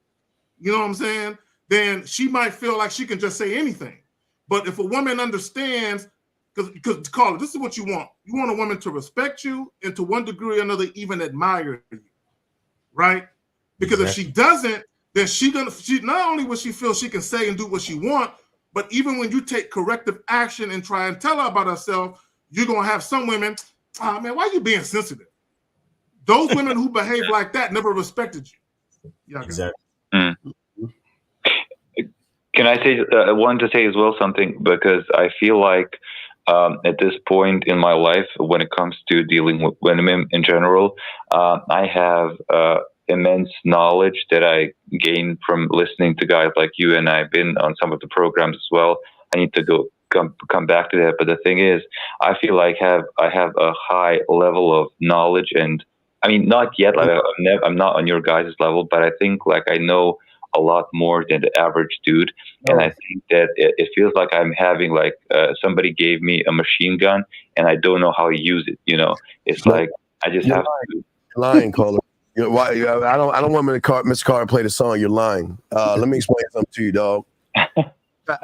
you know what I'm saying, then she might feel like she can just say anything. But if a woman understands, because Carla, this is what you want. You want a woman to respect you and to one degree or another even admire you, right? Because if she doesn't, then she not only will she feel she can say and do what she wants, but even when you take corrective action and try and tell her about herself, you're gonna have some women, man, why are you being sensitive? Those women who behave like that never respected you. Yeah, exactly. Can I say? I want to say as well something, because I feel like at this point in my life, when it comes to dealing with women in general, I have immense knowledge that I gained from listening to guys like you, and I've been on some of the programs as well. I need to come back to that. But the thing is, I feel like I have a high level of knowledge, and I mean, not yet. Like I'm not on your guys' level, but I think like I know a lot more than the average dude. And I think that it feels like I'm having like somebody gave me a machine gun and I don't know how to use it. It's like I just have to. Lying, caller. Why? I don't want Mr. Carter play the song. You're lying. Let me explain something to you, dog.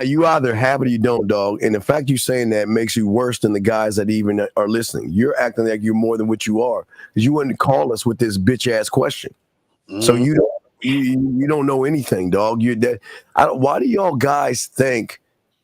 You either have it or you don't, dog. And the fact you saying that makes you worse than the guys that even are listening. You're acting like you're more than what you are because you wouldn't call us with this bitch ass question. So you don't know anything, dog. Why do y'all guys think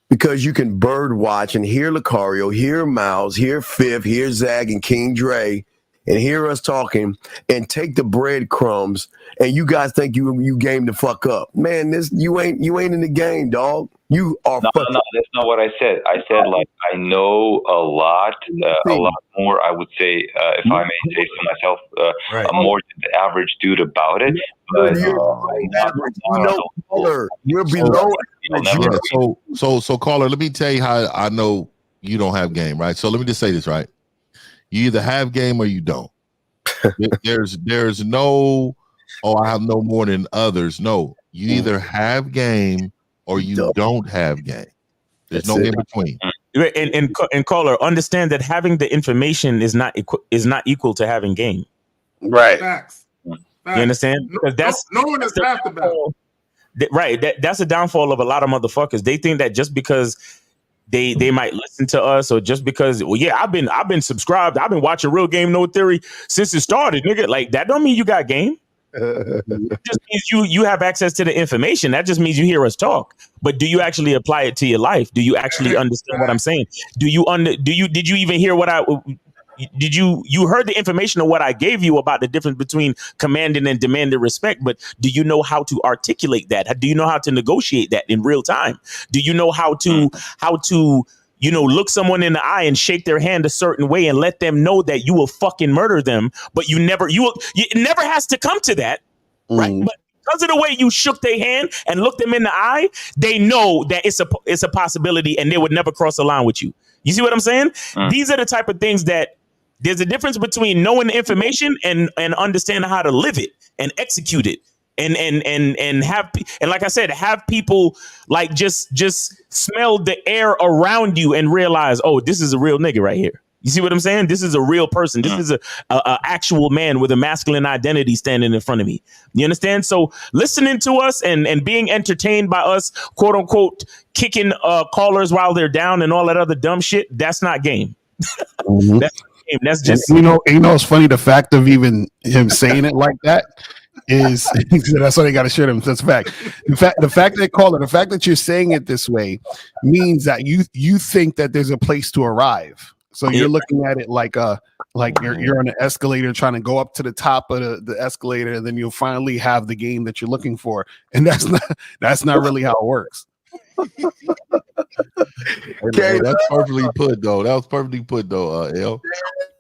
because you can bird watch and hear Lucario, hear Miles, hear Fifth, hear Zag and King Dre, and hear us talking and take the breadcrumbs, and you guys think you game the fuck up, man? You ain't in the game, dog. You are. No, that's not what I said. I said like I know a lot more. I would say, if I may say so myself, more than the average dude about it. But you're below. So caller, let me tell you how I know you don't have game, right? So let me just say this, right? You either have game or you don't. There's no, I have no more than others. No, you either have game or you don't have game. There's no in between. And caller, understand that having the information is not equal to having game. Right. Facts. You understand? Because that's no one is half the battle. Right. That's a downfall of a lot of motherfuckers. They think that just because they might listen to us, or just because, I've been subscribed, I've been watching Real Game No Theory since it started, nigga. Like that don't mean you got game. It just means you have access to the information. That just means you hear us talk. But do you actually apply it to your life? Do you actually understand what I'm saying? Did you even hear what you heard the information of what I gave you about the difference between commanding and demanding respect, but do you know how to articulate that? Do you know how to negotiate that in real time? Do you know how to look someone in the eye and shake their hand a certain way and let them know that you will fucking murder them, but it never has to come to that. right? But because of the way you shook their hand and looked them in the eye, they know that it's a possibility, and they would never cross the line with you. You see what I'm saying? These are the type of things that there's a difference between knowing the information and understanding how to live it and execute it. And have, and like I said, have people like just smell the air around you and realize, oh, this is a real nigga right here. You see what I'm saying? This is a real person. This is a actual man with a masculine identity standing in front of me. You understand? So listening to us and being entertained by us, quote unquote, kicking callers while they're down and all that other dumb shit, that's not game. That's not game. That's just, and you know, it's funny. The fact of even him saying it like that is that's why they got to share them. That's a fact. The fact they call it, the fact that you're saying it this way means that you think that there's a place to arrive. So you're looking at it like you're on an escalator trying to go up to the top of the escalator, and then you'll finally have the game that you're looking for. And that's not really how it works. Okay, that's perfectly put though. That was perfectly put though, L.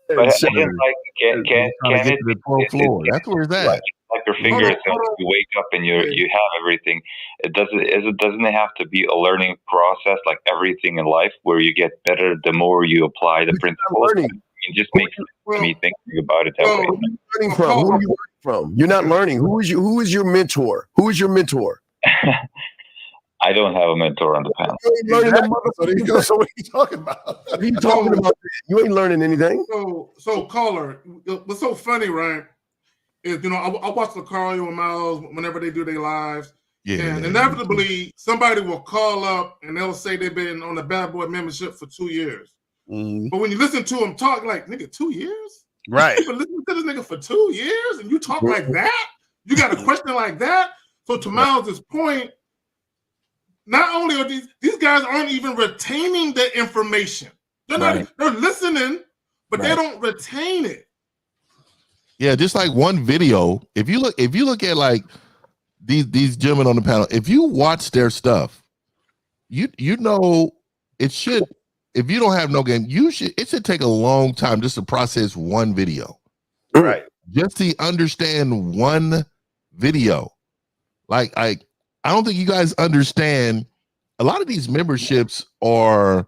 But like, can it the 12th floor? That's where it's at. Like your fingers, you wake up and you have everything. Doesn't it have to be a learning process like everything in life, where you get better the more you apply the principles? It just makes me thinking about it that way. Learning from? Who are you learning from? You're not learning. Who is your mentor? Who is your mentor? I don't have a mentor on the panel. You ain't learning so what are you talking about? What are you talking about? You ain't learning anything. So caller, what's so funny, right? Is, you know, I watch Lucario and Miles whenever they do their lives. Yeah. And inevitably somebody will call up and they'll say they've been on the Bad Boy membership for 2 years. But when you listen to them talk, like, nigga, 2 years? Right. You've been listening to this nigga for 2 years and you talk like that? You got a question like that? So to Miles' point, not only are these guys aren't even retaining the information. They're not, they're listening, but they don't retain it. Yeah, just like one video. If you look at like these gentlemen on the panel, if you watch their stuff, you know it should. If you don't have no game, it should take a long time just to process one video, right? Just to understand one video. Like I don't think you guys understand. A lot of these memberships they're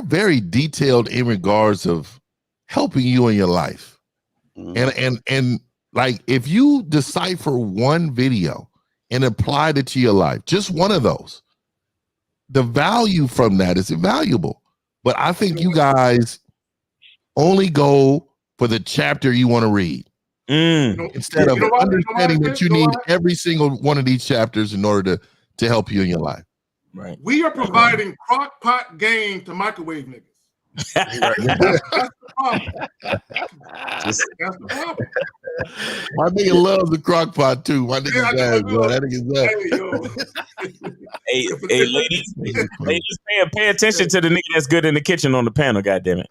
very detailed in regards of helping you in your life. And like if you decipher one video and apply it to your life, just one of those, the value from that is invaluable. But I think you guys only go for the chapter you want to read instead of understanding that you need every single one of these chapters in order to help you in your life. Right. We are providing crock pot game to microwave niggas. That's the problem. That's the problem. My nigga loves the crock pot too. My nigga's ass, bro. That nigga's ass. Hey, ladies, pay attention to the nigga that's good in the kitchen on the panel. Goddamn it!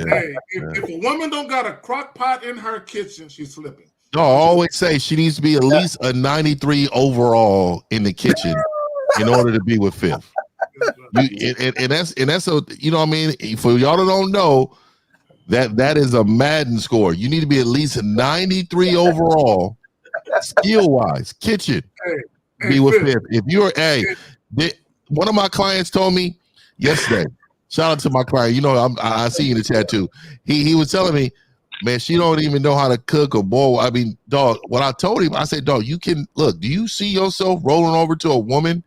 Hey, if a woman don't got a crock pot in her kitchen, she's slipping. No, I always say she needs to be at least a 93 overall in the kitchen in order to be with Fifth. And that's a, you know what I mean? For y'all that don't know, that is a Madden score. You need to be at least a 93 overall, skill wise, kitchen. Be with Fifth. If you're one of my clients told me yesterday. Shout out to my client. You know, I see you in the chat too. He was telling me, man, she don't even know how to cook or boil. I mean, dog. What I told him, I said, dog, you can look. Do you see yourself rolling over to a woman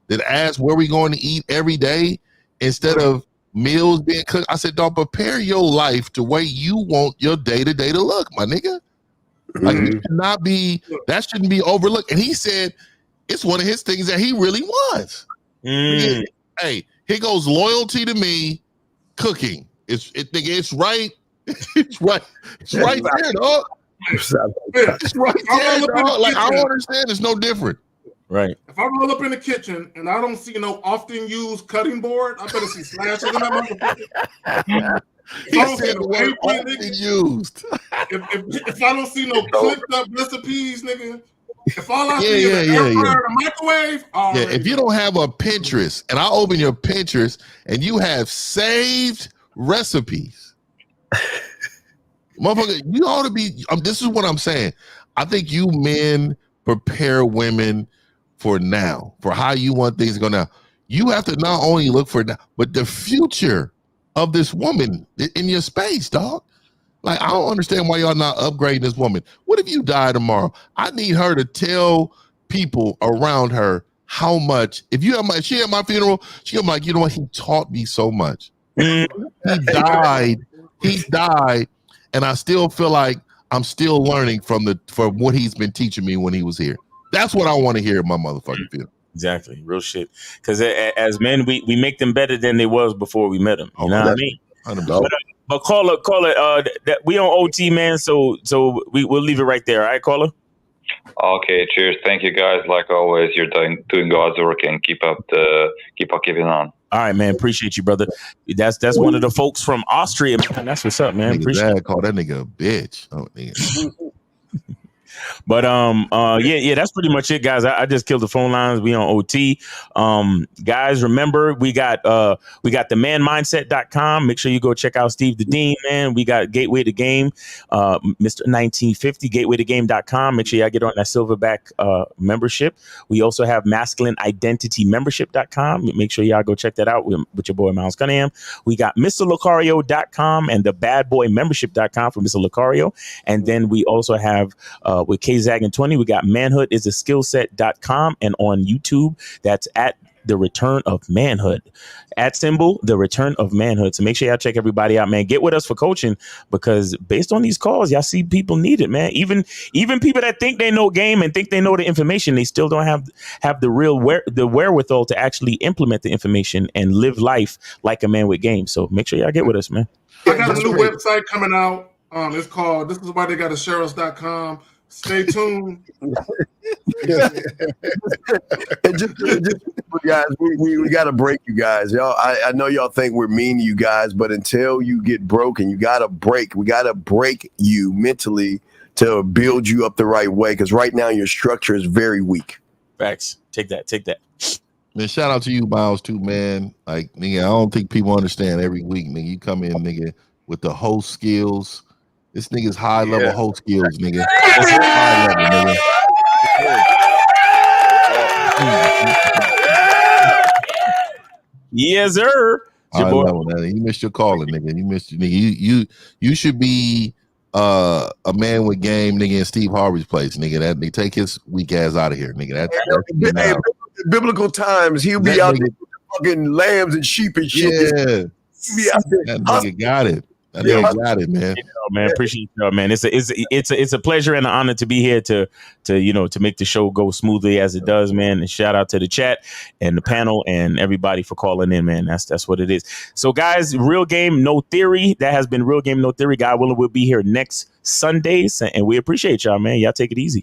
that asks where we going to eat every day instead of meals being cooked? I said, dog, prepare your life the way you want your day-to-day to look, my nigga. Like, it should not be, that shouldn't be overlooked. And he said it's one of his things that he really wants. Hey, here goes loyalty to me, cooking. It's right. It's right there, dog. It's right there, dog. Like, I don't understand. It's no different. Right. If I roll up in the kitchen and I don't see no often used cutting board, I better see slashes in that motherfucker. If I don't see no often used. If I don't see no clipped up recipes, nigga. If all I see is an air fryer and a microwave, if you don't have a Pinterest and I open your Pinterest and you have saved recipes, Motherfucker, you ought to be. This is what I'm saying. I think you men prepare women for now, for how you want things to go now. You have to not only look for now, but the future of this woman in your space, dog. Like, I don't understand why y'all not upgrading this woman. What if you die tomorrow? I need her to tell people around her how much. If you have she at my funeral, she'll be like, you know what? He taught me so much. He died. He died, and I still feel like I'm still learning from what he's been teaching me when he was here. That's what I want to hear at my motherfucking funeral. Exactly, real shit. Because as men, we make them better than they was before we met them. You know what I mean? But caller, that we on OT, man. So we'll leave it right there. All right, caller. Okay, cheers. Thank you, guys. Like always, you're doing God's work, and keep keeping on. All right, man. Appreciate you, brother. That's one of the folks from Austria, man. That's what's up, man. Appreciate it. Call that nigga a bitch. Oh, nigga. But yeah, that's pretty much it, guys. I just killed the phone lines. We on OT. Guys, remember we got the manmindset.com. Make sure you go check out Steve the Dean, man. We got Gateway to Game, Mr. 1950, gatewaytogame.com. Make sure y'all get on that silverback membership. We also have masculineidentitymembership.com. Make sure y'all go check that out with your boy Miles Cunningham. We got MrLocario.com and the badboymembership.com for Mr. Locario. And then we also have with KZaggin20, we got manhoodisaskillset.com, and on YouTube, that's at The Return of Manhood. @ The Return of Manhood. So make sure y'all check everybody out, man. Get with us for coaching, because based on these calls, y'all see people need it, man. Even people that think they know game and think they know the information, they still don't have the wherewithal to actually implement the information and live life like a man with game. So make sure y'all get with us, man. I got a new website coming out. It's called This Is Why They Gotta Share Us.com. Stay tuned. just guys, we got to break you guys. Y'all, I know y'all think we're mean to you guys, but until you get broken, you got to break. We got to break you mentally to build you up the right way, because right now your structure is very weak. Facts. Take that. Man, shout out to you, Miles, too, man. Like, nigga, I don't think people understand every week, nigga. You come in, nigga, with the host skills. This nigga's high level host skills, nigga. High level, nigga. Yes, sir. High level, man. You missed your calling, nigga. You missed your nigga. You should be a man with game, nigga, in Steve Harvey's place, nigga. That they take his weak ass out of here, nigga. That's biblical times. He'll be out there with fucking lambs and sheep and shit. Yeah. That nigga got it. That nigga got it, man. Man, appreciate you, man. It's a pleasure and an honor to be here to make the show go smoothly as it does, man. And shout out to the chat and the panel and everybody for calling in, man. That's what it is. So, guys, Real Game No Theory. That has been Real Game No Theory. God willing, we'll be here next Sundays, and we appreciate y'all, man. Y'all take it easy.